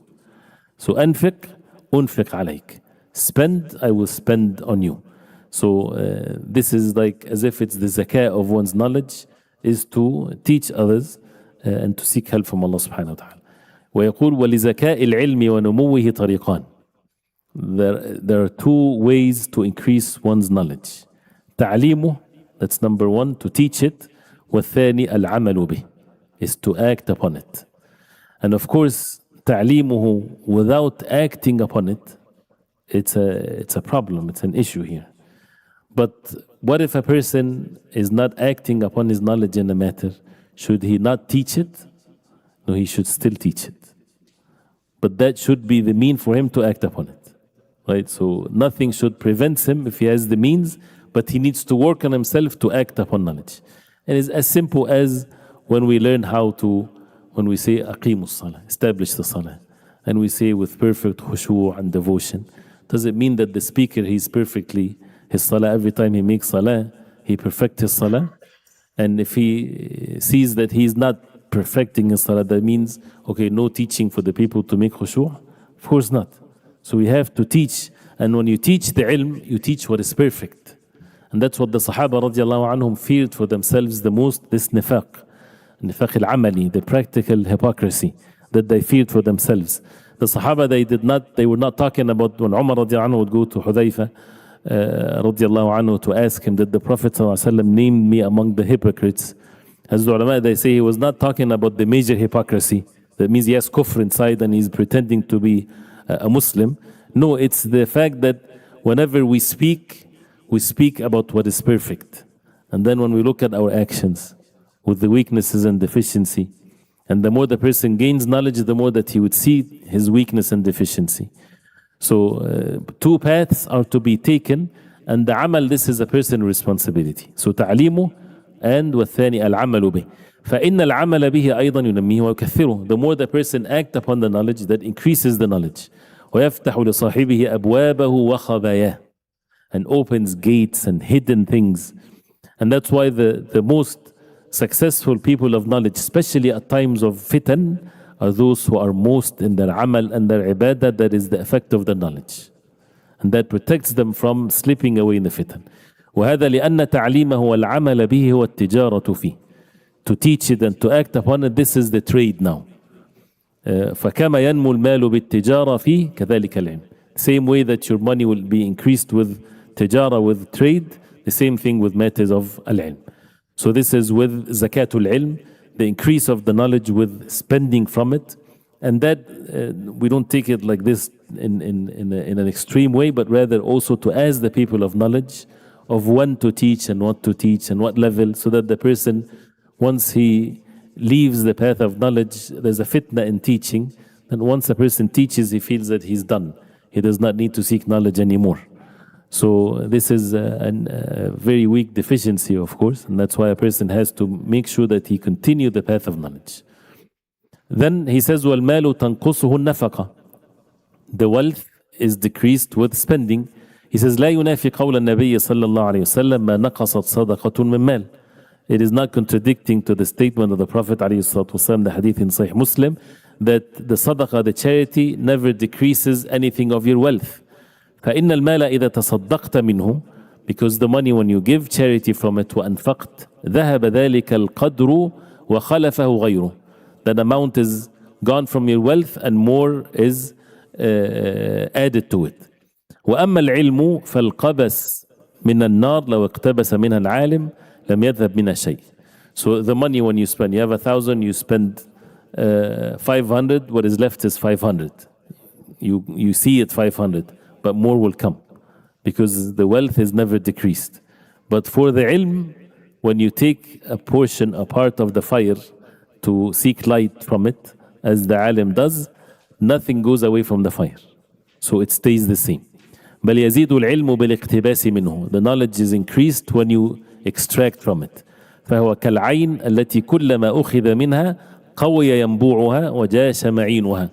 So أنفق أنفق عليك, spend, I will spend on you. So this is like as if it's the zakah of one's knowledge, is to teach others and to seek help from Allah subhanahu wa ta'ala. ويقول ولزكاء العلم ونموه طريقان. There are two ways to increase one's knowledge. تعليمه, that's number one, to teach it. والثاني العمل به, is to act upon it. And of course, تعليمه without acting upon it, it's a problem, it's an issue here. But what if a person is not acting upon his knowledge in a matter? Should he not teach it? No, he should still teach it. But that should be the mean for him to act upon it. Right? So nothing should prevent him if he has the means, but he needs to work on himself to act upon knowledge. And it's as simple as when we learn how to, when we say aqimus salah, establish the salah, and we say with perfect khushu' and devotion, does it mean that the speaker, he's perfectly, his salah, every time he makes salah, he perfects his salah? And if he sees that he's not perfecting his salah, that means, okay, no teaching for the people to make khushu'? Of course not. So we have to teach, and when you teach the ilm, you teach what is perfect. And that's what the Sahaba radiallahu anhum feared for themselves the most, this nifaq al-amali, the practical hypocrisy that they feared for themselves. The Sahaba, they were not talking about when Umar radiallahu anhu would go to Hudayfa radiallahu anhu to ask him, did the Prophet named me among the hypocrites? As the ulama, they say he was not talking about the major hypocrisy. That means he has kufr inside and he's pretending to be a Muslim. No, it's the fact that whenever we speak about what is perfect. And then when we look at our actions with the weaknesses and deficiency, and the more the person gains knowledge, the more that he would see his weakness and deficiency. So two paths are to be taken, and the amal, this is a person's responsibility. So تعليمه and والثاني العمل به. فإن العمل به أيضا ينميه ويكثره. The more the person acts upon the knowledge, that increases the knowledge. ويفتح لصاحبه أبوابه وخباياه, and opens gates and hidden things. And that's why the most successful people of knowledge, especially at times of fitan, are those who are most in their amal and their ibadah, that is the effect of the knowledge. And that protects them from slipping away in the fitan. وهذا لأن تعليمه والعمل به هو التجارة فيه. To teach it and to act upon it, this is the trade now. فكما ينمو المال بالتجارة فيه كذلك العلم. Same way that your money will be increased with tijara, with trade, the same thing with matters of al-ilm. So this is with zakatul ilm, the increase of the knowledge with spending from it. And that we don't take it like this in an extreme way, but rather also to ask the people of knowledge of when to teach and what to teach and what level, so that the person, once he leaves the path of knowledge, there's a fitna in teaching. And once a person teaches, he feels that he's done. He does not need to seek knowledge anymore. So this is a very weak deficiency, of course, and that's why a person has to make sure that he continue the path of knowledge. Then he says, وَالْمَالُ تَنْقُصُهُ النَّفَقَةِ. The wealth is decreased with spending. He says, لا ينافي قول النبي صلى الله عليه وسلم ما نقصت صدقة من مال. It is not contradicting to the statement of the Prophet عليه الصلاة والسلام, the hadith in Sahih Muslim, that the sadaqah, the charity, never decreases anything of your wealth. فإن المال إذا تصدقت منه, because the money, when you give charity from it, وأنفقت ذهب ذلك القدر وخلفه غيره. That amount is gone from your wealth and more is added to it. وأما العلم فالقبس من النار لو اقتبس منها العالم لم يذهب منها شيء. So the money, when you spend, you have 1,000, you spend 500, what is left is 500. You see it 500, but more will come, because the wealth is never decreased. But for the ilm, when you take a portion, a part of the fire to seek light from it, as the alim does, nothing goes away from the fire. So it stays the same. بل يزيد العلم بالاقتباس منه. The knowledge is increased when you extract from it. فهو كالعين التي كلما أخذ منها قوي ينبوعها وجاش معينها.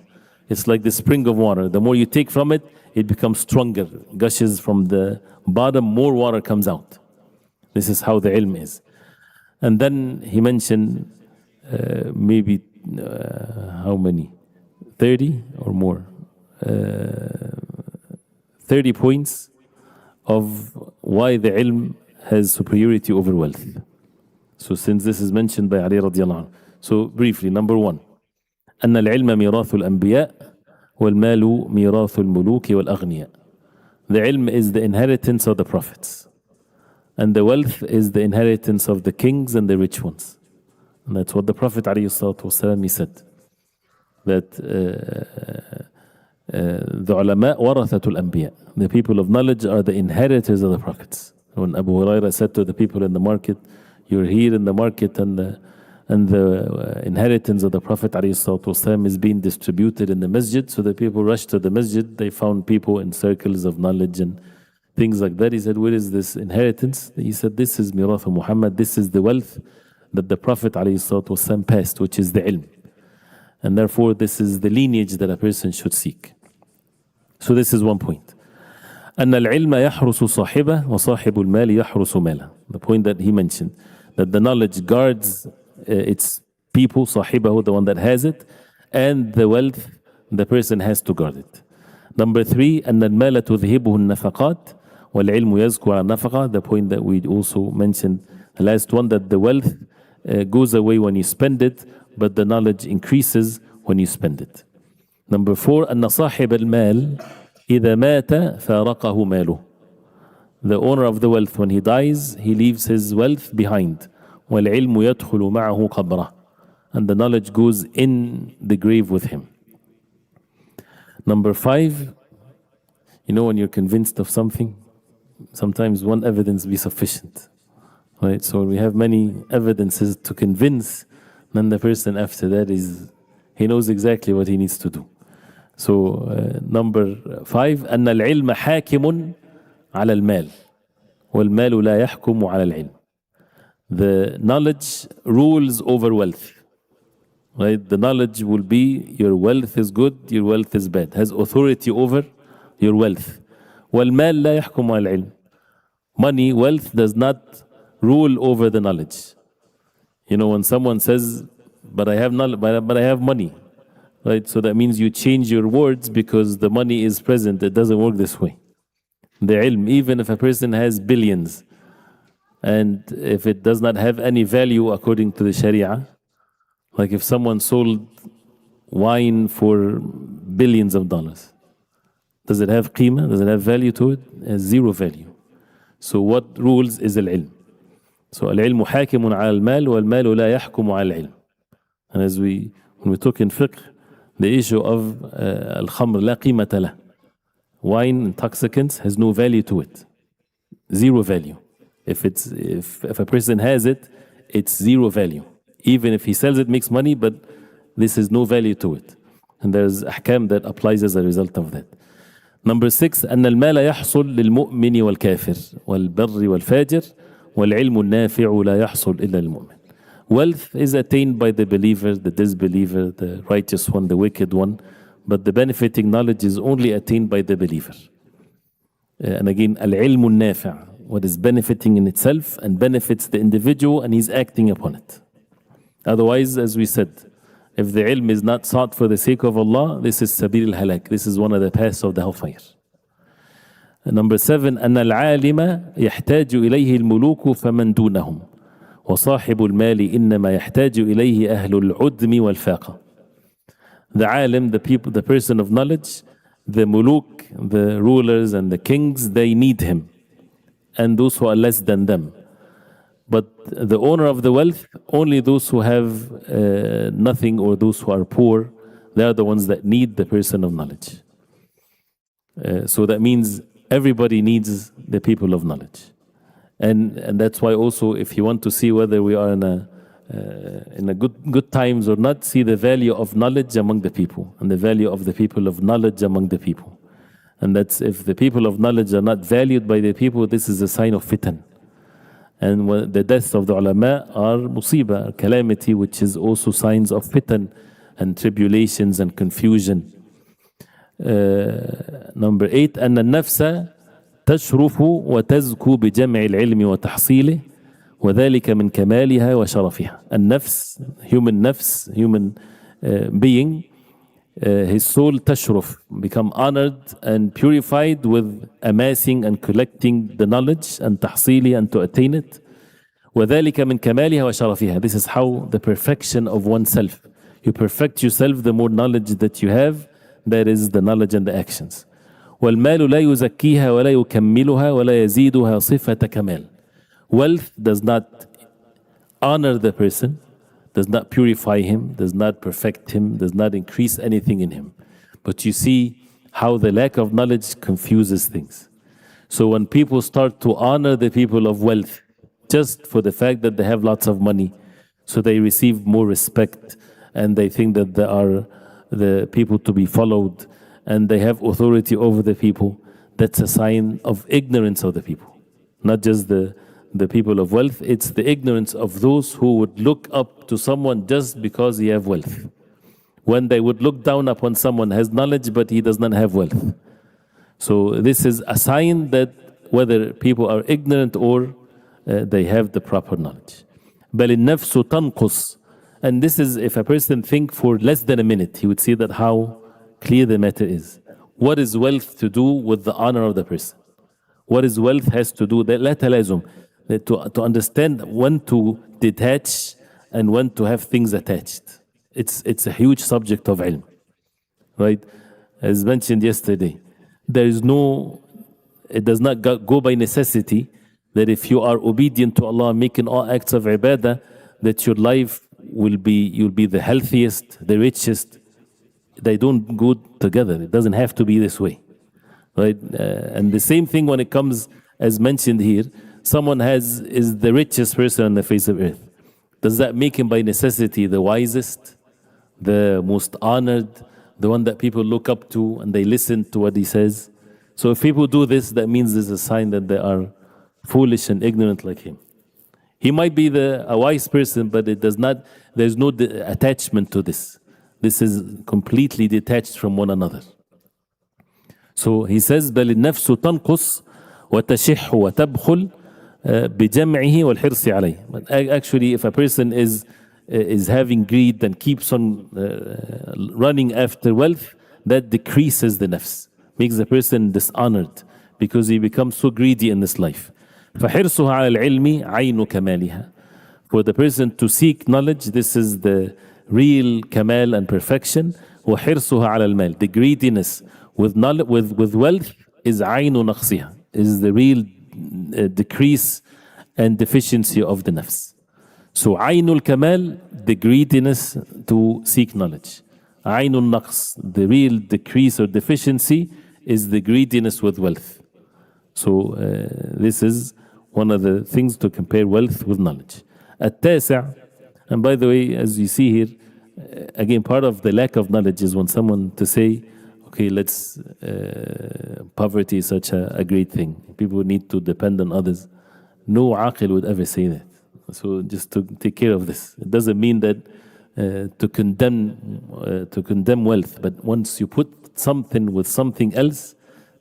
It's like the spring of water. The more you take from it, it becomes stronger. Gushes from the bottom, more water comes out. This is how the ilm is. And then he mentioned maybe how many? 30 or more. 30 points of why the ilm has superiority over wealth. So since this is mentioned by Ali radiallahu anhu. So briefly, number one. أن العلم ميراث الأنبياء والمال ميراث الملوك والأغنياء. The ilm is the inheritance of the prophets. And the wealth is the inheritance of the kings and the rich ones. And that's what the Prophet ﷺ, he said. That the ulama warathatul anbiya. The people of knowledge are the inheritors of the prophets. When Abu Hurairah said to the people in the market, you're here in the market and the inheritance of the Prophet ﷺ is being distributed in the masjid. So the people rushed to the masjid. They found people in circles of knowledge and things like that. He said, where is this inheritance? He said, this is Mirath of Muhammad. This is the wealth that the Prophet ﷺ passed, which is the ilm. And therefore, this is the lineage that a person should seek. So this is one point. أن العلم يحرس صاحبه وصاحب المال يحرس ماله. The point that he mentioned, that the knowledge guards its people, صاحبه, the one that has it, and the wealth, the person has to guard it. Number three, أن المال تذهبه النفقات والعلم يزكو على النفقة. The point that we also mentioned, the last one, that the wealth goes away when you spend it, but the knowledge increases when you spend it. Number four, أن صاحب المال إذا مات فارقه ماله. The owner of the wealth, when he dies, he leaves his wealth behind. والعلم يدخل معه قبره. And the knowledge goes in the grave with him. Number five, you know, when you're convinced of something, sometimes one evidence be sufficient. Right? So we have many evidences to convince, then the person after that he knows exactly what he needs to do. So number five, أن العلم حاكم على المال والمال لا يحكم على العلم. The knowledge rules over wealth. Right? The knowledge will be your wealth is good, your wealth is bad. Has authority over your wealth. والمال لا يحكم على العلم. Money, wealth does not rule over the knowledge. You know, when someone says, but I have money, right? So that means you change your words because the money is present. It doesn't work this way. The ilm, even if a person has billions, and if it does not have any value according to the Sharia, like if someone sold wine for billions of dollars, does it have qima? Does it have value to it? It has zero value. So what rules is al-ilm. So al-ilmu hakimun ala al-mal wal-malu la yahkumu ala al-ilm. And when we talk in fiqh, the issue of al-khamr la qimata lah. Wine, intoxicants, has no value to it. Zero value. If a person has it, it's zero value. Even if he sells it, makes money, but this is no value to it. And there's ahkam that applies as a result of that. Number six, أن المال يحصل للمؤمن والكافر والبر والفاجر والعلم النافع لا يحصل إلا للمؤمن. Wealth is attained by the believer, the disbeliever, the righteous one, the wicked one, but the benefiting knowledge is only attained by the believer. And again, العلم النافع, what is benefiting in itself and benefits the individual and he's acting upon it. Otherwise, as we said, if the ilm is not sought for the sake of Allah, this is sabil al-halak. This is one of the paths of the hellfire. And number seven, أن العالم يحتاج إليه الملوك فمن دونهم وصاحب المال إنما يحتاج إليه أهل العدم والفاقة. The alim, the people, the person of knowledge, the muluk, the rulers and the kings, they need him. And those who are less than them. But the owner of the wealth, only those who have nothing or those who are poor, they are the ones that need the person of knowledge. So that means everybody needs the people of knowledge. And that's why also, if you want to see whether we are in a good times or not, see the value of knowledge among the people and the value of the people of knowledge among the people. And that's, if the people of knowledge are not valued by the people, this is a sign of fitan. And the deaths of the ulama are musiba, calamity, which is also signs of fitan and tribulations and confusion. Number 8, أن النفس تشرف وتزكو بجمع العلم وتحصيله وذلك من كمالها وشرفها. النفس, human being, his soul تشرف, become honored and purified with amassing and collecting the knowledge and تحصيله and to attain it. وذلك من كمالها وشرفها. This is how the perfection of oneself. You perfect yourself, the more knowledge that you have, that is the knowledge and the actions. والمال لا يزكيها ولا يكملها ولا يزيدها صفة كمال. Wealth does not honor the person, does not purify him, does not perfect him, does not increase anything in him. But you see how the lack of knowledge confuses things. So when people start to honor the people of wealth just for the fact that they have lots of money, so they receive more respect and they think that they are the people to be followed and they have authority over the people, that's a sign of ignorance of the people. Not just the people of wealth, it's the ignorance of those who would look up to someone just because he have wealth. When they would look down upon someone who has knowledge but he does not have wealth. So this is a sign that whether people are ignorant or they have the proper knowledge. بل النفس تنقص. And this is, if a person think for less than a minute, he would see that how clear the matter is. What is wealth to do with the honor of the person? What is wealth has to do, لا تلازم, to understand when to detach and when to have things attached. It's a huge subject of ilm, right? As mentioned yesterday, there is no, it does not go by necessity that if you are obedient to Allah, making all acts of ibadah, that your life will be, you'll be the healthiest, the richest. They don't go together. It doesn't have to be this way, right? And the same thing when it comes, as mentioned here, someone is the richest person on the face of earth. Does that make him by necessity the wisest, the most honored, the one that people look up to and they listen to what he says? So if people do this, that means there's a sign that they are foolish and ignorant like him. He might be a wise person, but it does not, there's no attachment to this. This is completely detached from one another. So he says, بل النفس تنقص وتشح وتبخل بجمعه والحرص عليه. But actually, if a person is having greed and keeps on running after wealth, that decreases the nafs, makes the person dishonored because he becomes so greedy in this life. فحرصها على العلم عين كمالها. For the person to seek knowledge, this is the real kamal and perfection. وحرصها على المال, the greediness with knowledge, with wealth, is عين نقصها, is the real decrease and deficiency of the nafs. So عين الكمال, the greediness to seek knowledge. عين النقص, the real decrease or deficiency, is the greediness with wealth. So this is one of the things to compare wealth with knowledge. التاسع, and by the way, as you see here, again, part of the lack of knowledge is when someone to say, okay, poverty is such a great thing. People need to depend on others. No aqil would ever say that. So just to take care of this. It doesn't mean that to condemn wealth, but once you put something with something else,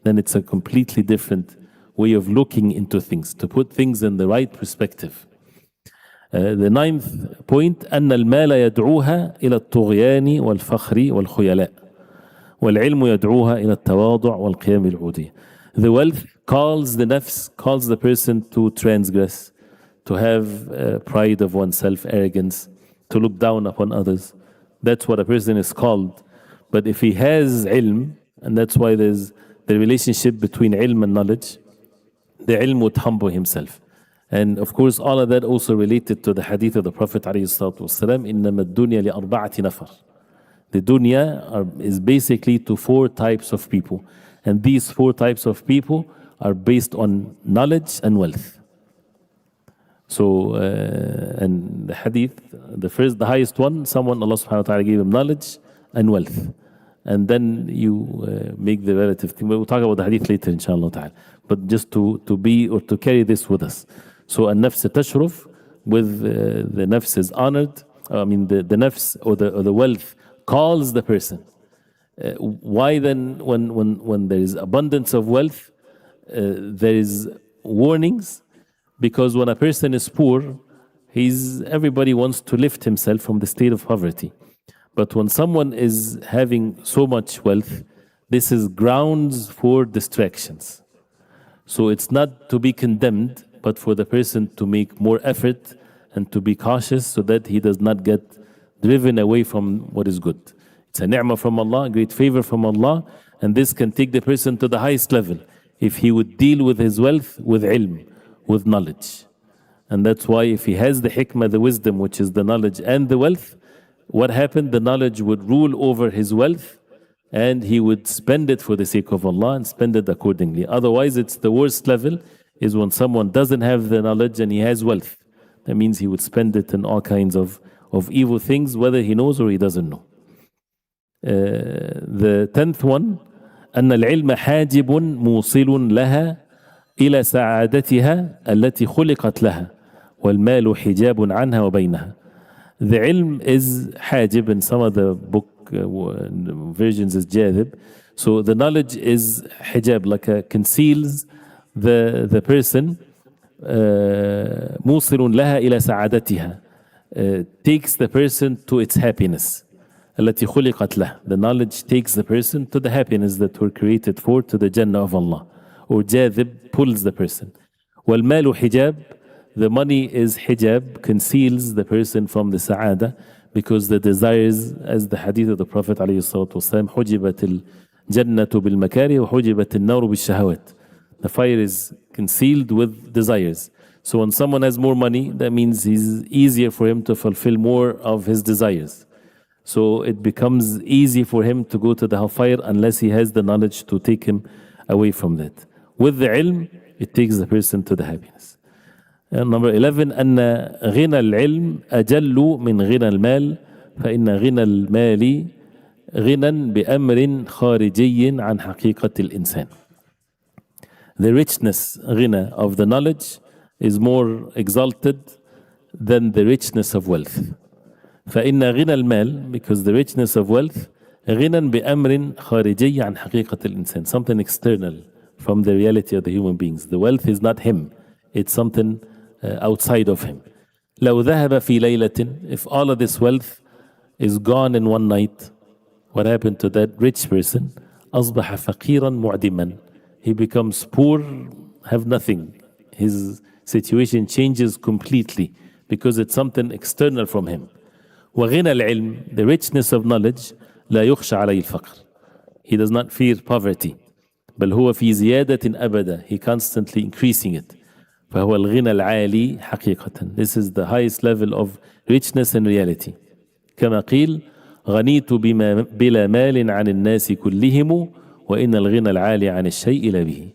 then it's a completely different way of looking into things, to put things in the right perspective. The ninth point, أن المال يدعوها إلى الطغيان والفخر والخيلاء والعلم يدعوها إلى التواضع والقيام بالعبودية. The wealth calls the nafs, calls the person to transgress, to have pride of oneself, arrogance, to look down upon others. That's what a person is called. But if he has ilm, and that's why there's the relationship between ilm and knowledge, the ilm would humble himself. And of course, all of that also related to the hadith of the Prophet ﷺ, إِنَّمَا الدُّنْيَا لِأَرْبَعَةِ نَفَرٍ. The dunya is basically to 4 types of people. And these 4 types of people are based on knowledge and wealth. So, and the hadith, the highest one, someone Allah subhanahu wa ta'ala gave him knowledge and wealth. And then you make the relative thing. We'll talk about the hadith later, inshallah ta'ala. But just to be or to carry this with us. So, an-nafs tashruf, with the nafs is honored. I mean, the nafs or the wealth calls the person. Why then, when there is abundance of wealth, there is warnings? Because when a person is poor, everybody wants to lift himself from the state of poverty. But when someone is having so much wealth, this is grounds for distractions. So it's not to be condemned, but for the person to make more effort and to be cautious so that he does not get driven away from what is good. It's a ni'mah from Allah, a great favor from Allah, and this can take the person to the highest level if he would deal with his wealth with ilm, with knowledge. And that's why if he has the hikmah, the wisdom, which is the knowledge and the wealth, what happened? The knowledge would rule over his wealth and he would spend it for the sake of Allah and spend it accordingly. Otherwise, it's the worst level is when someone doesn't have the knowledge and he has wealth. That means he would spend it in all kinds of evil things, whether he knows or he doesn't know. The 10th one, أن العلم حاجب موصل لها إلى سعادتها التي خلقت لها والمال حجاب عنها وبينها. The ilm is hajib, in some of the book versions is jadib. So the knowledge is hijab, like conceals the person. موصل لها إلى سعادتها, takes the person to its happiness. التي خلقت له. The knowledge takes the person to the happiness that we're created for, to the Jannah of Allah. Or jadib, pulls the person. والمال حجاب, the money is hijab, conceals the person from the sa'ada, because the desires, as the hadith of the Prophet ﷺ, حجبت الجنة بالمكاره وحجبت النار بالشهوات. The fire is concealed with desires. So when someone has more money, that means it's easier for him to fulfill more of his desires. So it becomes easy for him to go to the hellfire unless he has the knowledge to take him away from that. With the ilm, it takes the person to the happiness. And number 11, أن غنى العلم أجل من غنى المال فإن غنى المال غنى بأمر خارجي عن حقيقة الإنسان. The richness, غنى, of the knowledge is more exalted than the richness of wealth. فإن غنى المال, because the richness of wealth, غنى بأمر خارجي عن حقيقة الإنسان, something external from the reality of the human beings. The wealth is not him, it's something outside of him. لو ذهب في ليلة, if all of this wealth is gone in one night, what happened to that rich person? أصبح فقيرا معدما. He becomes poor, have nothing. His situation changes completely because it's something external from him. وغنى العلم, the richness of knowledge, لا يخشى عليه الفقر. He does not fear poverty. بل هو في زيادة أبدا. He constantly increasing it. فهو الغنى العالي حقيقة. This is the highest level of richness and reality. كما قيل غنيت بلا مال عن الناس كلهم وإن الغنى العالي عن الشيء لا به.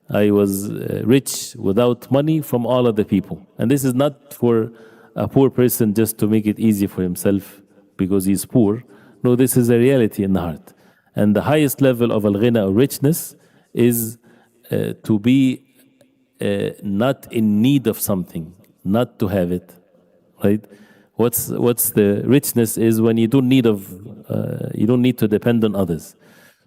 I was rich without money from all of the people. And this is not for a poor person just to make it easy for himself because he's poor. No, this is a reality in the heart. And the highest level of al-ghina, or richness, is to be not in need of something, not to have it, right? What's the richness is when you don't need to depend on others.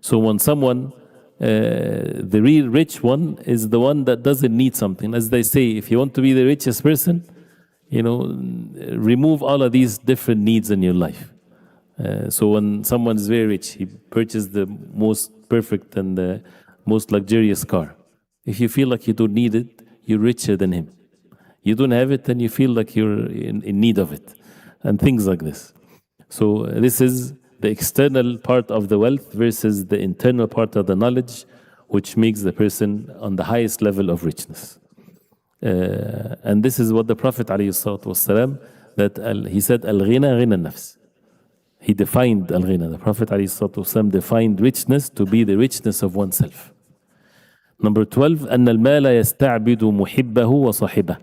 So when someone, the real rich one is the one that doesn't need something. As they say, if you want to be the richest person, remove all of these different needs in your life. So when someone is very rich, he purchased the most perfect and the most luxurious car. If you feel like you don't need it, you're richer than him. You don't have it, and you feel like you're in need of it, and things like this. So this is the external part of the wealth versus the internal part of the knowledge, which makes the person on the highest level of richness. And this is what the Prophet ﷺ, that he said, al-ghina ghina nafs. He defined al-ghina. The Prophet ﷺ defined richness to be the richness of oneself. Number 12, أن المال يستعبد محبه وصاحبه.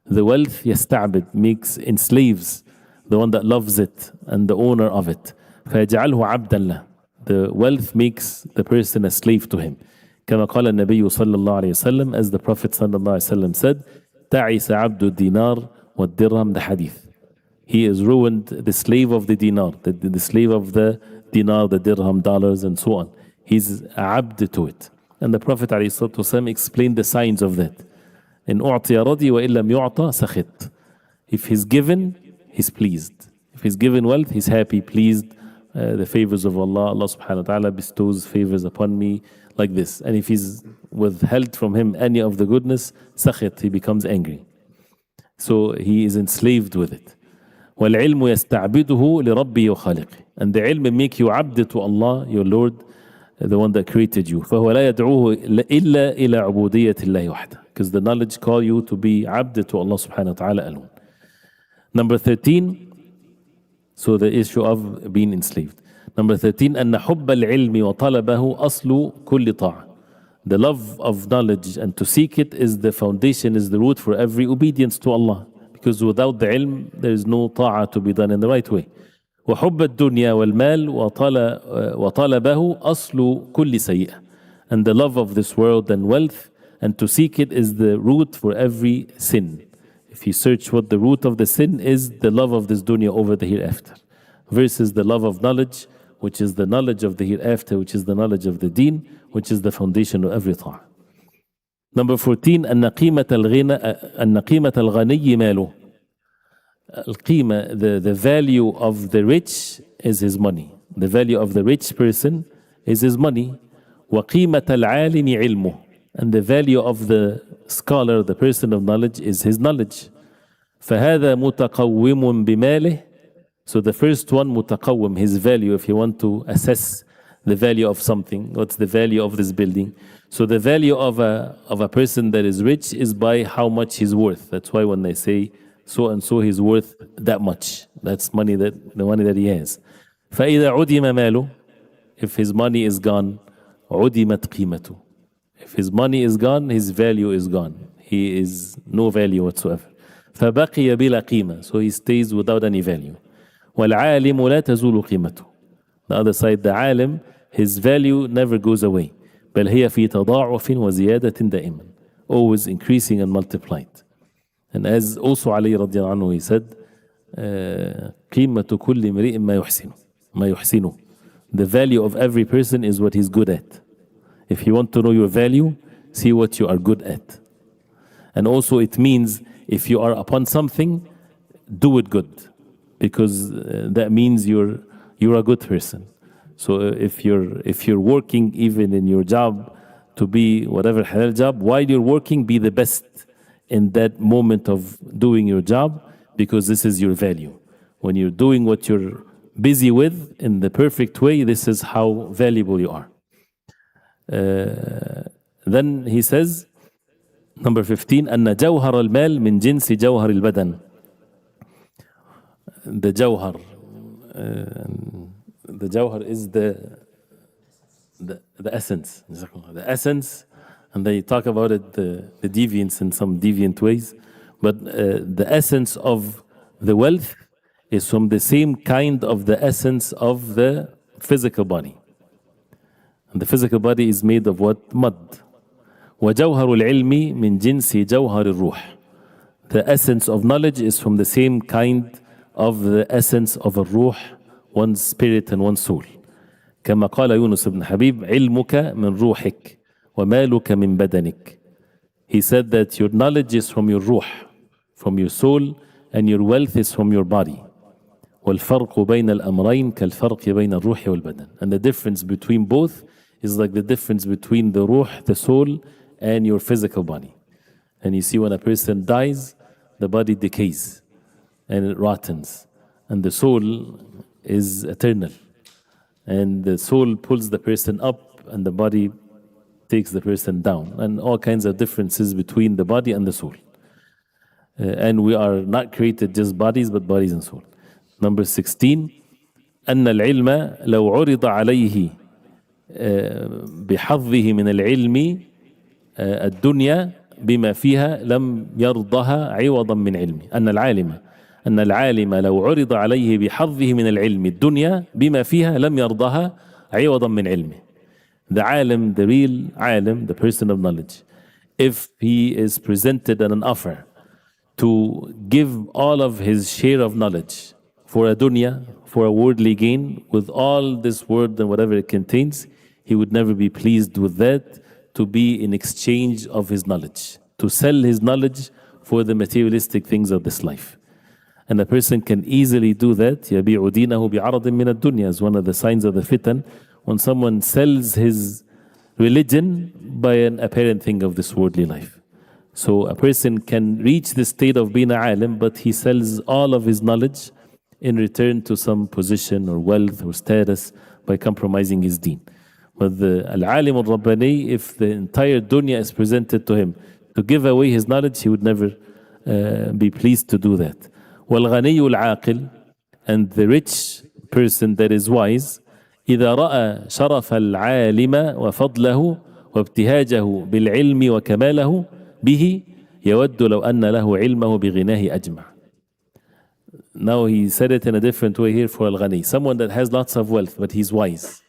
The wealth يستعبد makes enslaves the one that loves it and the owner of it. فيجعله عبدا له. The wealth makes the person a slave to him. كما قال النبي صلى الله عليه وسلم, as the Prophet صلى الله عليه وسلم said, تعس عبد الدينار والدرهم, the hadith. He is ruined, the slave of the dinar, the slave of the dinar, the dirham, dollars, and so on. He's abd to it. And the Prophet ﷺ explained the signs of that. In أعطي رضي وإن لم يعطى سخط. If he's given, he's pleased. If he's given wealth, he's happy, pleased. The favors of Allah, Allah subhanahu wa ta'ala bestows favors upon me like this. And if he's withheld from him any of the goodness, سخط, he becomes angry. So he is enslaved with it. وَالْعِلْمُ يَسْتَعْبِدُهُ لِرَبِّهِ وَخَالِقِهِ. And the ilm make you abd to Allah, your Lord, the one that created you. فَهُوَ لَا يَدْعُوهُ إِلَّا إِلَى عُبُودِيَّةِ اللَّهِ وَحْدَهُ. Because the knowledge call you to be abd to Allah subhanahu wa ta'ala alone. Number 13, so the issue of being enslaved. Number 13, أن حب العلم وطلبه أصل كل طاعة. The love of knowledge and to seek it is the foundation, is the root for every obedience to Allah. Because without the ilm, there is no ta'ah to be done in the right way. وحب الدنيا والمال وطلبه أصل كل سيئة. And the love of this world and wealth and to seek it is the root for every sin. If you search what the root of the sin is, the love of this dunya over the hereafter, versus the love of knowledge, which is the knowledge of the hereafter, which is the knowledge of the deen, which is the foundation of every ta'ah. Number 14, أن قيمة الغني ماله. القيمة, the value of the rich is his money. The value of the rich person is his money. وقيمة العالم علمه. And the value of the scholar, the person of knowledge, is his knowledge. فهذا متقوم بماله. So the first one, متقوم, his value, if you want to assess the value of something, what's the value of this building? So the value of a person that is rich is by how much he's worth. That's why when they say so and so he's worth that much, that's the money that he has. فإذا عدم ماله, if his money is gone, عدمت قيمته. If his money is gone, his value is gone. He is no value whatsoever. فبقي بلا قيمة, so he stays without any value. والعالم لا تزول قيمته. The other side, the alim, his value never goes away. بل هي في تضاعف وزيادة دائما, always increasing and multiplied. And as also Ali radiallahu anhu, he said, قيمة كل امرئ ما يحسنه. The value of every person is what he's good at. If you want to know your value, see what you are good at. And also it means if you are upon something, do it good, because that means you're a good person. So if you're working even in your job to be whatever halal job, while you're working, be the best in that moment of doing your job, because this is your value. When you're doing what you're busy with in the perfect way, this is how valuable you are. Then he says, number 15, أن جوهر المال من جنس جوهر البدن. The jawhar is the essence. The essence, and they talk about it, the deviance in some deviant ways. But the essence of the wealth is from the same kind of the essence of the physical body. And the physical body is made of what? Mud. وجوهر العلم من جنس جوهر الروح. The essence of knowledge is from the same kind of the essence of a ruh, one's spirit and one's soul. كما قال يونس بن حبيب علمك من روحك ومالك من بدنك. He said that your knowledge is from your ruh, from your soul, and your wealth is from your body. والفرق بين الأمرين كالفرق بين الروح والبدن. And the difference between both is like the difference between the ruh, the soul, and your physical body. And you see, when a person dies, the body decays and it rottens, and the soul is eternal. And the soul pulls the person up, and the body takes the person down, and all kinds of differences between the body and the soul. And we are not created just bodies, but bodies and soul. Number 16, أن العلم لو عرض عليه بحظه من العلم الدنيا بما فيها لم يرضها عوضا من علمه أن العالم لو عرض عليه بحظه من العلم الدنيا بما فيها لم يرضها عوضا من علمه. The alim, the real alim, the person of knowledge, if he is presented an offer to give all of his share of knowledge for a dunya, for a worldly gain, with all this world and whatever it contains, he would never be pleased with that, to be in exchange of his knowledge, to sell his knowledge for the materialistic things of this life. And a person can easily do that. يَبِيعُ دِينَهُ بِعَرَضٍ مِّنَ الدُّنْيَا is one of the signs of the fitan, when someone sells his religion by an apparent thing of this worldly life. So a person can reach the state of being a alim, but he sells all of his knowledge in return to some position or wealth or status by compromising his deen. But the al-alim al-rabbani, if the entire dunya is presented to him to give away his knowledge, he would never be pleased to do that. وَالْغَنِيُّ الْعَاقِلِ, and the rich person that is wise, إذا رأى شرف العالم وفضله وابتهاجه بالعلم وكماله به يود لو أن له علمه بغناه أجمع. Now he said it in a different way here for al-ghani, someone that has lots of wealth but he's wise.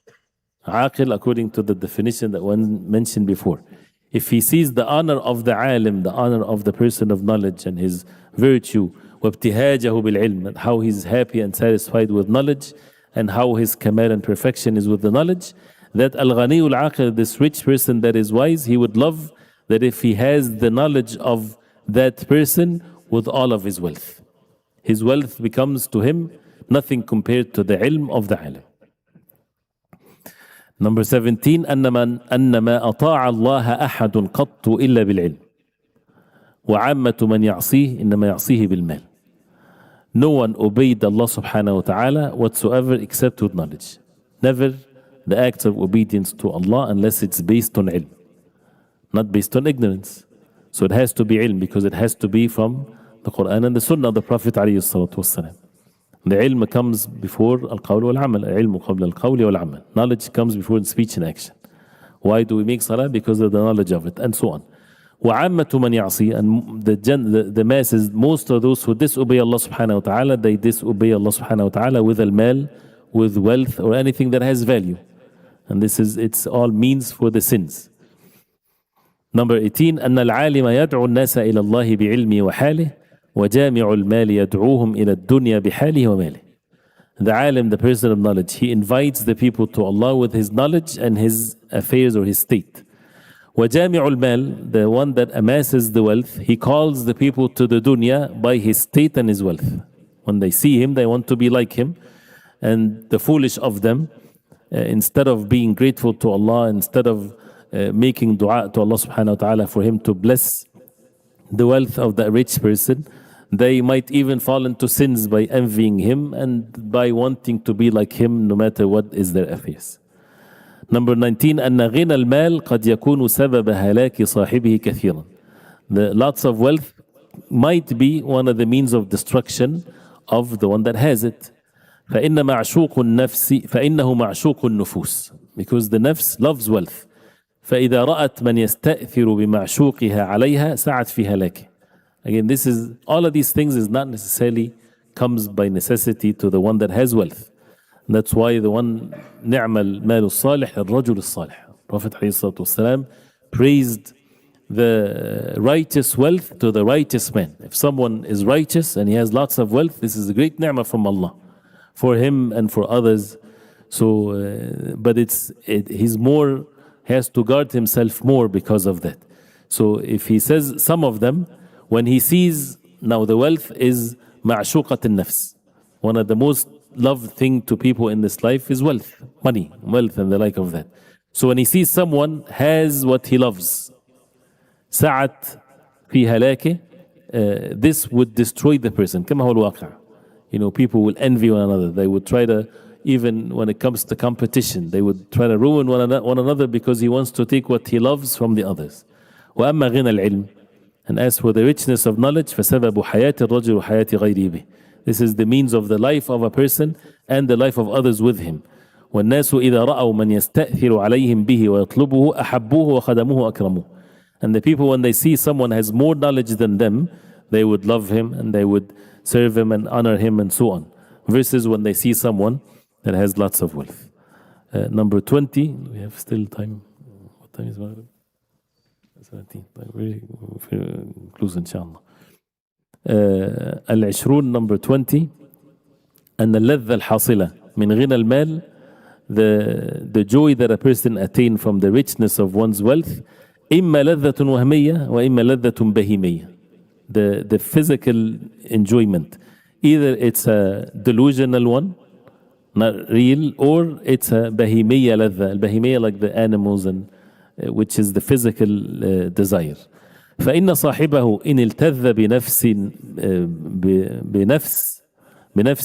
Aqil, according to the definition that one mentioned before. If he sees the honor of the alim, the honor of the person of knowledge and his virtue, وابتهاجه بالعلم, how he's happy and satisfied with knowledge, and how his kamal and perfection is with the knowledge, that al-ghani al-aqil, this rich person that is wise, he would love that if he has the knowledge of that person with all of his wealth. His wealth becomes to him nothing compared to the ilm of the alim. Number 17, أن ما أطاع الله أحد قط إلا بالعلم وعامة من يعصيه إنما يعصيه بالمال. No one obeyed Allah subhanahu wa ta'ala whatsoever except with knowledge. Never the acts of obedience to Allah unless it's based on ilm, not based on ignorance. So it has to be ilm, because it has to be from the Quran and the Sunnah of the Prophet alayhi salatu wassalam. The ilm comes before al-qawl wal-amal. Ilm qabla al-qawl wal-amal. Knowledge comes before speech and action. Why do we make salah? Because of the knowledge of it, and so on. وَعَامَّةُ مَنْ يَعْصِي, and the masses, most of those who disobey Allah subhanahu wa ta'ala, they disobey Allah subhanahu wa ta'ala with al-mal, with wealth, or anything that has value. And it's all means for the sins. Number 18, أن العالم يدعو الناس إلى الله بعلمه وحاله وجامع المال يدعوهم إلى الدنيا بحاله وماله. The alim, the person of knowledge, he invites the people to Allah with his knowledge and his affairs or his state. وجامع المال, the one that amasses the wealth, he calls the people to the dunya by his state and his wealth. When they see him, they want to be like him. And the foolish of them, instead of being grateful to Allah, instead of making dua to Allah subhanahu wa ta'ala for him to bless the wealth of the rich person, they might even fall into sins by envying him and by wanting to be like him no matter what is their affairs. Number 19, أن غنى المال قد يكون سبب هلاك صاحبه كثيرا. The lots of wealth might be one of the means of destruction of the one that has it. فإنه معشوق النفوس, because the nafs loves wealth. فإذا رأت من يستأثر بمعشوقها عليها سعت في هلاكه. Again, all of these things is not necessarily comes by necessity to the one that has wealth. And that's why the one نعم المال الصالح الرجل الصالح. Prophet ﷺ praised the righteous wealth to the righteous man. If someone is righteous and he has lots of wealth, this is a great ni'mah from Allah for him and for others. So, but he's more has to guard himself more because of that. So if he says some of them, when he sees now the wealth is ma'shuqat al-nafs. One of the most loved thing to people in this life is wealth, money, wealth and the like of that. So when he sees someone has what he loves, sa'at fi halake, this would destroy the person. كما هو الواقع. People will envy one another. They would try to, even when it comes to competition, they would try to ruin one another because he wants to take what he loves from the others. وأما غنى العلم, and as for the richness of knowledge, فسبب حياة الرجل وحياة غيره به. This is the means of the life of a person and the life of others with him. والناس إذا رأوا من يستأثر عليهم به ويطلبه أحبوه وخدموه أكرموه. And the people, when they see someone has more knowledge than them, they would love him and they would serve him and honor him and so on. Versus when they see someone that has lots of wealth. Number 20, we have still time. What time is Maghrib? 17. Very close inshallah. العشرون number 20 أن اللذة الحاصلة من غنى المال, the joy that a person attained from the richness of one's wealth, إما لذة وهمية وإما لذة بهيمية. The physical enjoyment, either it's a delusional one, not real, or it's a bahimiyya ladha. Al-bahimiyya, like the animals, and which is the physical desire. فإن صاحبه إن التذ بنفس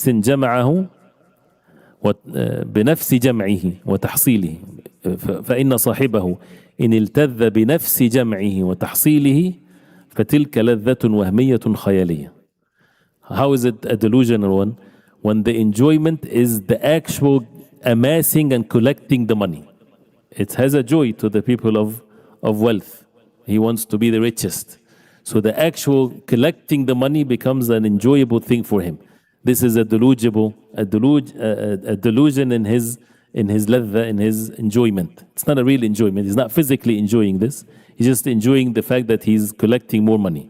جمعه بنفس جمعه وتحصيله. فإن صاحبه إن التذ بنفس جمعه وتحصيله فتلك لذة وهمية خيالية. How is it a delusional one? When the enjoyment is the actual amassing and collecting the money. It has a joy to the people of wealth. He wants to be the richest. So the actual collecting the money becomes an enjoyable thing for him. This is a delusion in his ladha, in his enjoyment. It's not a real enjoyment. He's not physically enjoying this. He's just enjoying the fact that he's collecting more money.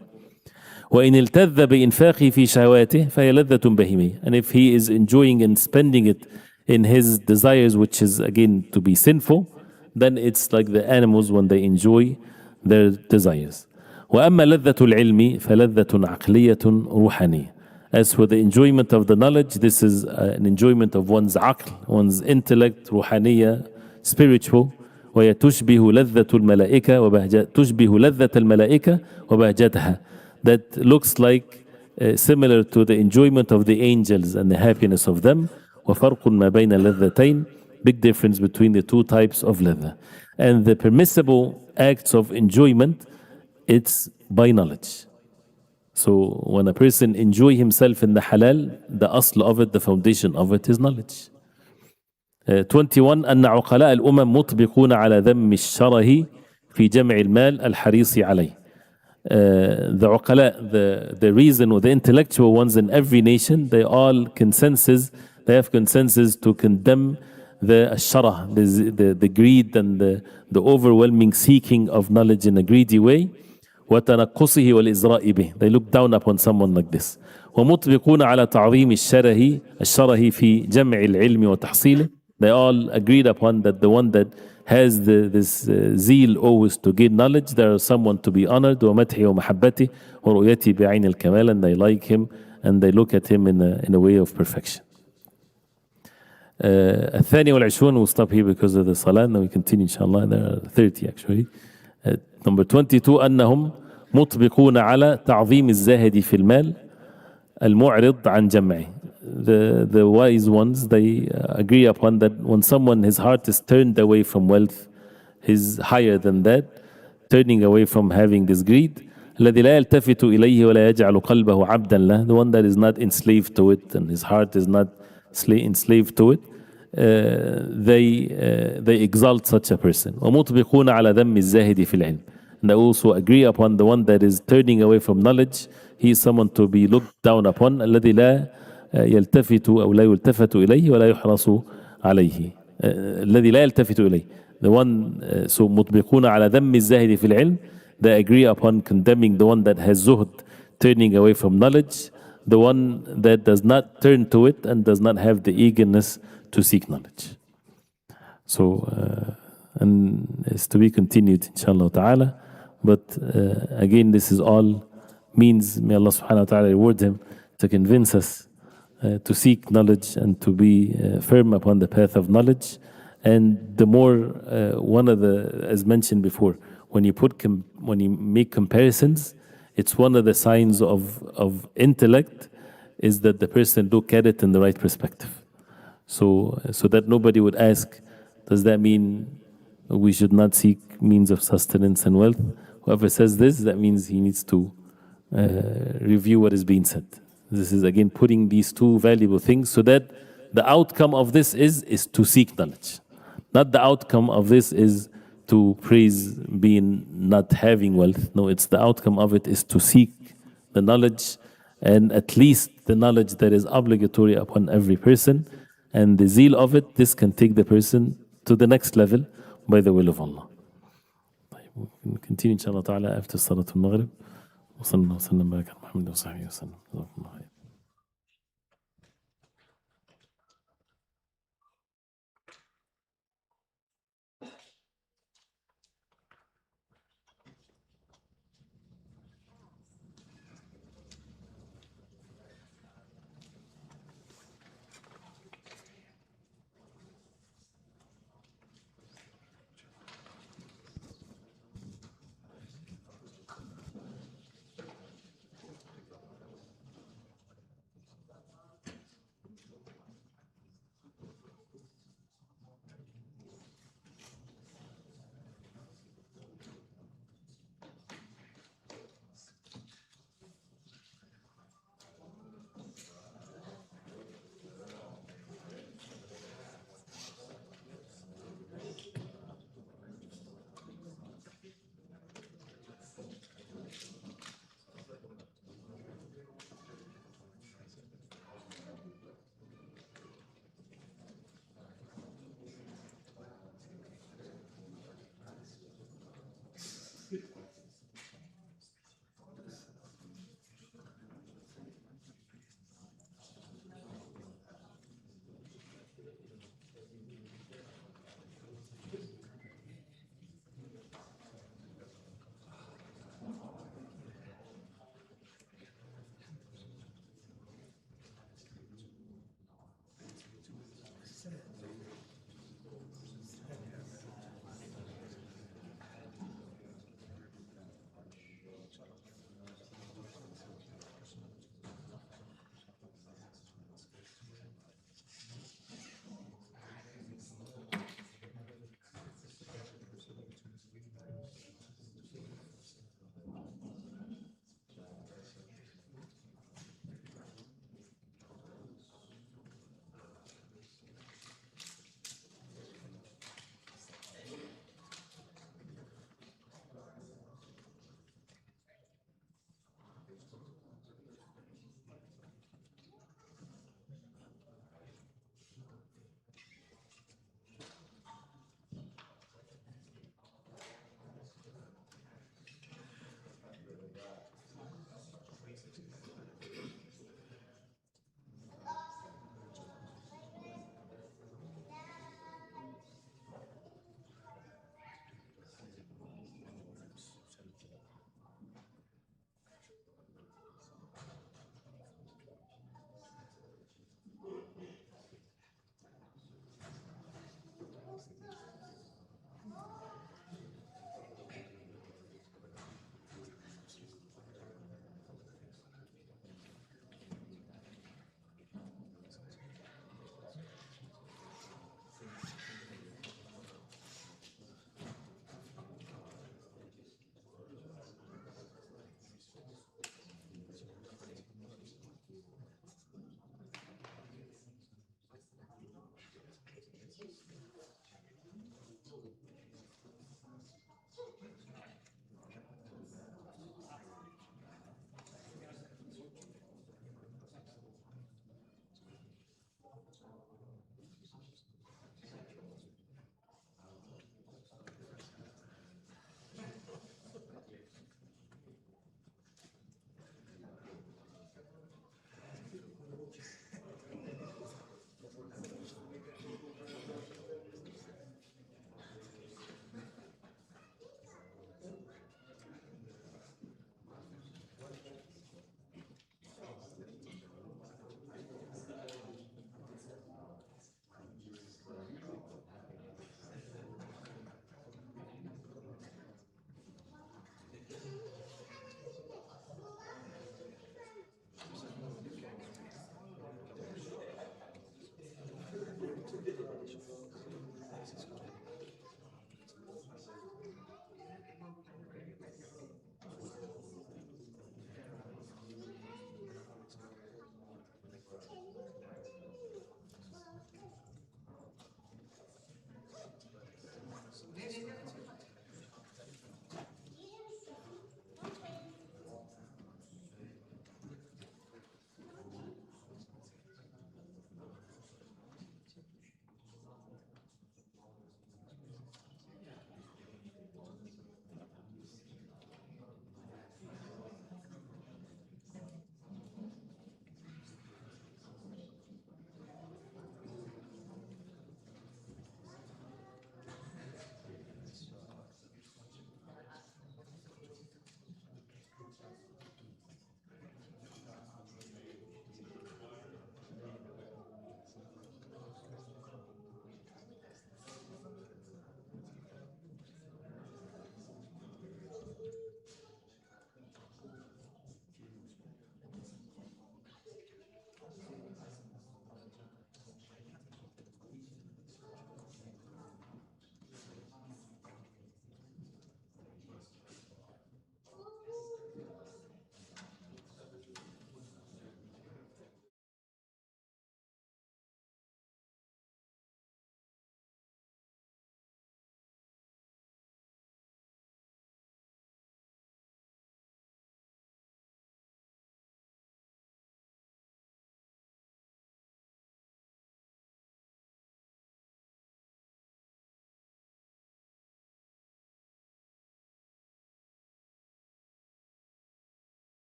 وإن التذ بإنفاقه في شهواته فهي لذة بهيمية. And if he is enjoying and spending it in his desires, which is again to be sinful, then it's like the animals when they enjoy their desires. وأما لذة العلم فلذة عقلية روحانية. As for the enjoyment of the knowledge, this is an enjoyment of one's aql, one's intellect, روحانية, spiritual. وهي تشبه لذة الملائكة تشبه لذة الملائكة وبهجتها. That looks like similar to the enjoyment of the angels and the happiness of them. وفرق ما بين اللذتين, big difference between the two types of ladha. And the permissible acts of enjoyment, it's by knowledge. So when a person enjoy himself in the halal, the asl of it, the foundation of it is knowledge. 21 أن عقلاء الأمم مطبقون على ذم الشره في جمع المال الحريص عليه. The uqala, the reason or the intellectual ones in every nation, they have consensus to condemn the sharah, the greed and the overwhelming seeking of knowledge in a greedy way. وتنقصه والإزراء به. They look down upon someone like this. ومطبقون على تعظيم الشره في جمع العلم وتحصيله. They all agreed upon that the one that has this zeal always to gain knowledge, there is someone to be honored. ومدحه ومحبته ورؤيته بعين الكمال, and they like him and they look at him in a way of perfection. الثاني والعشرون, we'll stop here because of the salah, and then we continue inshallah. There are 30 actually. Number 22 أنهم مطبقون على تعظيم الزاهد في المال المعرض عن جمعه. The wise ones, they agree upon that when someone, his heart is turned away from wealth, he's higher than that, turning away from having this greed. الذي لا يلتفت إليه ولا يجعل قلبه عبدا له, the one that is not enslaved to it and his heart is not enslaved to it, they exalt such a person. ومطبقون على ذم الزاهد في العلم. And they also agree upon the one that is turning away from knowledge, he is someone to be looked down upon. الذي لا يلتفت أو لا يلتفت إليه ولا يحرص عليه. الذي لا يلتفت إليه. The one, so مطبقون على ذم الزاهد في العلم, they agree upon condemning the one that has zuhd, turning away from knowledge, the one that does not turn to it and does not have the eagerness to seek knowledge. So, and it's to be continued inshallah ta'ala. But again, this is all means, may Allah subhanahu wa ta'ala reward him, to convince us to seek knowledge and to be firm upon the path of knowledge. And the more, one of the, as mentioned before, when you make comparisons, it's one of the signs of intellect is that the person look at it in the right perspective. So that nobody would ask, does that mean we should not seek means of sustenance and wealth? Whoever says this, that means he needs to review what is being said. This is again putting these two valuable things so that the outcome of this is to seek knowledge. Not the outcome of this is to praise being not having wealth. No, it's the outcome of it is to seek the knowledge, and at least the knowledge that is obligatory upon every person. And the zeal of it, this can take the person to the next level by the will of Allah. طيب, we can continue inshallah ta'ala after Salat al-Maghrib. وصلى الله وسلم وبارك على محمد وصحبه وسلم. جزاكم الله خير.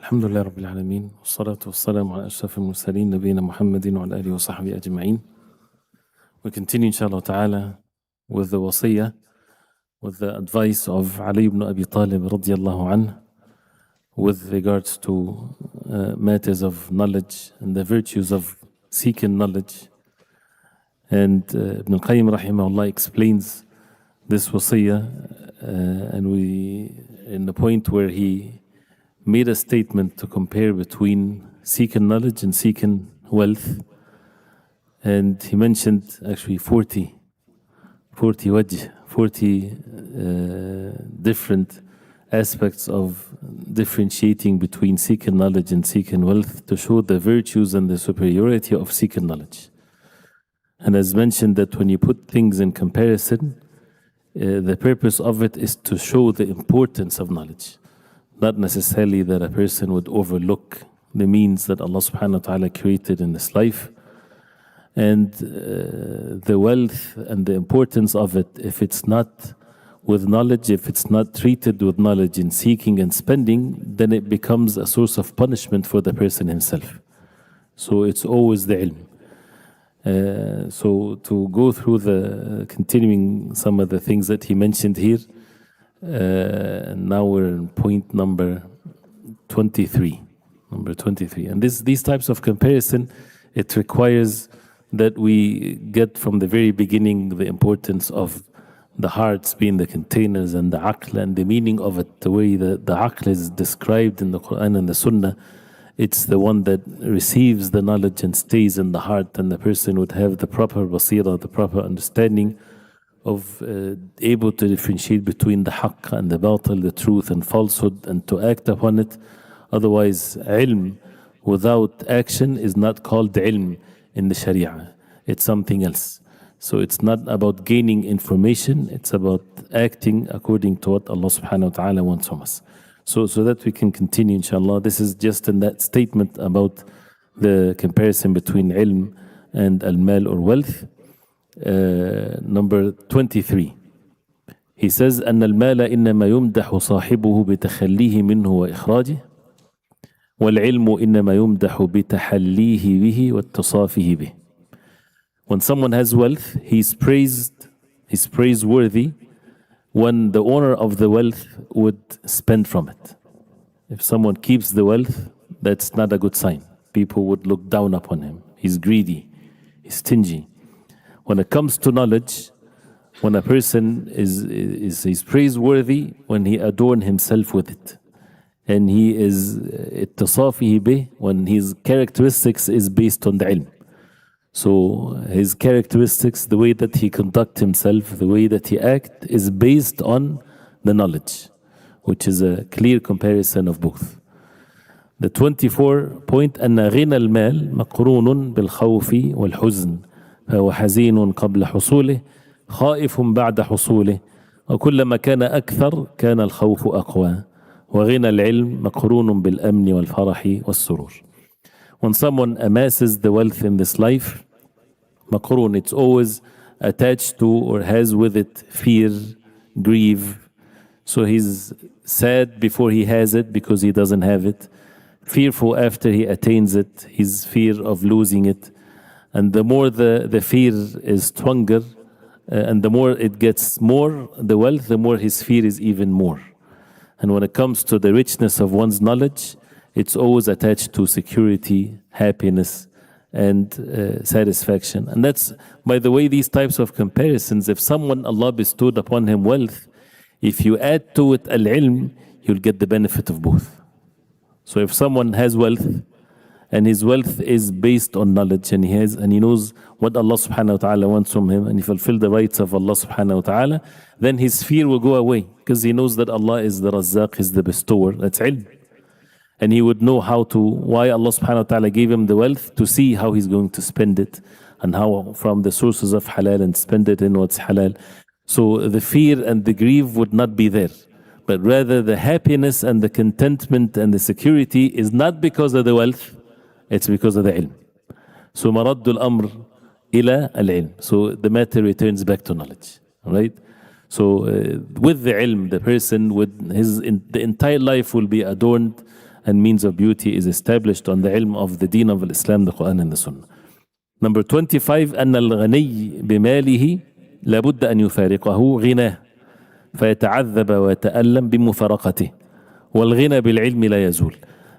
الحمد لله رب العالمين والصلاة والسلام على أشرف المرسلين نبينا محمد وعلى آله وصحبه أجمعين. We continue inshallah ta'ala with the wasiyah, with the advice of Ali ibn Abi Talib radiyallahu anhu with regards to matters of knowledge and the virtues of seeking knowledge. And Ibn al-Qayyim rahimahullah explains this wasiyah and we in the point where he made a statement to compare between seeking knowledge and seeking wealth. And he mentioned actually 40 wajh, 40 different aspects of differentiating between seeking knowledge and seeking wealth to show the virtues and the superiority of seeking knowledge. And as mentioned that when you put things in comparison, the purpose of it is to show the importance of knowledge. Not necessarily that a person would overlook the means that Allah subhanahu wa ta'ala created in this life. And the wealth and the importance of it, if it's not with knowledge, if it's not treated with knowledge in seeking and spending, then it becomes a source of punishment for the person himself. So it's always the ilm. So to go through the continuing some of the things that he mentioned here, now we're in point number 23. And these types of comparison, it requires that we get from the very beginning the importance of the hearts being the containers and the aql and the meaning of it, the way that the aql is described in the Quran and the Sunnah. It's the one that receives the knowledge and stays in the heart, and the person would have the proper basira, the proper understanding of able to differentiate between the haqq and the batil, the truth and falsehood, and to act upon it. Otherwise, ilm without action is not called ilm in the Sharia. It's something else. So it's not about gaining information, it's about acting according to what Allah subhanahu wa ta'ala wants from us. So that we can continue inshallah. This is just in that statement about the comparison between ilm and al-mal or wealth. Number 23. He says أن المال إنما يمدح صاحبه بتخليه منه وإخراجه والعلم إنما يمدح بتحليه به واتصافه به. When someone has wealth, he's praiseworthy when the owner of the wealth would spend from it. If someone keeps the wealth, that's not a good sign. People would look down upon him. He's greedy, he's stingy. When it comes to knowledge, when a person is praiseworthy when he adorn himself with it, and he is ittisafihi bih when his characteristics is based on the ilm. So his characteristics, the way that he conduct himself, the way that he act, is based on the knowledge, which is a clear comparison of both. The 24 point أن غنى المال مقرون بالخوف والحزن فهو حزين قبل حصوله خائف بعد حصوله وكلما كان أكثر كان الخوف أقوى وغنى العلم مقرون بالأمن والفرح والسرور. When someone amasses the wealth in this life, مقرون, it's always attached to or has with it fear, grief. So he's sad before he has it because he doesn't have it, fearful after he attains it, his fear of losing it. And the more the fear is stronger, and the more it gets more, the wealth, the more his fear is even more. And when it comes to the richness of one's knowledge, it's always attached to security, happiness, and satisfaction. And that's, by the way, these types of comparisons, if someone, Allah bestowed upon him wealth, if you add to it al-ilm, you'll get the benefit of both. So if someone has wealth, and his wealth is based on knowledge, and he knows what Allah subhanahu wa ta'ala wants from him, and he fulfill the rights of Allah subhanahu wa ta'ala, then his fear will go away, because he knows that Allah is the Razzaq, is the bestower. That's ilm. And he would know why Allah subhanahu wa ta'ala gave him the wealth, to see how he's going to spend it, and how from the sources of halal, and spend it in what's halal. So the fear and the grief would not be there, but rather the happiness and the contentment and the security is not because of the wealth, it's because of the ilm. So مَرَدُّ الْأَمْرِ إِلَى الْعِلْمِ. So the matter returns back to knowledge. Right? So with the ilm, the person the entire life will be adorned and means of beauty is established on the ilm of the deen of Islam, the Quran and the Sunnah. Number 25, أن الغني بماله لابد أن يفارقه غناه فيتعذب ويتألم بمفارقته والغنى بالعلم لا يزول.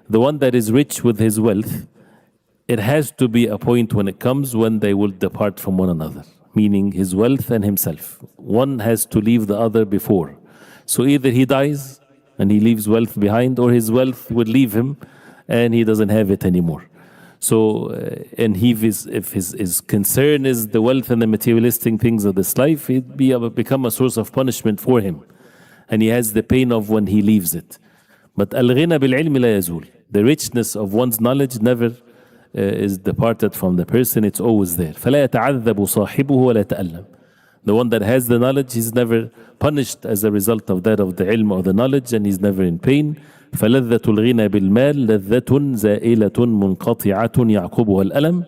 The one that is rich with his wealth, it has to be a point when it comes when they will depart from one another, meaning his wealth and himself. One has to leave the other before. So either he dies and he leaves wealth behind, or his wealth would leave him and he doesn't have it anymore. So, and if his concern is the wealth and the materialistic things of this life, it become a source of punishment for him. And he has the pain of when he leaves it. But al-ghina bil-ilm la yazul. The richness of one's knowledge never is departed from the person, it's always there. فَلَا يَتَعَذَّبُ صَاحِبُهُ وَلَا يَتَأَلَّمُ. The one that has the knowledge, he's never punished as a result of that, of the ilm or the knowledge, and he's never in pain. فلذة الغنى بالمال لذة زائلة منقطعة يعقبها الألم.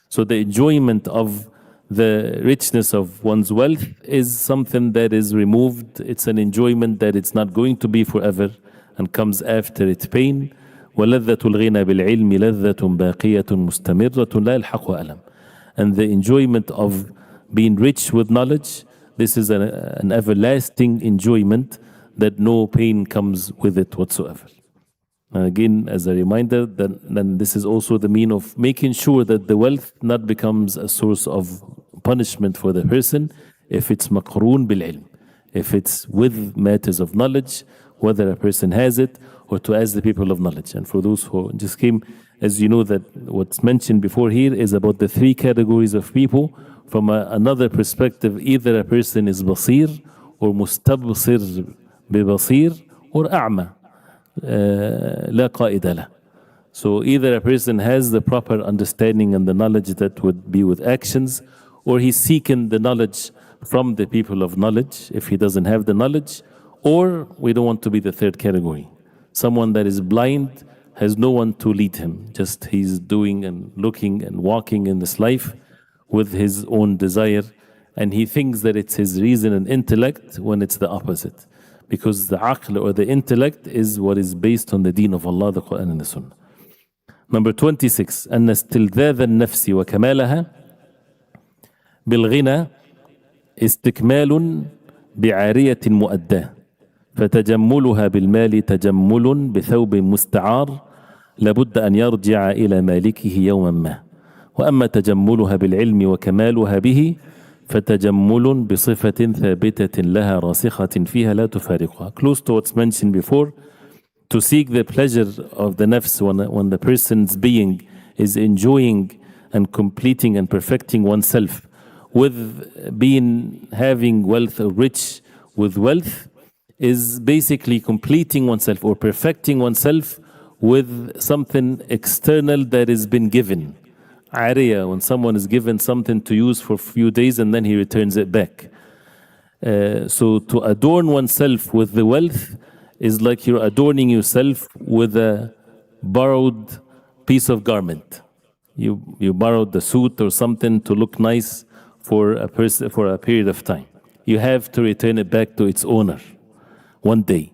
So the enjoyment of the richness of one's wealth is something that is removed. It's an enjoyment that it's not going to be forever and comes after its pain. ولذة الغنى بالعلم لذة باقية مستمرة لا يلحق ألم. And the enjoyment of being rich with knowledge, this is an everlasting enjoyment that no pain comes with it whatsoever. And again, as a reminder, then this is also the mean of making sure that the wealth not becomes a source of punishment for the person if it's maqroon bil ilm, if it's with matters of knowledge, whether a person has it or to ask the people of knowledge. And for those who just came, as you know, that what's mentioned before here is about the three categories of people from another perspective. Either a person is basir or mustabsir ببصير or أعمى لا قائد له. So either a person has the proper understanding and the knowledge that would be with actions, or he's seeking the knowledge from the people of knowledge if he doesn't have the knowledge, or we don't want to be the third category. Someone that is blind has no one to lead him, just he's doing and looking and walking in this life with his own desire, and he thinks that it's his reason and intellect when it's the opposite. Because the aql or the intellect is what is based on the deen of Allah, the Quran and the Sunnah. Number 26, أن استلذاذ النفس وكمالها بالغنى استكمال بعارية مؤداة فتجملها بالمال تجمل بثوب مستعار لابد أن يرجع إلى مالكه يوما ما وأما تجملها بالعلم وكمالها به فتجمل بصفة ثابتة لها راسخة فيها لا تفارقها. Close to what's mentioned before, to seek the pleasure of the nafs when the person's being is enjoying and completing and perfecting oneself with having wealth or rich with wealth, is basically completing oneself or perfecting oneself with something external that has been given. Ariya, when someone is given something to use for a few days and then he returns it back. So to adorn oneself with the wealth is like you're adorning yourself with a borrowed piece of garment. You borrowed the suit or something to look nice for a period of time. You have to return it back to its owner one day.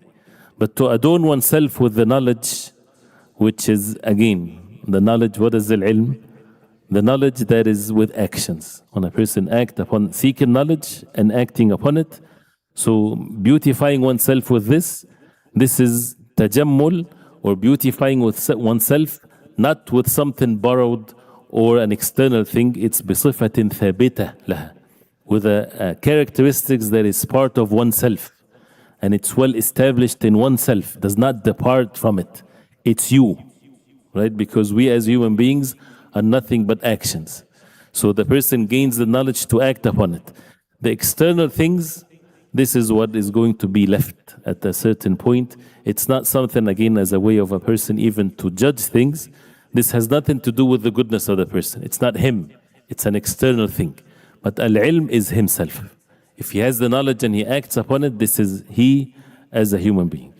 But to adorn oneself with the knowledge, which is again the knowledge, what is al-ilm? The knowledge that is with actions. When a person acts upon seeking knowledge and acting upon it, so beautifying oneself with this is tajammul, or beautifying with oneself, not with something borrowed or an external thing. It's بصفة ثابتة لها, with a characteristics that is part of oneself, and it's well established in oneself, does not depart from it. It's you, right? Because we as human beings are nothing but actions. So the person gains the knowledge to act upon it. The external things, this is what is going to be left at a certain point. It's not something, again, as a way of a person even to judge things. This has nothing to do with the goodness of the person. It's not him. It's an external thing. But al-ilm is himself. If he has the knowledge and he acts upon it, this is he as a human being.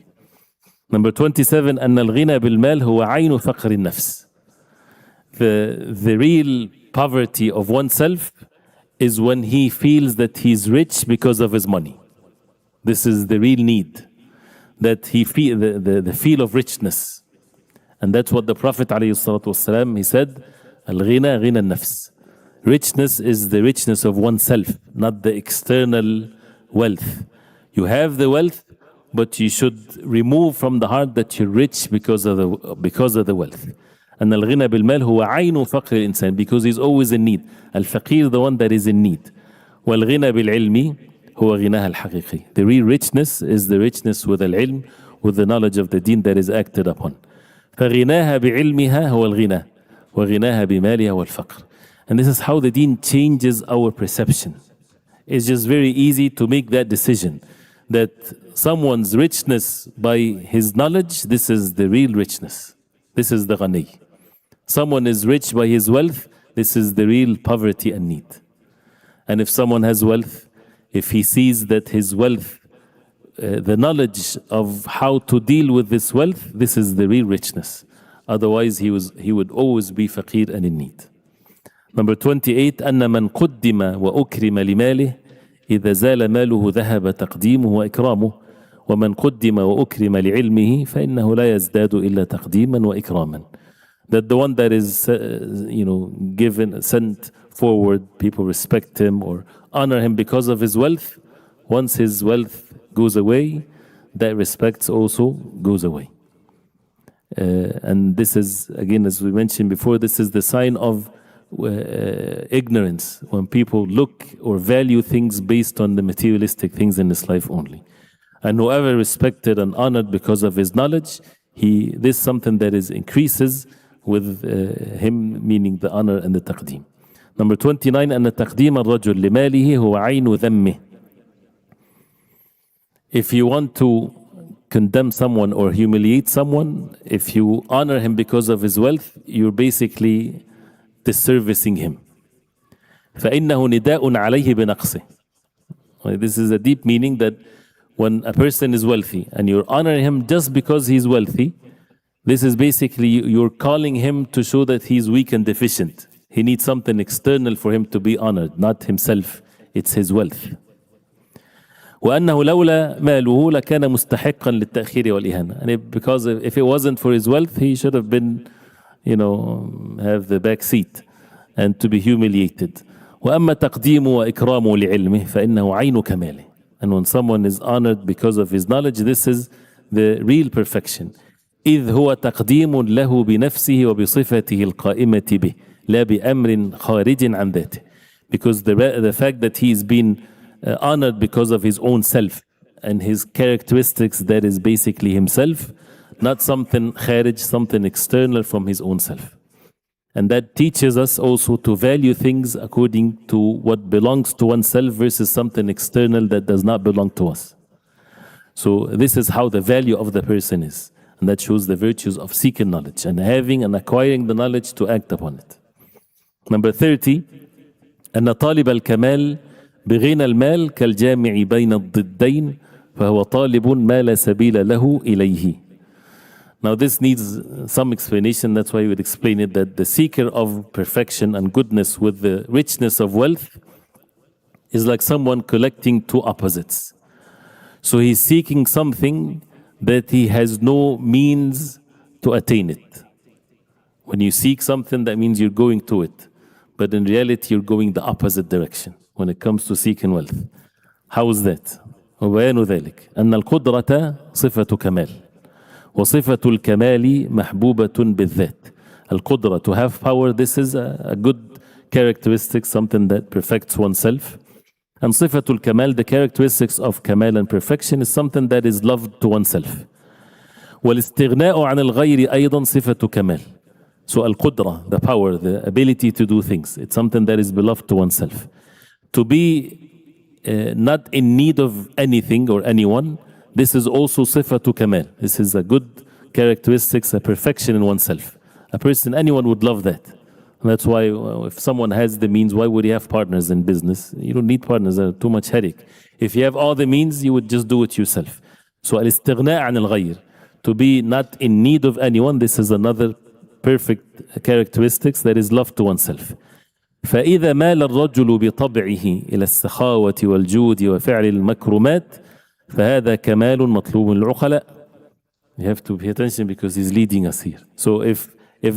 Number 27, أن الغنى بالمال هو عين فقر النفس. The real poverty of oneself is when he feels that he's rich because of his money. This is the real need, that he feel the feel of richness. And that's what the Prophet ﷺ, he said, Al-ghina ghina al-nafs. Richness is the richness of oneself, not the external wealth. You have the wealth, but you should remove from the heart that you're rich because of the wealth. And al-ghina bil-mal huwa aynu faqr al-insan, because he's always in need. Al-faqir, the one that is in need. Wal-ghina bil-ilmi huwa ghinaha al-haqiqi. The real richness is the richness with al-ilm, with the knowledge of the deen that is acted upon. فغناها بعلمها هو الغنى وغناها بمالها هو الفقر. And this is how the deen changes our perception. It's just very easy to make that decision that someone's richness by his knowledge, this is the real richness. This is the ghani. Someone is rich by his wealth, this is the real poverty and need. And if someone has wealth, if he sees that his wealth, the knowledge of how to deal with this wealth, this is the real richness. Otherwise, he would always be faqir and in need. Number 28, أن من قدم وأكرم لماله إذا زال ماله ذهب تقديمه وإكرامه ومن قدم وأكرم لعلمه فإنه لا يزداد إلا تقديما وإكراما. That the one that is, given, sent forward, people respect him or honor him because of his wealth. Once his wealth goes away, that respect also goes away. And this is, again, as we mentioned before, this is the sign of ignorance, when people look or value things based on the materialistic things in this life only. And whoever respected and honored because of his knowledge, this is something that increases with him, meaning the honor and the taqdeem. Number 29, أن تقديم الرجل لماله هو عين ذمه. If you want to condemn someone or humiliate someone, if you honor him because of his wealth, you're basically disservicing him. فإنه نداء عليه بنقصه. This is a deep meaning that when a person is wealthy and you honor him just because he's wealthy, this is basically you're calling him to show that he's weak and deficient. He needs something external for him to be honored, not himself. It's his wealth. وأنه لولا ماله لكان مستحقا للتأخير والإهانة. And because if it wasn't for his wealth, he should have been, have the back seat and to be humiliated. وأما تقديم وإكرام لعلمه فإنه عين كماله. And when someone is honored because of his knowledge, this is the real perfection. إذ هو تقديم له بنفسه وبصفته القائمة به لا بأمر خارج عن ذاته. Because the fact that he is being honored because of his own self and his characteristics, that is basically himself, not something kharij, something external from his own self. And that teaches us also to value things according to what belongs to oneself versus something external that does not belong to us. So this is how the value of the person is. And that shows the virtues of seeking knowledge and having and acquiring the knowledge to act upon it. Number 30, أن طالب الكمال بغنى المال كالجامع بين الضدين فهو طالب ما لا سبيل له إليه. Now this needs some explanation. That's why we would explain it, that the seeker of perfection and goodness with the richness of wealth is like someone collecting two opposites. So he's seeking something that he has no means to attain it. When you seek something, that means you're going to it. But in reality, you're going the opposite direction when it comes to seeking wealth. How is that? وبيان ذلك أن القدرة صفة كمال وصفة الكمال محبوبة بالذات. القدرة, to have power, this is a good characteristic, something that perfects oneself. And صفة الكمال, the characteristics of kamal and perfection, is something that is loved to oneself. والاستغناء عن الغير أيضا صفة كمال. So al-qudra, the power, the ability to do things, it's something that is beloved to oneself. To be not in need of anything or anyone, this is also sifatu kamal. This is a good characteristics, a perfection in oneself. A person, anyone would love that. And that's why if someone has the means, why would he have partners in business? You don't need partners, they're too much headache. If you have all the means, you would just do it yourself. So al-istighna' an al-ghayr, to be not in need of anyone, this is another perfect characteristics that is love to oneself. فإذا مال الرجل بطبعه إلى السخاوة والجود وفعل المكرمات فهذا كمال مطلوب للعقلاء. You have to pay attention because he's leading us here. So if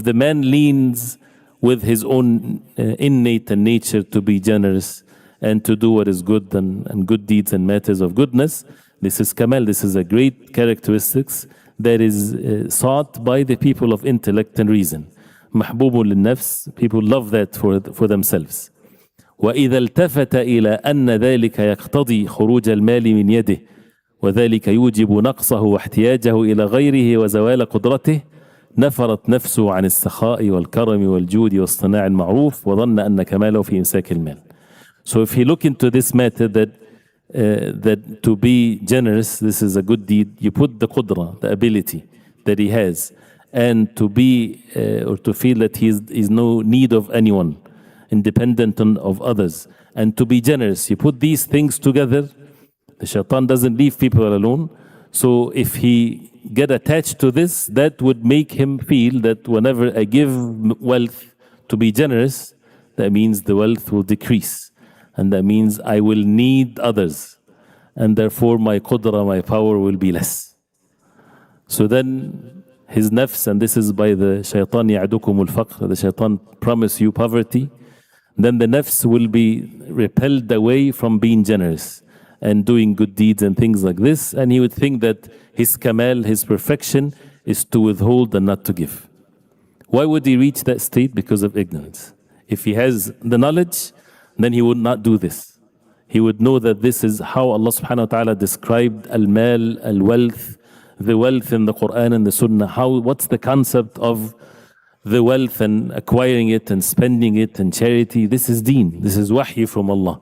the man leans with his own innate nature to be generous and to do what is good and good deeds and matters of goodness, this is kamal. This is a great characteristics that is sought by the people of intellect and reason. محبوب للنفس, people love that for themselves. وإذا التفت إلى أن ذلك يقتضي خروج المال من يده وذلك يوجب نقصه واحتياجه إلى غيره وزوال قدرته نفرت نفسه عن السخاء والكرم والجود واصطناع المعروف وظن أن كماله في إمساك المال. So if you look into this matter that to be generous, this is a good deed, you put the qudra, the ability that he has, and to be or to feel that he is no need of anyone, independent of others, and to be generous. You put these things together, the shaitan doesn't leave people alone. So if he get attached to this, that would make him feel that whenever I give wealth to be generous, that means the wealth will decrease. And that means I will need others. And therefore my qudra, my power will be less. So then his nafs, and this is by the shaitan ya'dukum al-faqr, the shaitan promise you poverty, then the nafs will be repelled away from being generous and doing good deeds and things like this, and he would think that his kamal, his perfection, is to withhold and not to give. Why would he reach that state? Because of ignorance. If he has the knowledge, then he would not do this. He would know that this is how Allah subhanahu wa ta'ala described al-mal, al-wealth, the wealth in the Quran and the Sunnah. What's the concept of the wealth and acquiring it and spending it and charity? This is deen. This is wahy from Allah.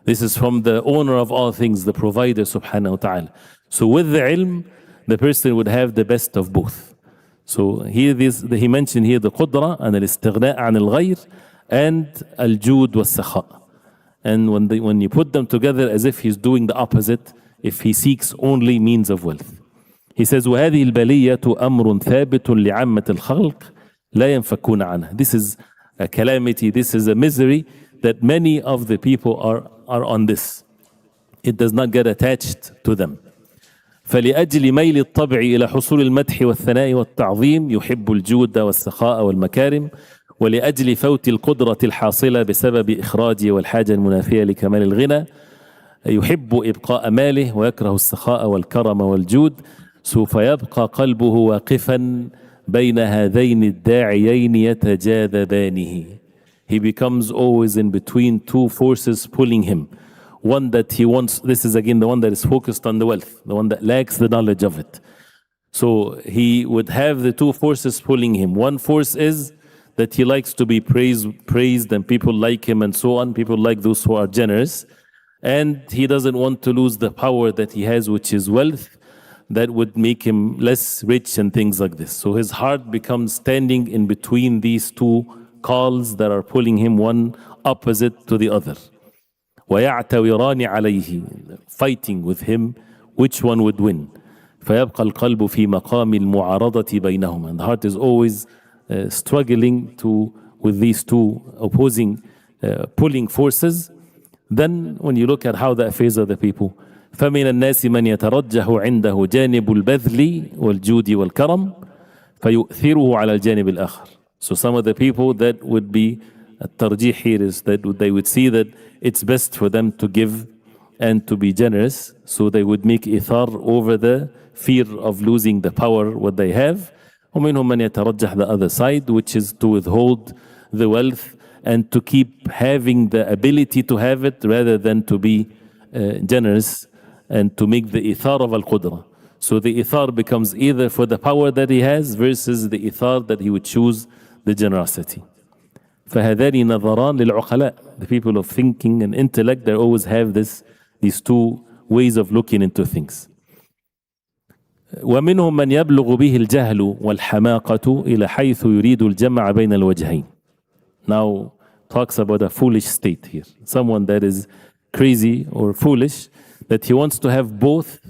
This is from the owner of all things, the provider subhanahu wa ta'ala. So with the ilm, the person would have the best of both. So here he mentioned here the qudra and al-istighna' an al-ghayr and al-jud was-sakha. And when you put them together as if he's doing the opposite, if he seeks only means of wealth. He says, وَهَذِهِ الْبَلِيَّةُ أَمْرٌ ثَابِتٌ لِعَامَّةِ الْخَلْقِ لَا يَنْفَكُونَ عَنْهَا. This is a calamity, this is a misery that many of the people are on this. It does not get attached to them. فلأجل ميل الطبع إلى حصول المدح والثناء والتعظيم يحب الجود والسخاء والمكارم ولأجل فوت القدرة الحاصلة بسبب إخراج والحاجة المنافية لكمال الغنى يحب إبقاء ماله ويكره السخاء والكرم والجود سوف يبقى قلبه واقفا بين هذين الداعيين يتجاذبانه. He becomes always in between two forces pulling him. One that he wants, this is again the one that is focused on the wealth, the one that lacks the knowledge of it. So he would have the two forces pulling him. One force is that he likes to be praised and people like him and so on. People like those who are generous. And he doesn't want to lose the power that he has, which is wealth, that would make him less rich and things like this. So his heart becomes standing in between these two calls that are pulling him one opposite to the other. وَيَعْتَوِرَانِ عَلَيْهِ, fighting with him, which one would win. فَيَبْقَى الْقَلْبُ فِي مَقَامِ الْمُعَارَضَةِ بَيْنَهُمَا. And the heart is always struggling with these two opposing pulling forces. Then when you look at how the affairs of the people, فَمِنَ النَّاسِ مَنْ يَتَرَجَّحُ عِنْدَهُ جَانِبُ الْبَذْلِ وَالْجُودِ وَالْكَرَمِ فَيُؤْثِرُهُ عَلَى الْجَانِبِ الْآخَرِ. So some of the people that would be الترجيح here is that they would see that it's best for them to give and to be generous, so they would make ithar over the fear of losing the power what they have. ومنهم من يترجح the other side, which is to withhold the wealth and to keep having the ability to have it rather than to be generous and to make the ithar of al-qudra. So the ithar becomes either for the power that he has versus the ithar that he would choose the generosity. فهذان نظران للعقلاء. The people of thinking and intellect, they always have these two ways of looking into things. ومنهم من يبلغ به الجهل والحماقة إلى حيث يريد الجمع بين الوجهين. Now talks about a foolish state here. Someone that is crazy or foolish, that he wants to have both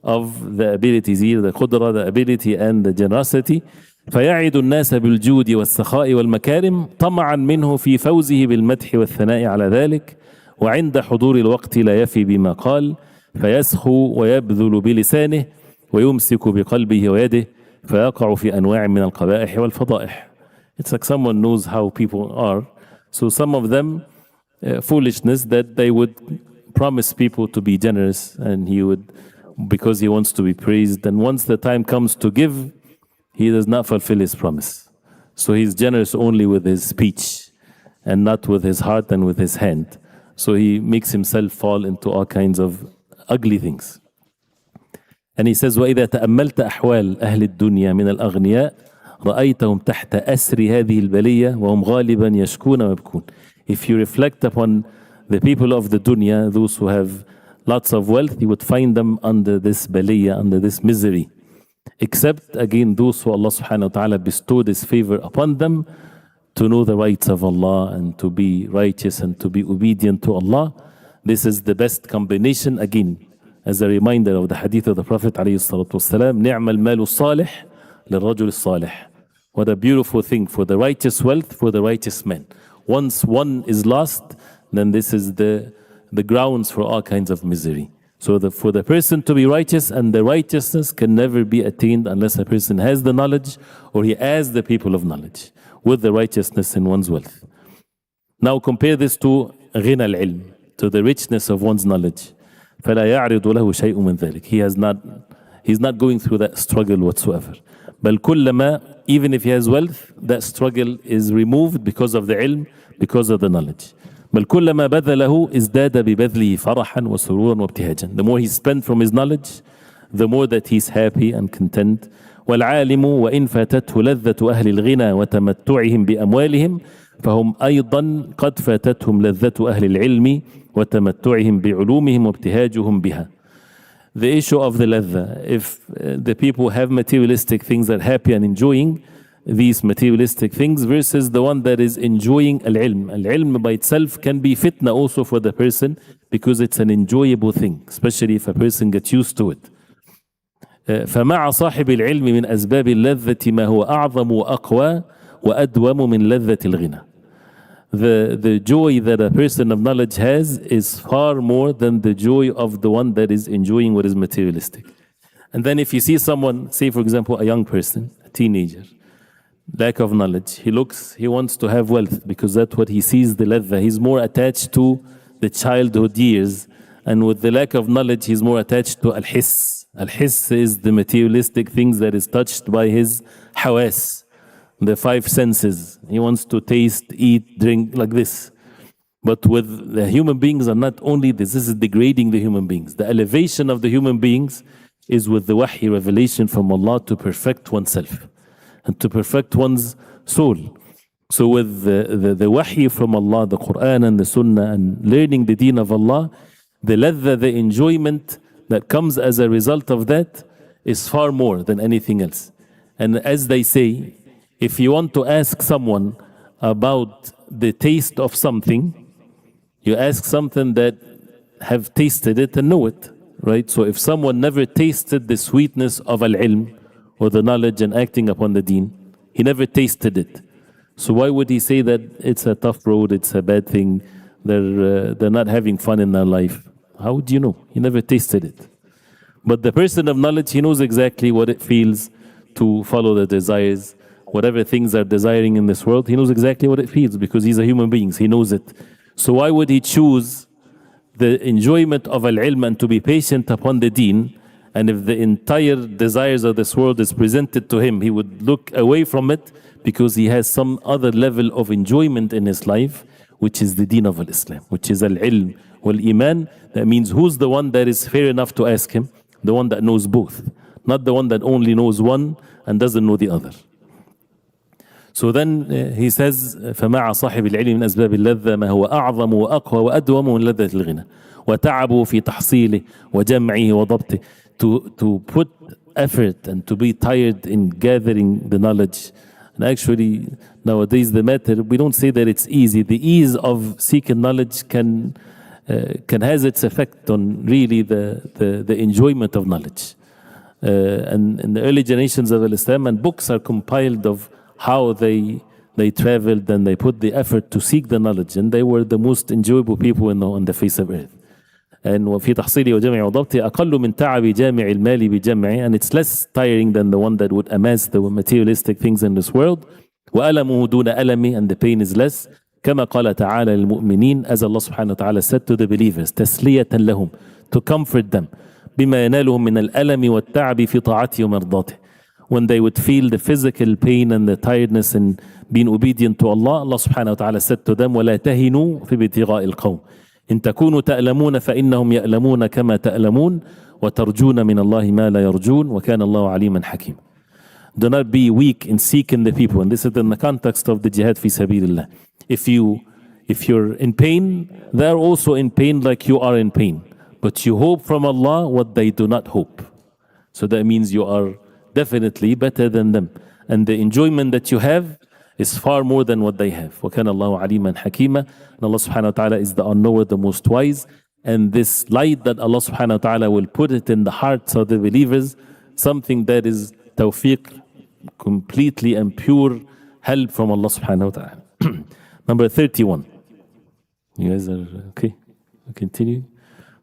of the abilities here, the qudra, the ability and the generosity. فيعد الناس بالجود والسخاء والمكارم طمعا منه في فوزه بالمدح والثناء على ذلك وعند حضور الوقت لا يفي بما قال فيسخو ويبذل بلسانه ويمسك بقلبه ويده فيقع في أنواع من القبائح والفضائح. It's like someone knows how people are. So some of them foolishness that they would promise people to be generous, and he would, because he wants to be praised, and once the time comes to give, he does not fulfill his promise. So he's generous only with his speech and not with his heart and with his hand. So he makes himself fall into all kinds of ugly things. And he says, وَإِذَا تَأَمَّلْتَ أَحْوَالَ أَهْلِ الدُّنْيا مِنَ الْأَغْنِيَاءِ رَأَيْتَهُمْ تَحْتَ أَسْرِ هذه البلية وهم غالبا يشكون ويبكون. If you reflect upon the people of the dunya, those who have lots of wealth, you would find them under this baliya, under this misery. Except, again, those who Allah subhanahu wa ta'ala bestowed His favor upon them to know the rights of Allah and to be righteous and to be obedient to Allah. This is the best combination, again, as a reminder of the hadith of the Prophet alayhi salatu wasalam, نِعْمَ الْمَالُ الصَّالِحِ لِلرَّجُلِ الصَّالِحِ. What a beautiful thing for the righteous wealth, for the righteous man. Once one is lost, then this is the grounds for all kinds of misery. So for the person to be righteous, and the righteousness can never be attained unless a person has the knowledge, or he has the people of knowledge with the righteousness in one's wealth. Now compare this to غنى العلم, to the richness of one's knowledge. فلا يعرض له شيء من ذلك. He's not going through that struggle whatsoever. بل كلما, even if he has wealth, that struggle is removed because of the ilm, because of the knowledge. بل كلما بذله ازداد ببذله فرحا وسرورا وابتهاجا. The more he spent from his knowledge, the more that he's happy and content. والعالم وإن فاتته لذة أهل الغنى وتمتعهم بأموالهم فهم أيضا قد فاتتهم لذة أهل العلم وتمتعهم بعلومهم وابتهاجهم بها. The issue of the ladha, if the people have materialistic things that are happy and enjoying these materialistic things versus the one that is enjoying al-ilm. Al-ilm by itself can be fitna also for the person because it's an enjoyable thing, especially if a person gets used to it. فمع صاحب العلم من أسباب اللذة ما هو أعظم وأقوى وأدوم من لذة الغنى. The joy that a person of knowledge has is far more than the joy of the one that is enjoying what is materialistic. And then if you see someone, say for example a young person, a teenager, lack of knowledge, he wants to have wealth because that's what he sees the ladha. He's more attached to the childhood years, and with the lack of knowledge he's more attached to al-hiss. Al-hiss is the materialistic things that is touched by his hawas, the five senses. He wants to taste, eat, drink like this. But with the human beings are not only this is degrading the human beings. The elevation of the human beings is with the wahy revelation from Allah to perfect oneself and to perfect one's soul. So with the wahy from Allah, the Quran and the Sunnah, and learning the deen of Allah, the ladha, the enjoyment that comes as a result of that is far more than anything else. And as they say, if you want to ask someone about the taste of something, you ask something that have tasted it and know it, right? So if someone never tasted the sweetness of al-ilm or the knowledge and acting upon the deen, he never tasted it. So why would he say that it's a tough road, it's a bad thing, they're not having fun in their life? How would you know? He never tasted it. But the person of knowledge, he knows exactly what it feels to follow the desires. Whatever things are desiring in this world, he knows exactly what it feels because he's a human being, he knows it. So why would he choose the enjoyment of al-ilm and to be patient upon the deen? And if the entire desires of this world is presented to him, he would look away from it because he has some other level of enjoyment in his life, which is the deen of Islam, which is al-ilm wal-iman. That means who's the one that is fair enough to ask him? The one that knows both, not the one that only knows one and doesn't know the other. So then he says فمع صاحب العلم من أسباب اللذة ما هو أعظم وأقوى وأدوم من لذة الغنى وتعبوا في تحصيله وجمعه وضبطه. To put effort and to be tired in gathering the knowledge. And actually nowadays the matter, we don't say that it's easy. The ease of seeking knowledge can has its effect on really the enjoyment of knowledge. And in the early generations of Islam, and books are compiled of how they traveled and they put the effort to seek the knowledge, and they were the most enjoyable people on the face of earth. and وفي تحصيله وجمعه وضبطه أقل من تعب جامع المال بجمعه, and it's less tiring than the one that would amass the materialistic things in this world. وألمه دون ألمه, and the pain is less. كما قال تعالى للمؤمنين, as Allah subhanahu wa ta'ala said to the believers, تسلية لهم, to comfort them, بما ينالهم من الألم والتعب في طاعته ومرضاته. When they would feel the physical pain and the tiredness in being obedient to Allah, Allah subhanahu wa ta'ala said to them, ولا تهنوا في ابتغاء القوم إن تكونوا تألمون فإنهم يألمون كما تألمون وترجون من الله ما لا يرجون وكان الله عليما حكيما. Do not be weak in seeking the people, and this is in the context of the jihad fi sabilillah. If you're in pain, they're also in pain like you are in pain, but you hope from Allah what they do not hope. So that means you are definitely better than them, and the enjoyment that you have is far more than what they have. وَكَانَ اللَّهُ عَلِيمًا حَكِيمًا. And Allah subhanahu wa ta'ala is the unknower, the most wise. And this light that Allah subhanahu wa ta'ala will put it in the hearts of the believers, something that is tawfiq, completely and pure help from Allah subhanahu wa ta'ala. Number 31. You guys are okay? We'll continue.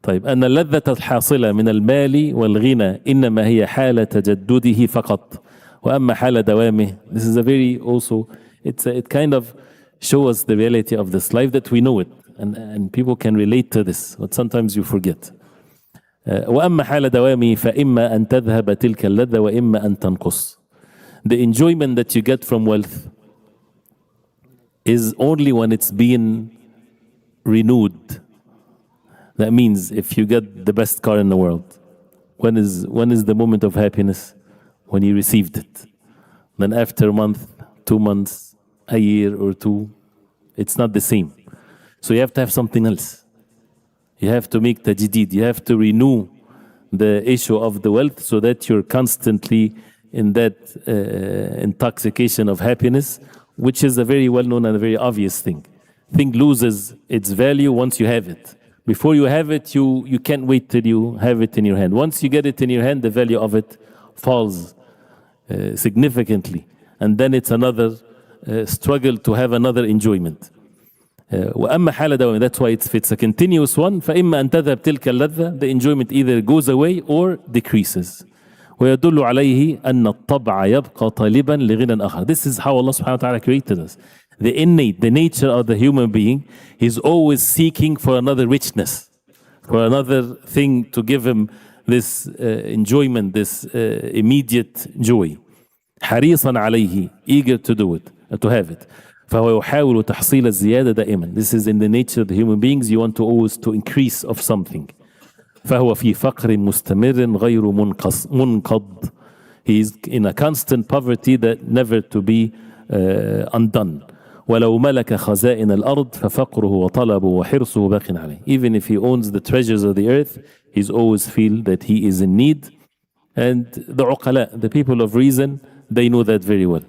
طيب أن اللذة الحاصلة من المال والغنى إنما هي حالة تجدده فقط وأما حال دوامه. This is a very also it kind of shows the reality of this life, that we know it and people can relate to this, but sometimes you forget. وأما حال دوامه فإما أن تذهب تلك اللذة وإما أن تنقص. The enjoyment that you get from wealth is only when it's being renewed. That means if you get the best car in the world, when is the moment of happiness? When you received it. Then after a month, 2 months, a year or two, it's not the same. So you have to have something else. You have to make tajdid. You have to renew the issue of the wealth so that you're constantly in that intoxication of happiness, which is a very well-known and a very obvious thing. Thing loses its value once you have it. Before you have it, you can't wait till you have it in your hand. Once you get it in your hand, the value of it falls significantly. And then it's another struggle to have another enjoyment. وأما حال دوام, that's why if it's a continuous one, فإما أن تذهب تلك اللذة, the enjoyment either goes away or decreases. ويدل عليه أن الطبع يبقى طالبا لغنى آخر. This is how Allah subhanahu wa ta'ala created us. The innate, the nature of the human being, he's always seeking for another richness, for another thing to give him this enjoyment, this immediate joy. حريصا عليه, eager to do it, to have it. فهو يحاول تحصيل الزيادة دائما. This is in the nature of the human beings. You want to always to increase of something. فهو في فقر مستمر غير منقض. He is in a constant poverty that never to be undone. ولو ملك خزائن الأرض ففقره وطلبه وحرصه باق عليه. Even if he owns the treasures of the earth, he's always feel that he is in need. And the uqala, the people of reason, they know that very well.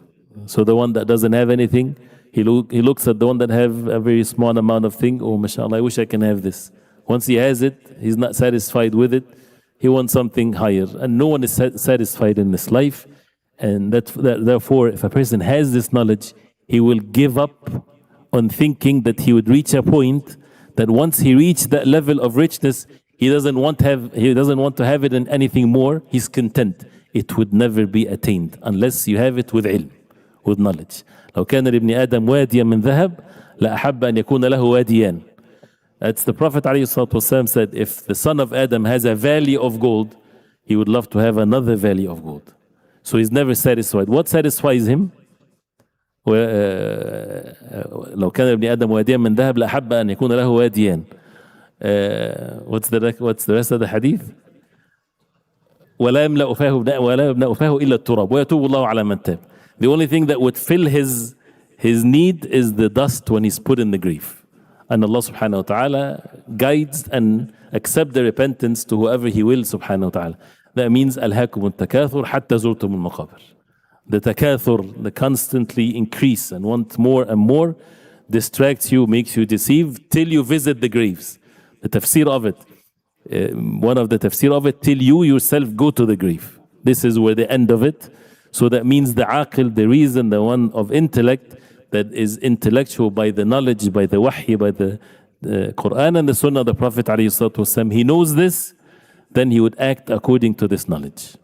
So the one that doesn't have anything, he looks at the one that have a very small amount of thing. Oh, mashallah, I wish I can have this. Once he has it, he's not satisfied with it. He wants something higher. And no one is satisfied in this life. And therefore, if a person has this knowledge, he will give up on thinking that he would reach a point that once he reached that level of richness, he doesn't want to have it in anything more. He's content. It would never be attained unless you have it with ilm, with knowledge. لو كان لابن آدم واديا من ذهب لأحب أن يكون له واديان. That's the Prophet ﷺ said, if the son of Adam has a valley of gold, he would love to have another valley of gold. So he's never satisfied. What satisfies him? لو كان ابن آدم واديا من ذهب لأحب أن يكون له واديان. What's the rest of the hadith? ولا يملأ فاه إلا التراب ويتوب الله على من تاب. The only thing that would fill his need is the dust when he's put in the grave. And Allah subhanahu wa ta'ala guides and accept the repentance to whoever He will subhanahu wa ta'ala. That means ألهاكم التكاثر حتى زرتم المقابر. The takathur, the constantly increase and want more and more, distracts you, makes you deceive till you visit the graves. The tafsir of it, one of the tafsir of it, till you yourself go to the grave. This is where the end of it. So that means the aqil, the reason, the one of intellect, that is intellectual by the knowledge, by the wahy, by the Quran and the Sunnah of the Prophet ﷺ, he knows this, then he would act according to this knowledge.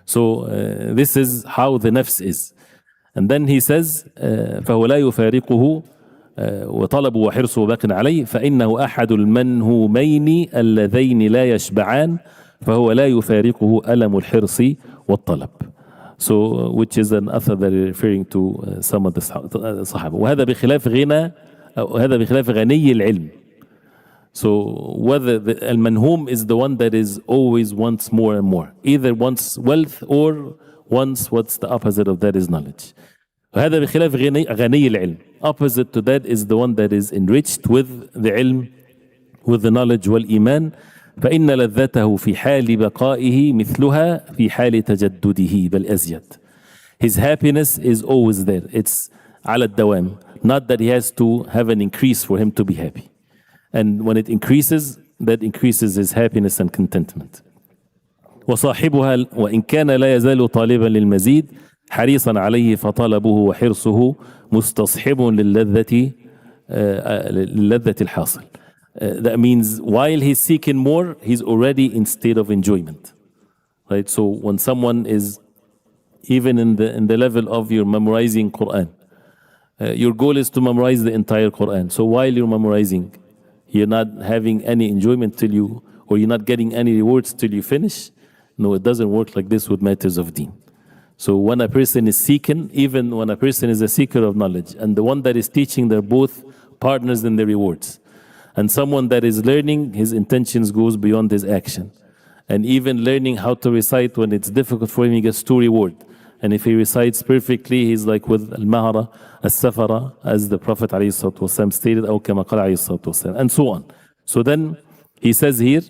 So this is how the nafs is. And then he says فهو لا يفارقه وطلبه وحرصه باق عليه فإنه أحد المنهومين اللذين لا يشبعان فهو لا يفارقه ألم الحرص والطلب. So which is an author that is referring to some of the Sahaba. وهذا بخلاف غنى هذا بخلاف غني العلم. So whether the al-manhum is the one that is always wants more and more, either wants wealth or wants what's the opposite of that is knowledge. وهذا بخلاف غني العلم. Opposite to that is the one that is enriched with the ilm, with the knowledge والإيمان. فإن لذته في حال بقائه مثلها في حال تجدده بل أزيد. His happiness is always there. It's على الدوام. Not that he has to have an increase for him to be happy. And when it increases, that increases his happiness and contentment. وصاحبها وإن كان لا يزال طالبا للمزيد حريصا عليه فطلبه وحرصه مستصحب للذة الحاصل. That means while he's seeking more, he's already in state of enjoyment. Right? So when someone is even in the level of your memorizing Quran, your goal is to memorize the entire Quran. So while you're memorizing, you're not having any enjoyment till you, or you're not getting any rewards till you finish. No, it doesn't work like this with matters of deen. So when a person is seeking, even when a person is a seeker of knowledge, and the one that is teaching, they're both partners in the rewards. And someone that is learning, his intentions goes beyond his action. And even learning how to recite when it's difficult for him, he gets two reward. And if he recites perfectly, he's like with al-mahara, al-safara, as the Prophet ﷺ stated, أو كما قال عليه الصلاة والسلام, and so on. So then he says here,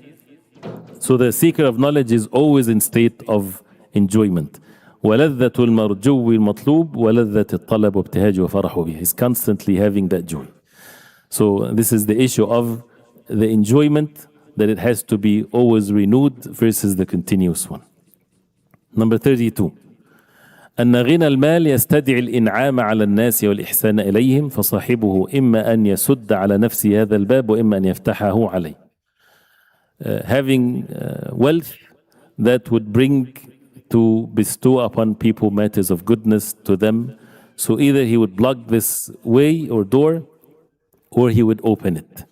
so the seeker of knowledge is always in state of enjoyment. وَلَذَّةُ الْمَرْجُوِّ الْمَطْلُوبِ وَلَذَّةِ الطَّلَبُ وَابْتِهَاجُ وَفَرَحُ بِهِ. He's constantly having that joy. So this is the issue of the enjoyment, that it has to be always renewed versus the continuous one. Number 32. أن غنى المال يستدعي الإنعام على الناس والإحسان إليهم فصاحبه إما أن يسد على نفسه هذا الباب وإما أن يفتحه عليه. Having wealth that would bring to bestow upon people matters of goodness to them. So either he would block this way or door, or he would open it.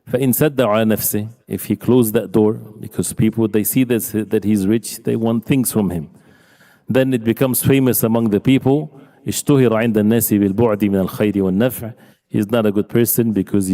فإن سد على نفسه, if he closed that door, because people, they see that he's rich, they want things from him. Then it becomes famous among the people. اشتهر عند الناس بالبعد من الخير والنفع. He's not a good person because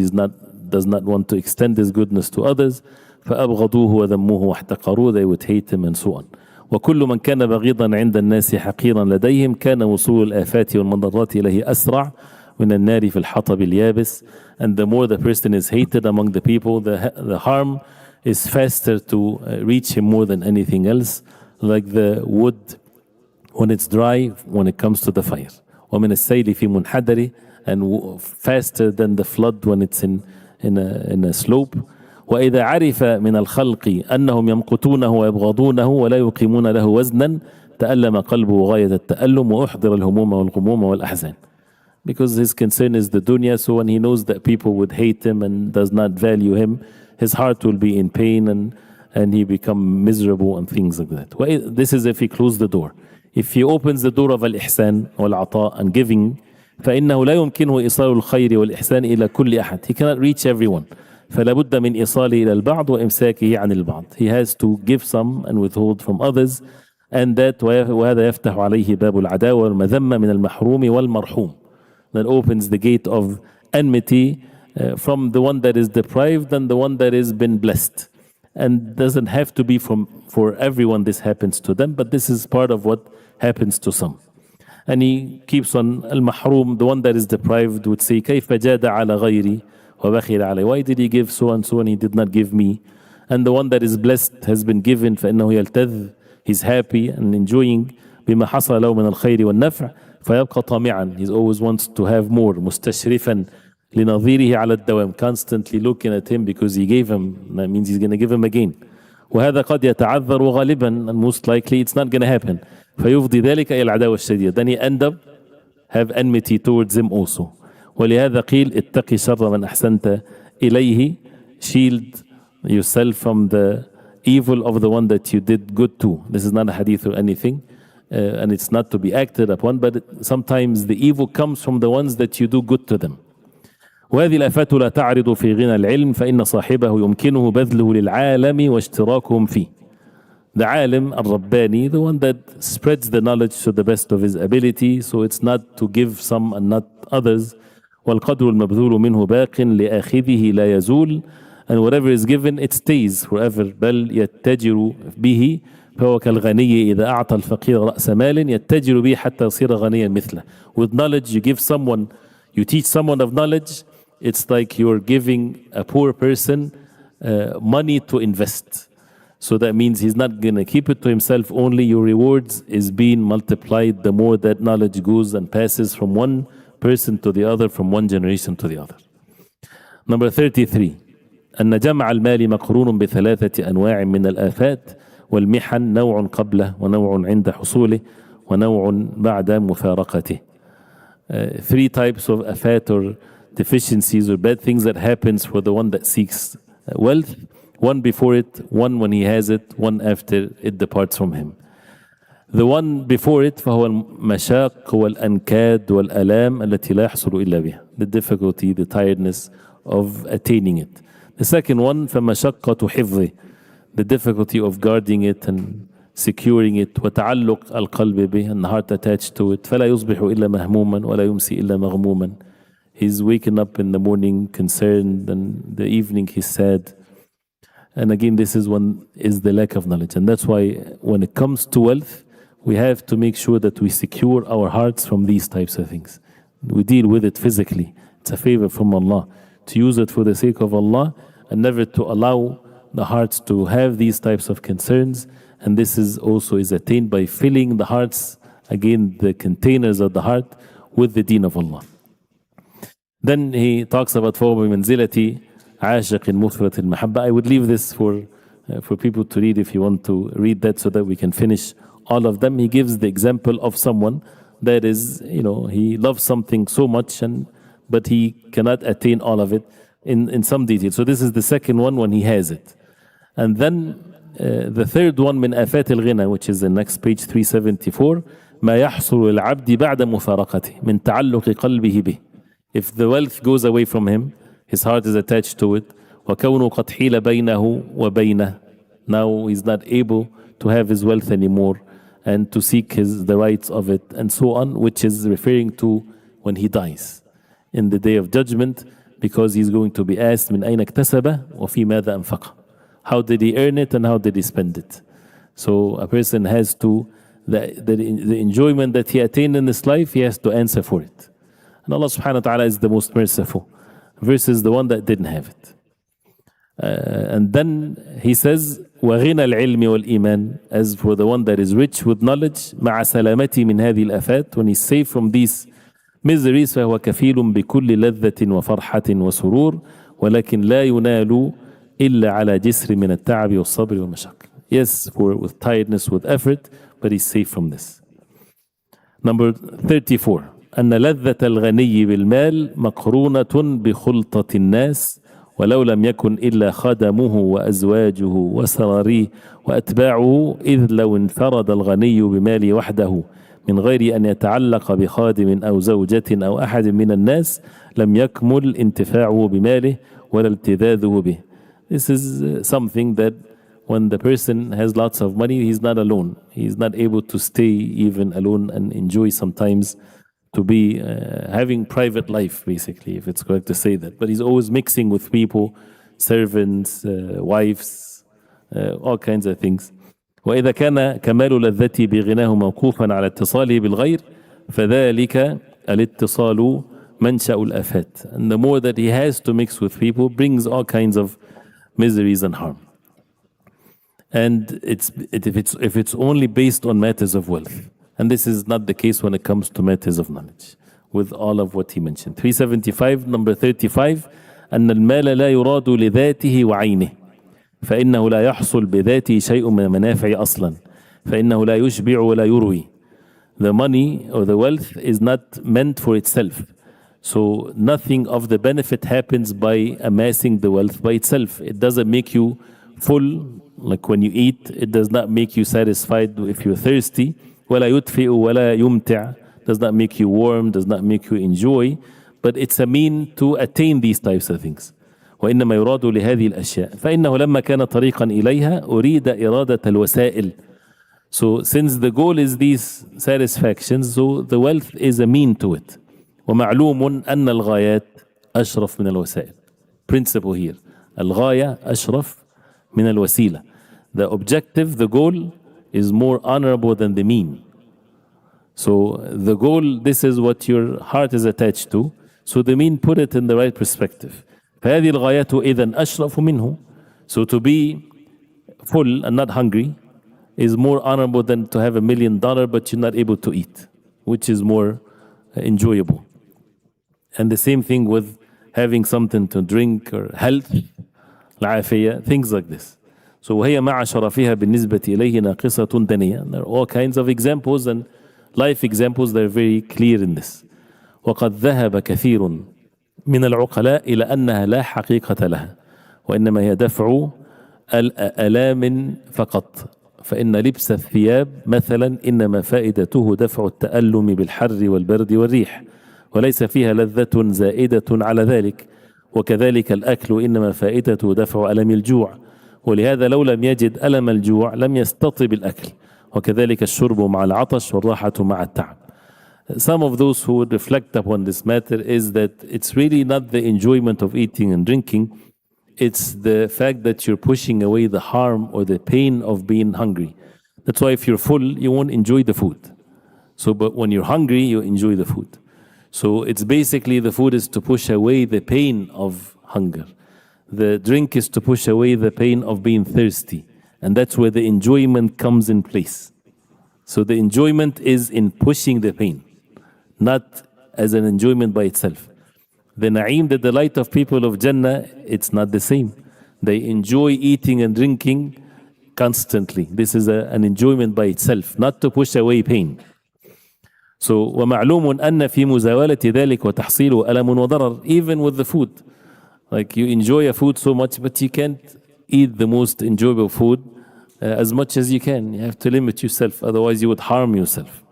does not want to extend his goodness to others. فأبغضوه وذموه واحتقروه. They would hate him and so on. وكل من كان بغيضا عند الناس حقيرا لديهم كان وصول الآفات والمضرات إليه أسرع من النار في الحطب اليابس. And the more the person is hated among the people, the harm is faster to reach him more than anything else, like the wood when it's dry, when it comes to the fire. ومن السيل في منحدر, and faster than the flood when it's in a slope. وإذا عرف من الخلق أنهم يمقتونه ويبغضونه ولا يقيمون له وزنا تألم قلبه غاية التألم وأحضر الهموم والغموم والأحزان. Because his concern is the dunya, so when he knows that people would hate him and does not value him, his heart will be in pain and he become miserable and things like that. This is if he closes the door. If he opens the door of al-ihsan wal-ata and giving, فإنه لا يمكنه إيصال الخير والإحسان إلى كل أحد. He cannot reach everyone. فلا بد من إيصاله إلى البعض وإمساكه عن البعض. He has to give some and withhold from others, and that وهذا يفتح عليه باب العداوة والمذمة من المحروم والمرحوم. That opens the gate of enmity from the one that is deprived and the one that has been blessed. And doesn't have to be for everyone this happens to them, but this is part of what happens to some. And he keeps on al-mahrum, the one that is deprived would say كيف جاد على غيري وبخل علي. Why did he give so and so and he did not give me? And the one that is blessed has been given, فإنه يلتذ, he's happy and enjoying بما حصل له من الخير والنفع فيبقى طامعا. He always wants to have more. مستشرفا لنظيره على الدوام, constantly looking at him because he gave him. That means he's going to give him again. وهذا قد يتعذر غالبا, and most likely it's not going to happen. فيفضي ذلك إلى العداوة الشديدة. Then he end up have enmity towards him also. ولهذا قيل اتقي شر من أحسنت إليه. Shield yourself from the evil of the one that you did good to. This is not a hadith or anything, and it's not to be acted upon, but sometimes the evil comes from the ones that you do good to them. وهذه الآفات لا تعرض في غنى العلم فإن صاحبه يمكنه بذله للعالم واشتراكهم فيه. The alim al-Rabbani, the one that spreads the knowledge to the best of his ability, so it's not to give some and not others. والقدر المبذول منه باق لآخذه لا يزول, and whatever is given it stays forever. بل يتجر به فهو كالغني إذا أعطى الفقير رأس مال يتجر به حتى يصير غنيا مثله. With knowledge you give someone, you teach someone of knowledge, it's like you're giving a poor person money to invest. So that means he's not going to keep it to himself only. Your rewards is being multiplied the more that knowledge goes and passes from one person to the other, from one generation to the other. Number 33. أن جمع المال مقرون بثلاثة أنواع من الآفات والمحن، نوع قبله ونوع عند حصوله ونوع بعد مفارقته. Three types of afat or deficiencies or bad things that happens for the one that seeks wealth. One before it, one when he has it, one after it departs from him. The one before it فهو المشاق والأنكاد والألام التي لا يحصل إلا بها. The difficulty, the tiredness of attaining it. The second one فمشقة حفظه. The difficulty of guarding it and securing it. وتعلق القلب به, and the heart attached to it. فلا يصبح إلا مهموما ولا يمسي إلا مغموما. He's waking up in the morning concerned, and the evening he's sad. And again, this is the lack of knowledge. And that's why when it comes to wealth, we have to make sure that we secure our hearts from these types of things. We deal with it physically. It's a favor from Allah. To use it for the sake of Allah and never to allow the hearts to have these types of concerns. And this is also attained by filling the hearts, again, the containers of the heart, with the deen of Allah. Then he talks about فَوْبِ مَنْزِلَةِ عاشق مفرط المحبة. I would leave this for people to read if you want to read that so that we can finish all of them. He gives the example of someone that is, he loves something so much, but he cannot attain all of it in some detail. So this is the second one when he has it. And then the third one من آفات الغنى, which is the next page 374, ما يحصل العبد بعد مفارقته من تعلق قلبه به. If the wealth goes away from him, his heart is attached to it. وَكَوْنُ قَدْ حِيلَ بَيْنَهُ وَبَيْنَهُ. Now he's not able to have his wealth anymore and to seek the rights of it and so on, which is referring to when he dies in the day of judgment, because he's going to be asked مِنْ أَيْنَ اكْتَسَبَ وَفِي مَاذَا أَنْفَقَ. How did he earn it and how did he spend it? So a person has to, the enjoyment that he attained in this life, he has to answer for it. And Allah subhanahu wa ta'ala is the most merciful versus the one that didn't have it. And then he says وغنى العلم والإيمان, as for the one that is rich with knowledge مع سلامتي من هذه الآفات, when he's safe from these miseries فهو كفيل بكل لذة وفرحة وسرور ولكن لا ينال إلا على جسر من التعب والصبر والمشقة. Yes, with tiredness, with effort, but he's safe from this. Number 34. أن لذة الغني بالمال مقرونة بخلطة الناس ولو لم يكن إلا خدمه وأزواجه وسراريه وأتباعه، إذ لو انفرد الغني بماله وحده من غير أن يتعلق بخادم أو زوجة أو أحد من الناس لم يكمل انتفاعه بماله ولا التذاذه به. This is something that when the person has lots of money, he's not alone. He's not able to stay even alone and enjoy sometimes to be having private life, basically, if it's correct to say that. But he's always mixing with people, servants, wives, all kinds of things. وإذا كان كمال لذته بغناه موقوفا على اتصاله بالغير فذلك الاتصال منشأ الآفات. And the more that he has to mix with people brings all kinds of miseries and harm. And if it's only based on matters of wealth. And this is not the case when it comes to matters of knowledge, with all of what he mentioned. 375, number 35, أن المال لا يراد لذاته وعينه فإنه لا يحصل بذاته شيء من المنافع أصلا فإنه لا يشبع ولا يروي. The money or the wealth is not meant for itself, So nothing of the benefit happens by amassing the wealth by itself. It doesn't make you full, like when you eat, it does not make you satisfied if you're thirsty. ولا يدفئ ولا يمتع, does not make you warm, does not make you enjoy, but it's a mean to attain these types of things. وإنما يراد لهذه الأشياء فإنه لما كان طريقا إليها أريد إرادة الوسائل. So since the goal is these satisfactions, so the wealth is a mean to it. ومعلوم أن الغايات أشرف من الوسائل. Principle here. الغاية أشرف من الوسيلة. The objective, the goal, is more honorable than the mean. So the goal, this is what your heart is attached to. So the mean, put it in the right perspective. فهذه الغايات إذن أشرف منه. So to be full and not hungry is more honorable than to have $1 million but you're not able to eat, which is more enjoyable. And the same thing with having something to drink or health, العافية, things like this. So وهي مع شرفها بالنسبة إليه ناقصة دنية. There are all kinds of examples and life examples that are very clear in this. وقد ذهب كثير من العقلاء إلى أنها لا حقيقة لها وإنما هي دفع الآلام فقط. فإن لبس الثياب مثلا إنما فائدته دفع التألم بالحر والبرد والريح وليس فيها لذة زائدة على ذلك. وكذلك الأكل إنما فائدته دفع ألم الجوع ولهذا لو لم يجد ألم الجوع لم يستطب الأكل. وكذلك الشرب مع العطش والراحة مع التعب. Some of those who would reflect upon this matter is that it's really not the enjoyment of eating and drinking, it's the fact that you're pushing away the harm or the pain of being hungry. That's why if you're full, you won't enjoy the food. So, but when you're hungry, you enjoy the food. So it's basically the food is to push away the pain of hunger. The drink is to push away the pain of being thirsty. And that's where the enjoyment comes in place. So the enjoyment is in pushing the pain, not as an enjoyment by itself. The na'im, the delight of people of Jannah, it's not the same. They enjoy eating and drinking constantly. This is an enjoyment by itself, not to push away pain. So ومعلوم أن في مزاولة ذلك وتحصيله ألم وضرر. Even with the food, like you enjoy a food so much, but you can't eat the most enjoyable food as much as you can. You have to limit yourself, otherwise you would harm yourself.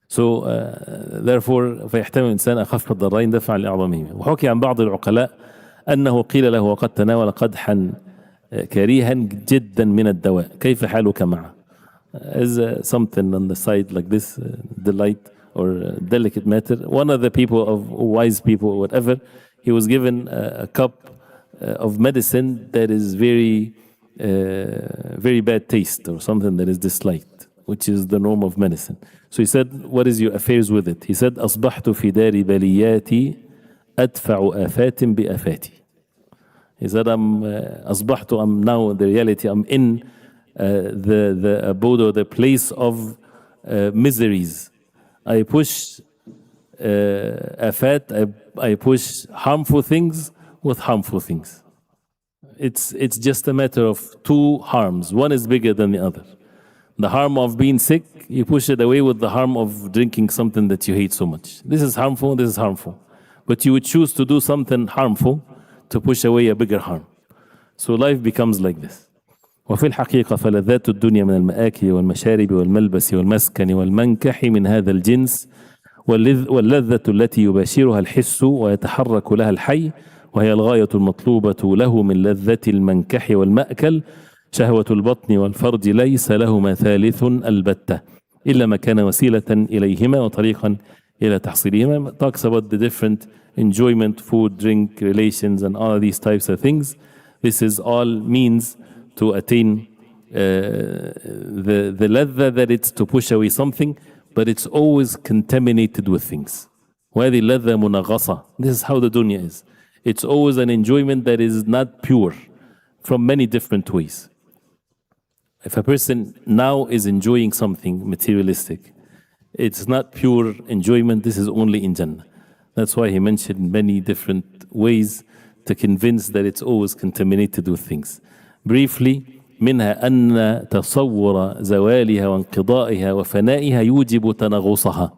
So therefore فيحتمل الإنسان أخف الضررين دفعا لأعظمهما. وحكي عن بعض العقلاء أنه قيل له وقد تناول قدحا كريها جدا من الدواء كيف حالك معه. As something on the side like this, delight or delicate matter. One of the people of wise people or whatever, he was given a cup of medicine that is very bad taste or something that is disliked, which is the norm of medicine. So he said, what is your affairs with it? He said, أصبحت في دار بلياتي أدفع آفات بآفاتي. He said, I'm now in the reality, I'm in the abode or the place of miseries. I push afat, I push harmful things with harmful things. It's just a matter of two harms. One is bigger than the other. The harm of being sick, you push it away with the harm of drinking something that you hate so much. This is harmful, this is harmful. But you would choose to do something harmful to push away a bigger harm. So life becomes like this. وفي الحقيقة فلذات الدنيا من المآكل والمشارب والملبس والمسكن والمنكح من هذا الجنس واللذة التي يباشرها الحس ويتحرك لها الحي وهي الغاية المطلوبة له من لذة المنكح والمأكل شهوة البطن والفرج ليس لهما ثالث البتة إلا ما كان وسيلة إليهما وطريقا إلى تحصيلهما. Talks about the different enjoyment, food, drink, relations and all of these types of things. This is all means to attain the ladha, that it's to push away something, but it's always contaminated with things. وهذه اللذة منغصة. This is how the dunya is. It's always an enjoyment that is not pure from many different ways. If a person now is enjoying something materialistic, it's not pure enjoyment, this is only in Jannah. That's why he mentioned many different ways to convince that it's always contaminated with things. Briefly, منها أن تصور زوالها وانقضائها وفنائها يوجب تنغصها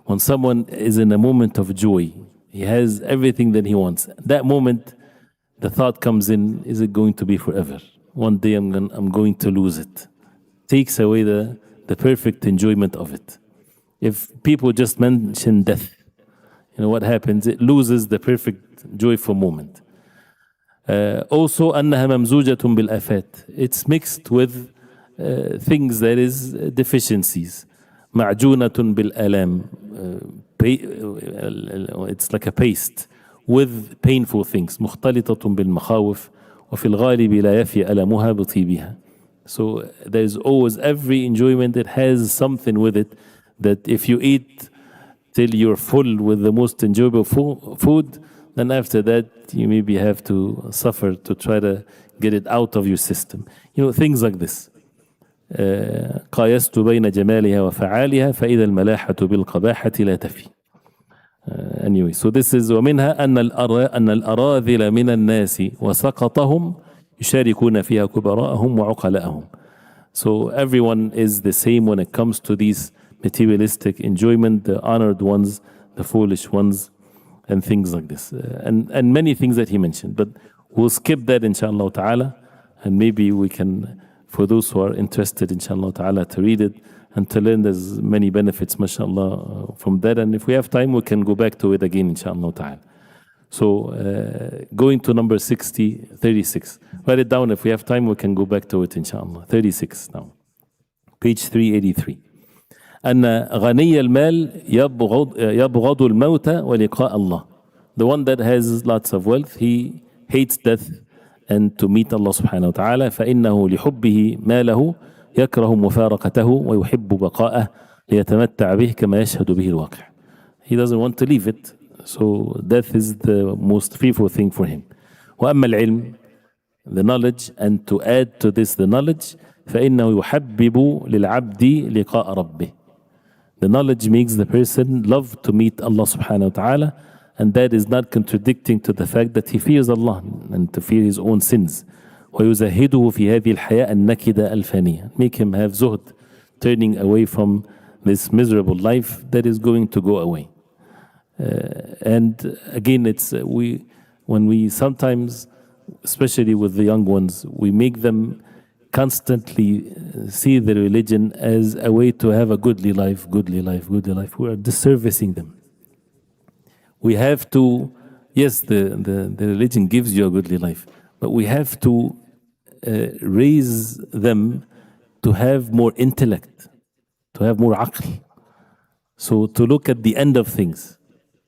When someone is in a moment of joy, he has everything that he wants. That moment, the thought comes in, is it going to be forever? One day I'm going to lose it. Takes away the perfect enjoyment of it. If people just mention death, you know what happens? It loses the perfect joyful moment. Also, أنها ممزوجة بالآفات. It's mixed with things that is deficiencies. معجونة بالآلام. It's like a paste with painful things. مختلطة بالمخاوف وفي الغالب لا يفي ألمها بطيبها. So there's always every enjoyment that has something with it that if you eat till you're full with the most enjoyable food, then after that you maybe have to suffer to try to get it out of your system. You know, things like this. قايست بين جمالها وفعالها فإذا الملاحة بالقباحة لا تفي. Anyway, so this is ومنها أن الأراذل من الناس وسقطهم يشاركون فيها كبراءهم وعقلاءهم. So everyone is the same when it comes to these materialistic enjoyment, the honored ones, the foolish ones, and things like this. And many things that he mentioned. But we'll skip that inshallah ta'ala, and maybe we can, for those who are interested inshallah ta'ala, to read it and to learn there's many benefits mashallah from that. And if we have time, we can go back to it again inshallah ta'ala. So going to number 36. Write it down. If we have time, we can go back to it inshallah. 36 now. Page 383. أن غني المال يبغض الموت ولقاء الله. The one that has lots of wealth, he hates death and to meet Allah subhanahu wa ta'ala. فإنه لحبه ماله يكره مفارقته ويحب بقاءه ليتمتع به كما يشهد به الواقع. He doesn't want to leave it. So death is the most fearful thing for him. وأما العلم, the knowledge, and to add to this the knowledge, فإنه يحبب للعبد لقاء ربه. The knowledge makes the person love to meet Allah subhanahu wa ta'ala, and that is not contradicting to the fact that he fears Allah and to fear his own sins. ويزهده في هذه الحياة النكدة الفانية. Make him have zuhd, turning away from this miserable life that is going to go away. And again, it's when we sometimes, especially with the young ones, we make them constantly see the religion as a way to have a goodly life. We are disservicing them. We have to, yes, the religion gives you a goodly life, but we have to raise them to have more intellect, to have more aql. So to look at the end of things,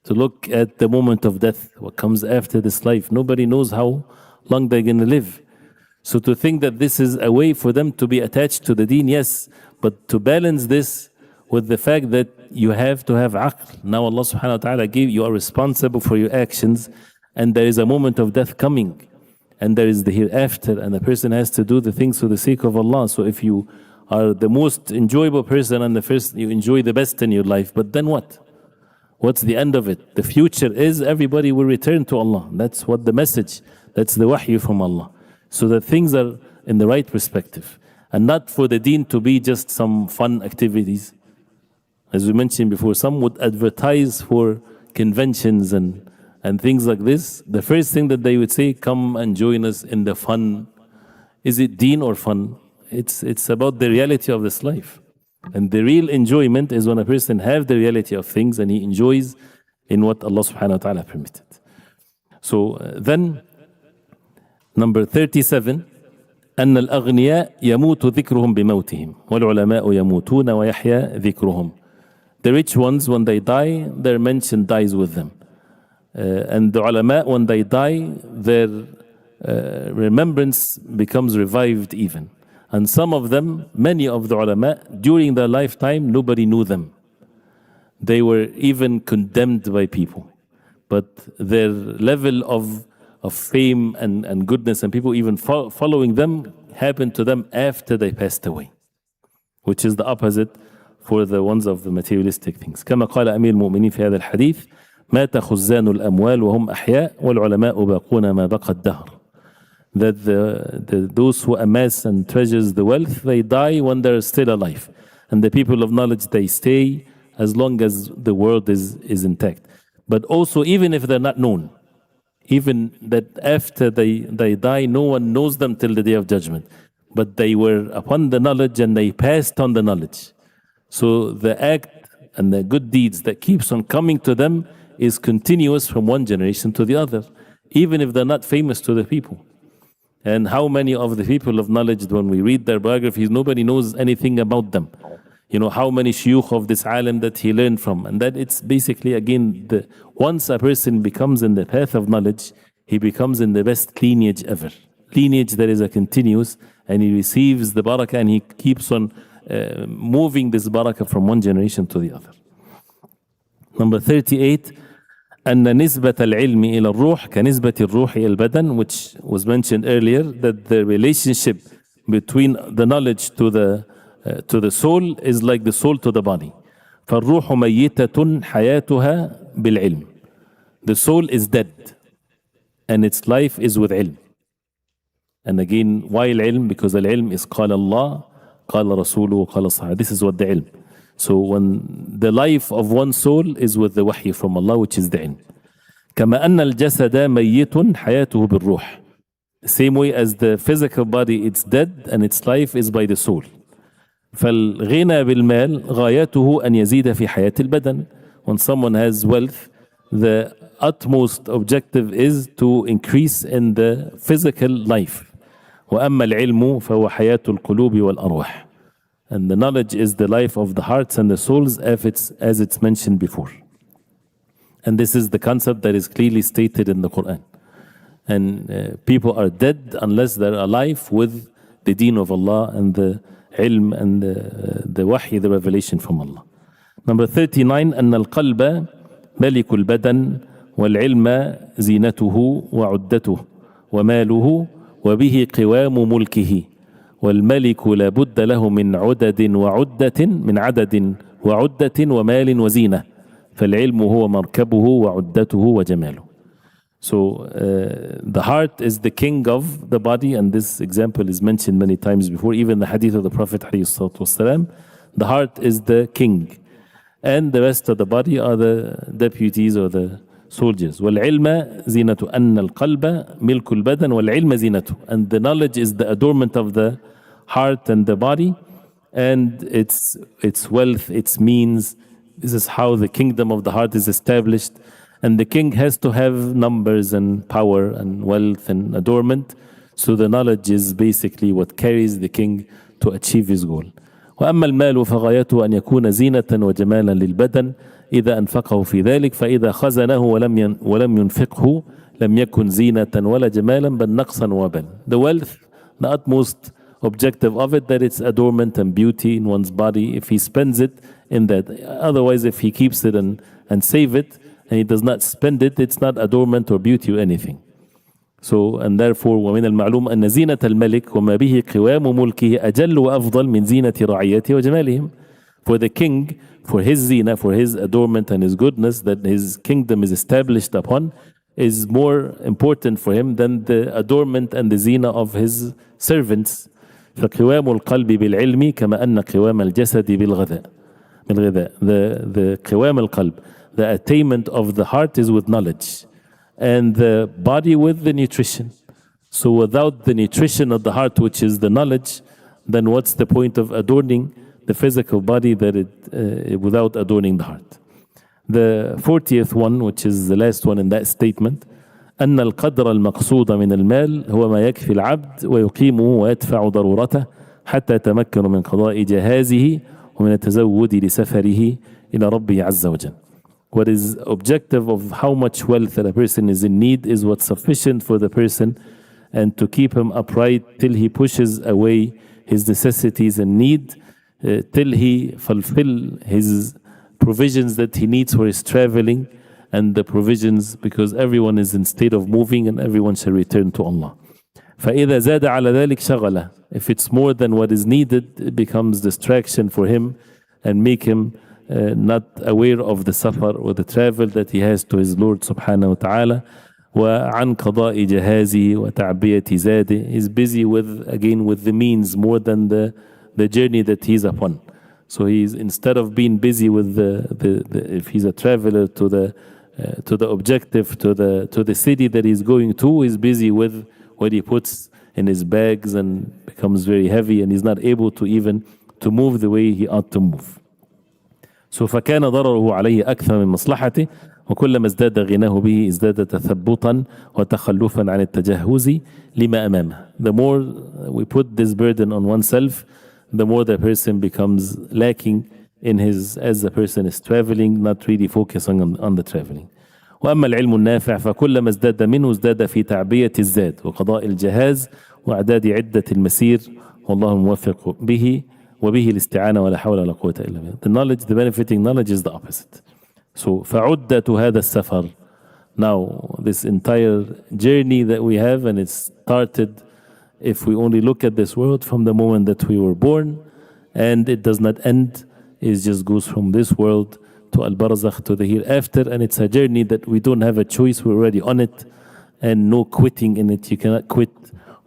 to look at the moment of death, what comes after this life. Nobody knows how long they're going to live. So to think that this is a way for them to be attached to the deen, yes, but to balance this with the fact that you have to have aql. Now Allah subhanahu wa ta'ala gave you are responsible for your actions, and there is a moment of death coming, and there is the hereafter, and the person has to do the things for the sake of Allah. So if you are the most enjoyable person and the first, you enjoy the best in your life, but then what? What's the end of it? The future is everybody will return to Allah. That's what the message, that's the wahyu from Allah. So that things are in the right perspective, and not for the deen to be just some fun activities. As we mentioned before, some would advertise for conventions and things like this. The first thing that they would say, come and join us in the fun. Is it deen or fun? It's about the reality of this life. And the real enjoyment is when a person has the reality of things and he enjoys in what Allah subhanahu wa ta'ala permitted. So then, number 37, أن الأغنياء يموت ذكرهم بموتهم والعلماء يموتون ويحيا ذكرهم. The rich ones, when they die, their mention dies with them. And the ulama, when they die, their remembrance becomes revived even. And some of them, many of the ulama, during their lifetime, nobody knew them. They were even condemned by people. But their level of fame and goodness and people even following them happened to them after they passed away, which is the opposite for the ones of the materialistic things. كما قال أمير المؤمنين في هذا الحديث مات خزان الأموال وهم أحياء والعلماء باقون ما بقى الدهر. That those who amass and treasures the wealth, they die when they're still alive. And the people of knowledge, they stay as long as the world is intact. But also, even if they're not known, even that after they die, no one knows them till the day of judgment. But they were upon the knowledge and they passed on the knowledge. So the act and the good deeds that keeps on coming to them is continuous from one generation to the other, even if they're not famous to the people. And how many of the people of knowledge, when we read their biographies, nobody knows anything about them. You know, how many shuyukh of this alim that he learned from. And that it's basically, again, once a person becomes in the path of knowledge, he becomes in the best lineage ever. Lineage that is a continuous, and he receives the barakah and he keeps on moving this barakah from one generation to the other. Number 38, أن نسبة العلم إلى الروح كنسبة الروح إلى البدن, which was mentioned earlier, that the relationship between the knowledge to the soul is like the soul to the body. فالروح ميتة حياتها بالعلم. The soul is dead and its life is with ilm. And again, why العلم? Because العلم is قال الله, قال رسوله, قال الصحابة. This is what the ilm. So when the life of one soul is with the wahy from Allah, which is the ilm. كما أن الجسد ميت حياته بالروح. The same way as the physical body, it's dead and its life is by the soul. فالغنى بالمال غايته أن يزيد في حياة البدن. When someone has wealth, the utmost objective is to increase in the physical life. وأما العلم فهو حياة القلوب والأرواح. And the knowledge is the life of the hearts and the souls, as it's mentioned before. And this is the concept that is clearly stated in the Quran. And people are dead unless they're alive with the deen of Allah and the ilm and the wahy, the revelation from Allah. Number 39, أن القلب ملك البدن والعلم زينته وعدته وماله وبه قوام ملكه والملك لا بد له من عدد وعدة ومال وزينة فالعلم هو مركبه وعدته وجماله. So the heart is the king of the body, and this example is mentioned many times before, even the hadith of the Prophet ﷺ. The heart is the king, and the rest of the body are the deputies or the soldiers. والعلم زينة أن القلب ملك البدن والعلم زينته. And the knowledge is the adornment of the heart and the body, and its wealth, its means. This is how the kingdom of the heart is established. And the king has to have numbers and power and wealth and adornment. So the knowledge is basically what carries the king to achieve his goal. وأما المال فغايته أن يكون زينة وجمالا للبدن إذا أنفقه في ذلك فإذا خزنه ولم ينفقه لم يكن زينة ولا جمالا بل نقصا وبل. The wealth, the utmost objective of it, that it's adornment and beauty in one's body if he spends it in that. Otherwise, if he keeps it and save it, and he does not spend it, it's not adornment or beauty or anything. So, and therefore, ومن المعلوم أن زينة الملك وما به قوام ملكه أجل وأفضل من زينة رعيته وجمالهم. For the king, for his zina, for his adornment and his goodness that his kingdom is established upon, is more important for him than the adornment and the zina of his servants. فقوام القلب بالعلم كما أن قوام الجسد بالغذاء. The قوام القلب, the attainment of the heart is with knowledge, and the body with the nutrition. So without the nutrition of the heart, which is the knowledge, then what's the point of adorning the physical body without adorning the heart? The 40th one, which is the last one in that statement, أن القدر المقصود من المال هو ما يكفي العبد ويقيمه ويدفع ضرورته حتى يتمكن من قضاء جهازه ومن التزود لسفره إلى ربه عز وجل. What is objective of how much wealth that a person is in need is what's sufficient for the person and to keep him upright till he pushes away his necessities and need, till he fulfill his provisions that he needs for his traveling and the provisions, because everyone is in state of moving and everyone shall return to Allah. فإذا زاد على ذلك شغله. If it's more than what is needed, it becomes distraction for him and make him not aware of the safar or the travel that he has to his Lord subhanahu wa ta'ala. وعن قضاء جهازه وتعبية زاده. He's busy with the means more than the journey that he's upon. So he's, instead of being busy with if he's a traveler to the objective, to the city that he's going to, he's busy with what he puts in his bags and becomes very heavy, and he's not able to even to move the way he ought to move. So فكان ضرره عليه أكثر من مصلحته وكلما ازداد غناه به ازداد تثبطا وتخلفا عن التجهز لما أمامه. The more we put this burden on oneself, the more the person becomes lacking in his, as the person is traveling, not really focusing on the traveling. وأما العلم النافع فكلما ازداد منه ازداد في تعبية الزاد وقضاء الجهاز وإعداد عدة المسير والله الموفق به وبه الاستعانة ولا حول ولا قوة إلا بالله. The knowledge, the benefiting knowledge is the opposite. So فعدة هذا السفر. Now this entire journey that we have, and it started, if we only look at this world from the moment that we were born, and it does not end, it just goes from this world to al-barzakh, to the hereafter, and it's a journey that we don't have a choice, we're already on it, and no quitting in it. You cannot quit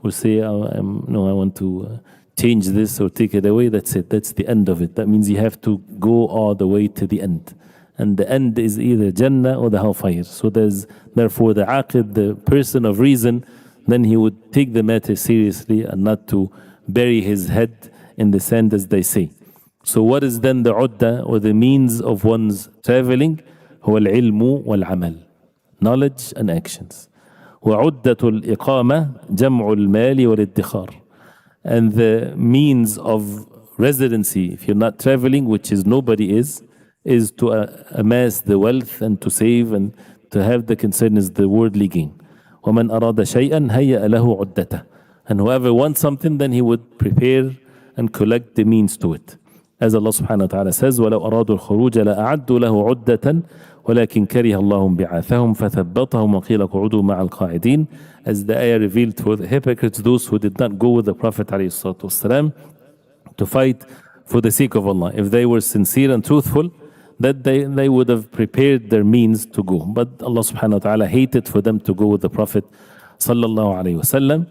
or say, no, I want to change this or take it away. That's it, that's the end of it. That means you have to go all the way to the end. And the end is either Jannah or the hellfire. So therefore the aqid, the person of reason, then he would take the matter seriously and not to bury his head in the sand, as they say. So what is then the udda, or the means of one's traveling? هو العلم والعمل, knowledge and actions. وعدة الإقامة جمع المال والادخار. And the means of residency, if you're not traveling, which is nobody is to amass the wealth and to save and to have the concern is the worldly gain. وَمَنْ أَرَادَ شَيْئًا هَيَّأَ لَهُ عُدَّتَهُ. And whoever wants something, then he would prepare and collect the means to it. As Allah subhanahu wa ta'ala says, وَلَوْ أَرَادُوا الْخُرُوجَ لَأَعَدُّوا لَهُ عُدَّةً وَلَكِنْ كَرِهَ اللَّهُ بِعَاثَهُمْ فَثَبَّطَهُمْ وَقِيلَ قُعُودُوا مَعَ الْقَاعِدِينَ. As the ayah revealed for the hypocrites, those who did not go with the Prophet ﷺ to fight for the sake of Allah. If they were sincere and truthful, that they would have prepared their means to go. But Allah subhanahu wa ta'ala hated for them to go with the Prophet sallallahu alayhi wasallam,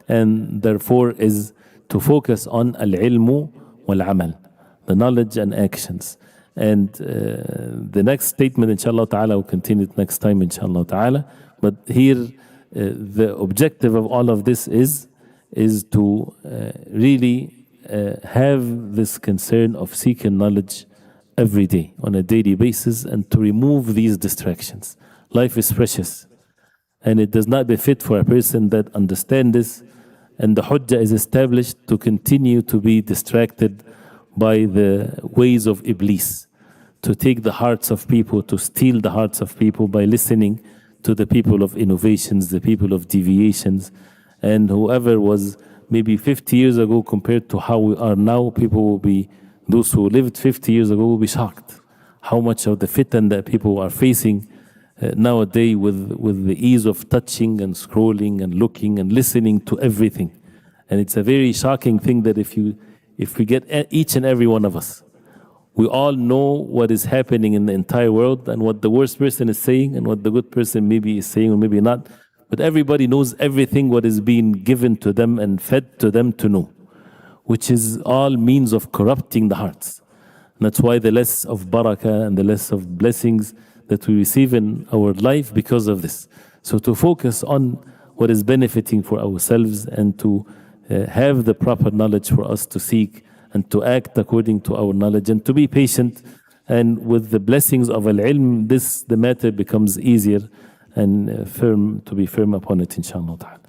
and therefore is to focus on al-ilmu wal-amal, the knowledge and actions. And the next statement, inshallah ta'ala, will continue next time, inshallah ta'ala. But here, the objective of all of this is to really have this concern of seeking knowledge every day, on a daily basis, and to remove these distractions. Life is precious, and it does not befit for a person that understands this, and the hujjah is established, to continue to be distracted by the ways of Iblis, to take the hearts of people, to steal the hearts of people by listening to the people of innovations, the people of deviations. And whoever was maybe 50 years ago compared to how we are now, people will be, those who lived 50 years ago will be shocked how much of the fitan that people are facing nowadays with the ease of touching and scrolling and looking and listening to everything. And it's a very shocking thing that if we get each and every one of us, we all know what is happening in the entire world and what the worst person is saying and what the good person maybe is saying or maybe not. But everybody knows everything what is being given to them and fed to them to know, which is all means of corrupting the hearts. And that's why the less of barakah and the less of blessings that we receive in our life because of this. So to focus on what is benefiting for ourselves and to have the proper knowledge for us to seek and to act according to our knowledge and to be patient. And with the blessings of al-ilm, the matter becomes easier and to be firm upon it, inshallah ta'ala.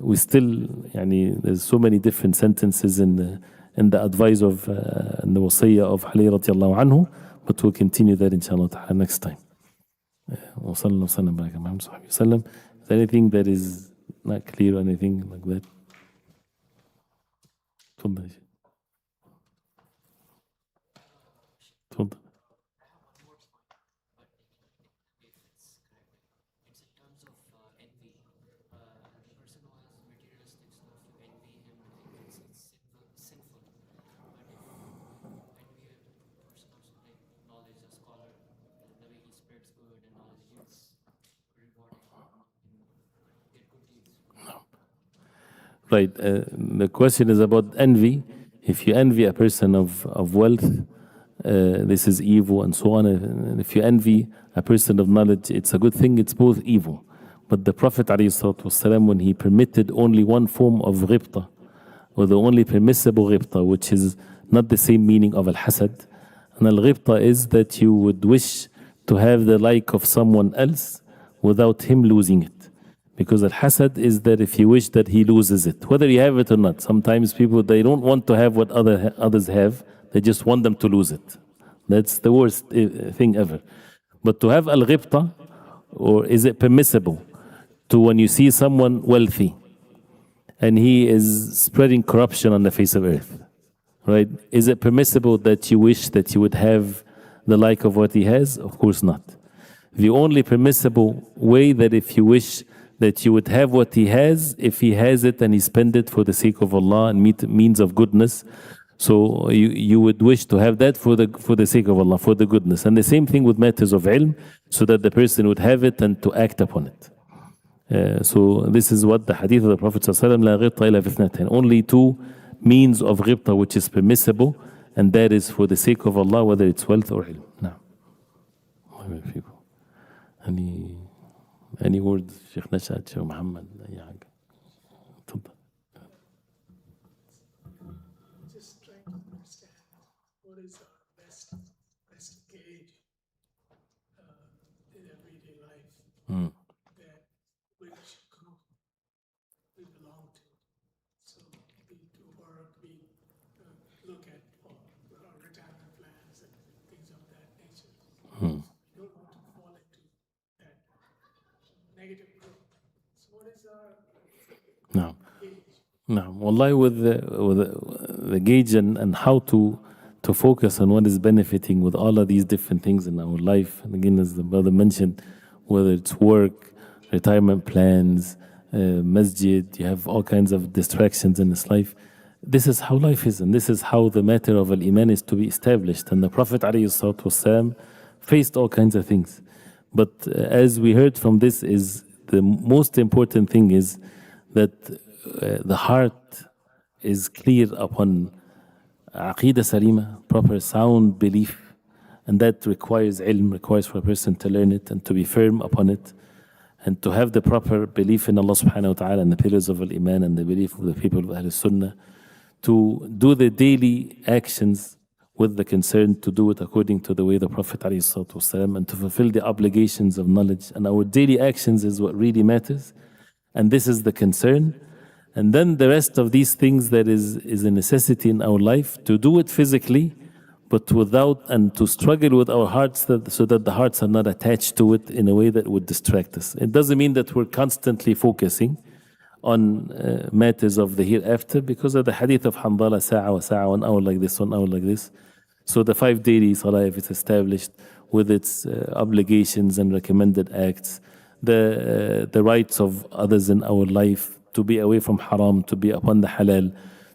We still, there's so many different sentences in the advice of in the wasiyah of Ali radiallahu anhu, but we'll continue that inshallah ta'ala next time. Is there anything that is not clear or anything like that? تفضل. تفضل. Right. The question is about envy. If you envy a person of wealth, this is evil and so on. And if you envy a person of knowledge, it's a good thing, it's both evil. But the Prophet ﷺ, when he permitted only one form of ghibta, or the only permissible ghibta, which is not the same meaning of al-hasad, and al-ghibta is that you would wish to have the like of someone else without him losing it. Because al-hasad is that if you wish that he loses it, whether you have it or not. Sometimes people, they don't want to have what others have, they just want them to lose it. That's the worst thing ever. But to have al-ghibta, or is it permissible to when you see someone wealthy and he is spreading corruption on the face of earth, right? Is it permissible that you wish that you would have the like of what he has? Of course not. The only permissible way that if you wish that you would have what he has, if he has it and he spend it for the sake of Allah and means of goodness, so you would wish to have that for the sake of Allah, for the goodness. And the same thing with matters of ilm, so that the person would have it and to act upon it. So this is what the hadith of the Prophet ﷺ, لا غبطة إلا في اثنتين. Only two means of ghibta which is permissible, and that is for the sake of Allah, whether it's wealth or ilm. Now, any words, Sheikh Nashat, Sheikh Muhammad, أي حاجة. تفضل. Just trying to understand what is our best gauge in everyday life that which group we belong to. So we do work, we look at our retirement plans and things of that nature. We don't want to fall into that negative group. So what is our No. gauge? No, wallahi, with the gauge and how to focus on what is benefiting with all of these different things in our life. And again, as the brother mentioned, whether it's work, retirement plans, masjid, you have all kinds of distractions in this life. This is how life is, and this is how the matter of al-Iman is to be established. And the Prophet ﷺ faced all kinds of things. But as we heard from this, is the most important thing is that the heart is clear upon aqidah salima, proper sound belief, and that requires ilm, requires for a person to learn it and to be firm upon it, and to have the proper belief in Allah subhanahu wa ta'ala and the pillars of al-Iman and the belief of the people of Ahl Sunnah, to do the daily actions with the concern to do it according to the way the Prophet ﷺ, and to fulfill the obligations of knowledge. And our daily actions is what really matters, and this is the concern. And then the rest of these things that is a necessity in our life, to do it physically, but without, and to struggle with our hearts so that the hearts are not attached to it in a way that would distract us. It doesn't mean that we're constantly focusing on matters of the hereafter, because of the hadith of Hanbala, sa'a wa sa'a, 1 hour like this, 1 hour like this. So the 5 daily salah, if it's established with its obligations and recommended acts, the rights of others in our life, to be away from haram, to be upon the halal,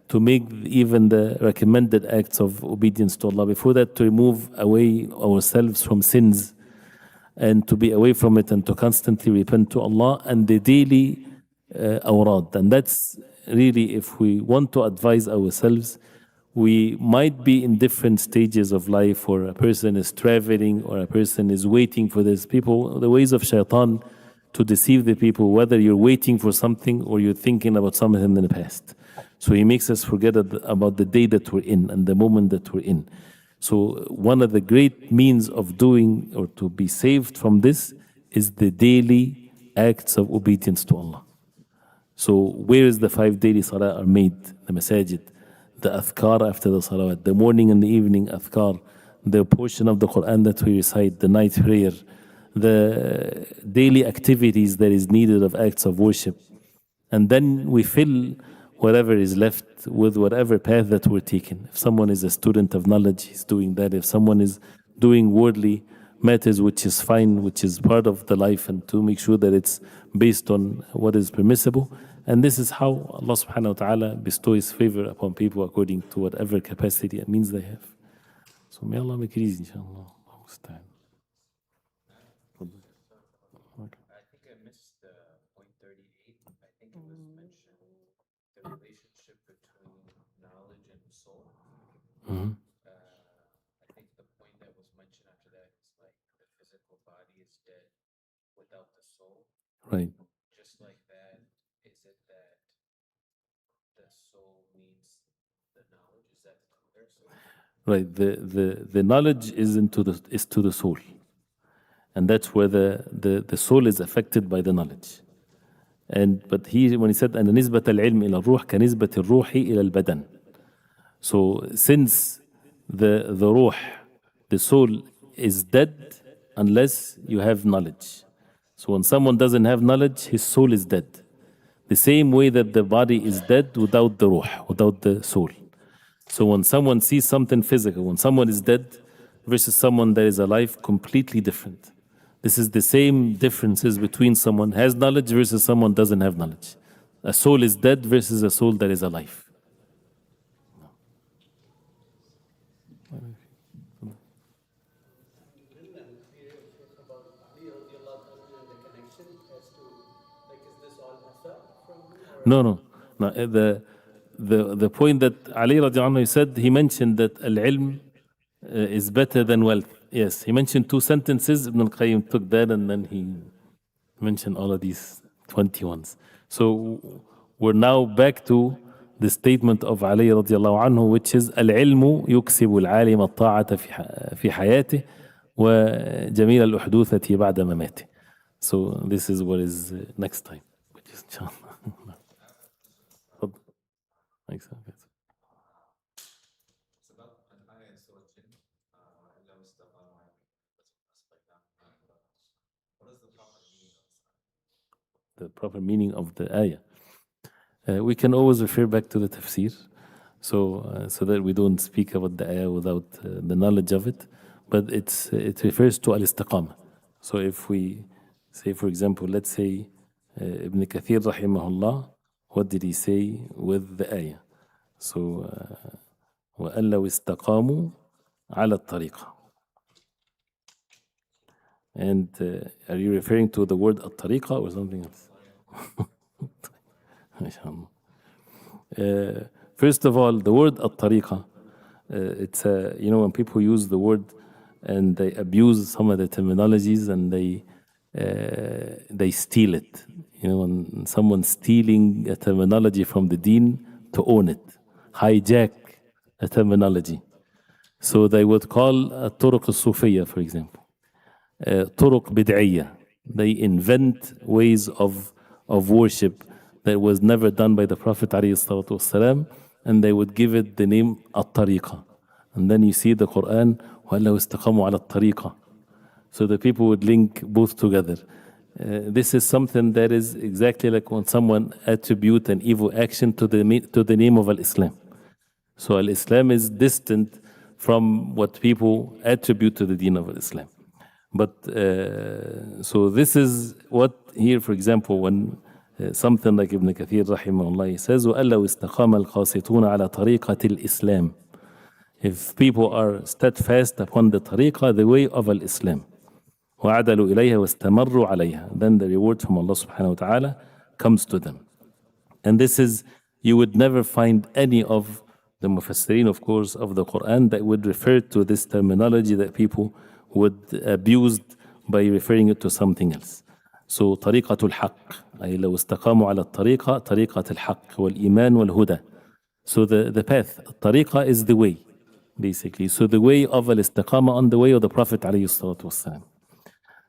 to make even the recommended acts of obedience to Allah. Before that, to remove away ourselves from sins and to be away from it, and to constantly repent to Allah, and the daily awrad. And that's really, if we want to advise ourselves, we might be in different stages of life, or a person is traveling, or a person is waiting for this. People, the ways of shaitan to deceive the people, whether you're waiting for something or you're thinking about something in the past. So he makes us forget about the day that we're in and the moment that we're in. So one of the great means of doing, or to be saved from this, is the daily acts of obedience to Allah. So where is the 5 daily salah are made? The masajid, the adhkar after the salawat, the morning and the evening adhkar, the portion of the Quran that we recite, the night prayer, the daily activities that is needed of acts of worship. And then we fill whatever is left with whatever path that we're taking. If someone is a student of knowledge, he's doing that. If someone is doing worldly matters, which is fine, which is part of the life, and to make sure that it's based on what is permissible. And this is how Allah subhanahu wa ta'ala bestows favor upon people according to whatever capacity and means they have. So may Allah make it easy, inshallah. I think I missed point 38. I think it was mentioned the relationship between knowledge and soul. Mhm. I think the point that was mentioned after that is like the physical body is dead without the soul. Right. Just like that, is it that the soul needs the knowledge? Is that the comparison? Right. The knowledge is to the soul. And that's where the soul is affected by the knowledge. But when he said أن نسبة العلم إلى الروح كنسبة الروح إلى البدن. So since the ruh, the soul is dead unless you have knowledge. So when someone doesn't have knowledge, his soul is dead. The same way that the body is dead without the ruh, without the soul. So when someone sees something physical, when someone is dead versus someone that is alive, completely different. This is the same differences between someone has knowledge versus someone doesn't have knowledge. A soul is dead versus a soul that is alive. No. The point that Ali radiallahu anhu said, he mentioned that al-ilm is better than wealth. Yes, he mentioned two sentences. Ibn al-Qayyim took that and then he mentioned all of these 20 ones. So we're now back to the statement of Ali radiallahu anhu, which is العلم يكسب العالم الطاعة في حياته وجميل الأحدوثة بعد مماته. So this is what is next time. Which is inshallah. Thanks. It's about an ayah in Surah Jinn. إلا واستقاموا على what is the proper meaning of this ayah? The proper meaning of the ayah. We can always refer back to the tafsir, so that we don't speak about the ayah without the knowledge of it. But it refers to al-istiqamah. So if we say, for example, let's say Ibn Kathir rahimahullah, what did he say with the ayah? So وَأَن لَوْ اسْتَقَامُوا عَلَى الطَّرِيقَةِ. And are you referring to the word al-tariqa or something else? First of all, the word al-tariqa, it's when people use the word and they abuse some of the terminologies and they steal it. When someone's stealing a terminology from the deen to own it, hijack a terminology. So they would call turuq al-sufiyya, for example, turuq bid'iyya. They invent ways of worship that was never done by the Prophet ﷺ, and they would give it the name al-tariqa. And then you see the Quran, وَأَلَّهُ اسْتَقَامُوا عَلَى الطَّرِيقَةِ. So the people would link both together. This is something that is exactly like when someone attribute an evil action to the name of al-Islam. So al-Islam is distant from what people attribute to the deen of al-Islam. But so this is what here, for example, when something like Ibn Kathir rahimahullah, he says, وَأَلَّوْ اسْتَقَامَ الْقَاسِطُونَ عَلَى طَرِيقَةِ الْإِسْلَامِ. If people are steadfast upon the tariqah, the way of al-Islam, وَعَدَلُوا إِلَيْهَا وَاسْتَمَرُّوا عَلَيْهَا, then the reward from Allah subhanahu wa ta'ala comes to them. And this is, you would never find any of the mufassirin, of course, of the Quran that would refer to this terminology that people would abuse by referring it to something else. So طريقة الحق, أي لو استقاموا على الطريقة طريقة الحق والإيمان والهدى. So the path, الطريقة is the way, basically. So the way of al-istiqamah, on the way of the Prophet عليه الصلاة والسلام.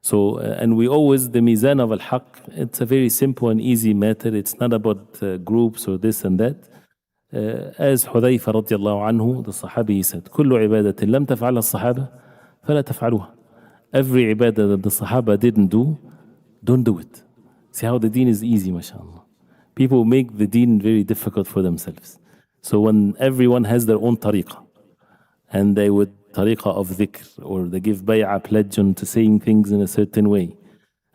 So, and we always, the mizan of al-haqq, it's a very simple and easy matter. It's not about groups or this and that. As Hudayfa radiallahu anhu, the Sahabi, he said, كل عبادة لم تفعل الصحابة فلا تفعلوها. Every ibadah that the Sahaba didn't do, don't do it. See how the deen is easy, mashallah. People make the deen very difficult for themselves. So when everyone has their own tariqah, and they would tariqah of dhikr, or they give bay'ah pledge on to saying things in a certain way,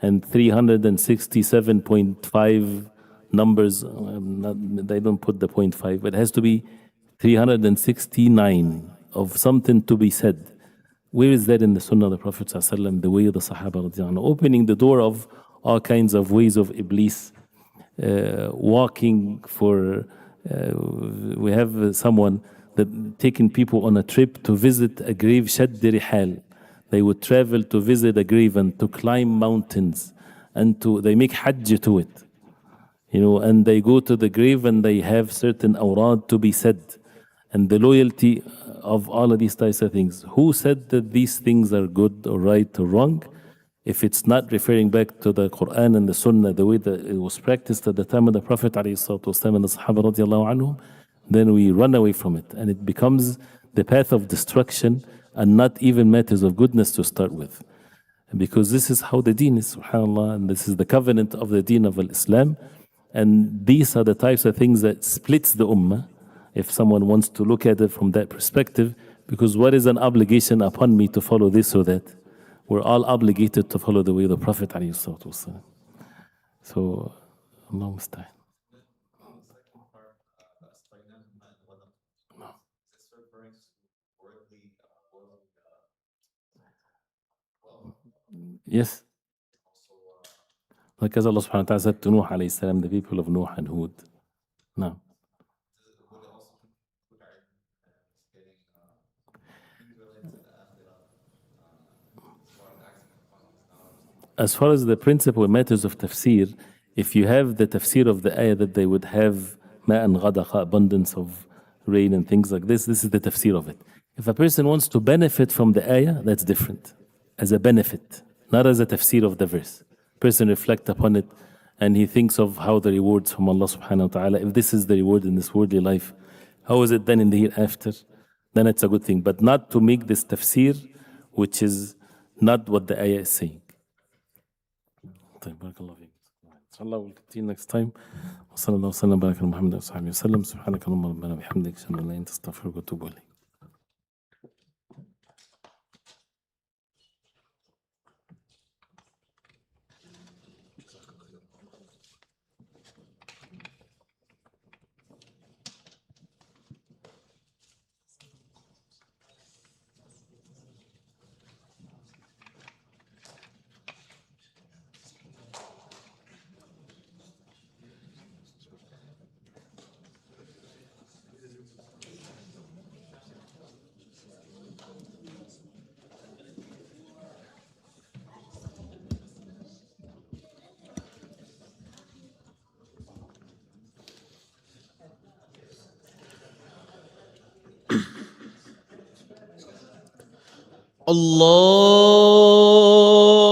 and 367.5 numbers, they don't put the 0.5, but it has to be 369 of something to be said. Where is that in the Sunnah of the Prophet ﷺ, the way of the Sahaba, opening the door of all kinds of ways of Iblis, walking for We have someone that taking people on a trip to visit a grave, شد رحال. They would travel to visit a grave and to climb mountains, and they make hajj to it. And they go to the grave and they have certain awrad to be said, and the loyalty of all of these types of things. Who said that these things are good or right or wrong? If it's not referring back to the Quran and the Sunnah, the way that it was practiced at the time of the Prophet ﷺ and the Sahaba radiallahu anhum, then we run away from it, and it becomes the path of destruction and not even matters of goodness to start with. Because this is how the deen is, subhanAllah, and this is the covenant of the deen of Islam. And these are the types of things that splits the ummah, if someone wants to look at it from that perspective. Because what is an obligation upon me to follow this or that? We're all obligated to follow the way of the Prophet ﷺ. So, Allah musta'an. Yes. Like as Allah subhanahu wa ta'ala said to Nuh alayhi salam, the people of Nuh and Hud. No. As far as the principle matters of tafsir, if you have the tafsir of the ayah that they would have ma'an ghadaqa, abundance of rain and things like this is the tafsir of it. If a person wants to benefit from the ayah, that's different. As a benefit, not as a tafsir of the verse. Person reflect upon it and he thinks of how the rewards from Allah subhanahu wa ta'ala, if this is the reward in this worldly life, how is it then in the hereafter? Then it's a good thing. But not to make this tafsir, which is not what the ayah is saying. طيب بارك الله فيك. إن شاء الله we'll continue next time. وصلى الله وسلم وبارك على محمد وصحبه وسلم. سبحانك اللهم ربنا وبحمدك أشهد أن لا إله إلا أنت أستغفرك وأتوب إليك.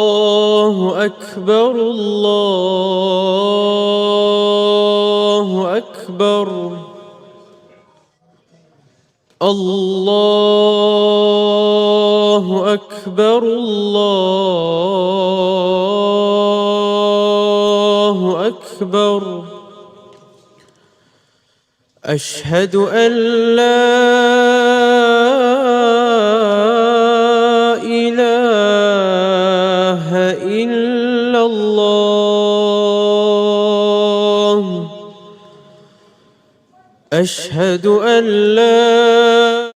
الله أكبر الله أكبر الله أكبر الله أكبر أشهد أن لا إله إلا الله أشهد أن لا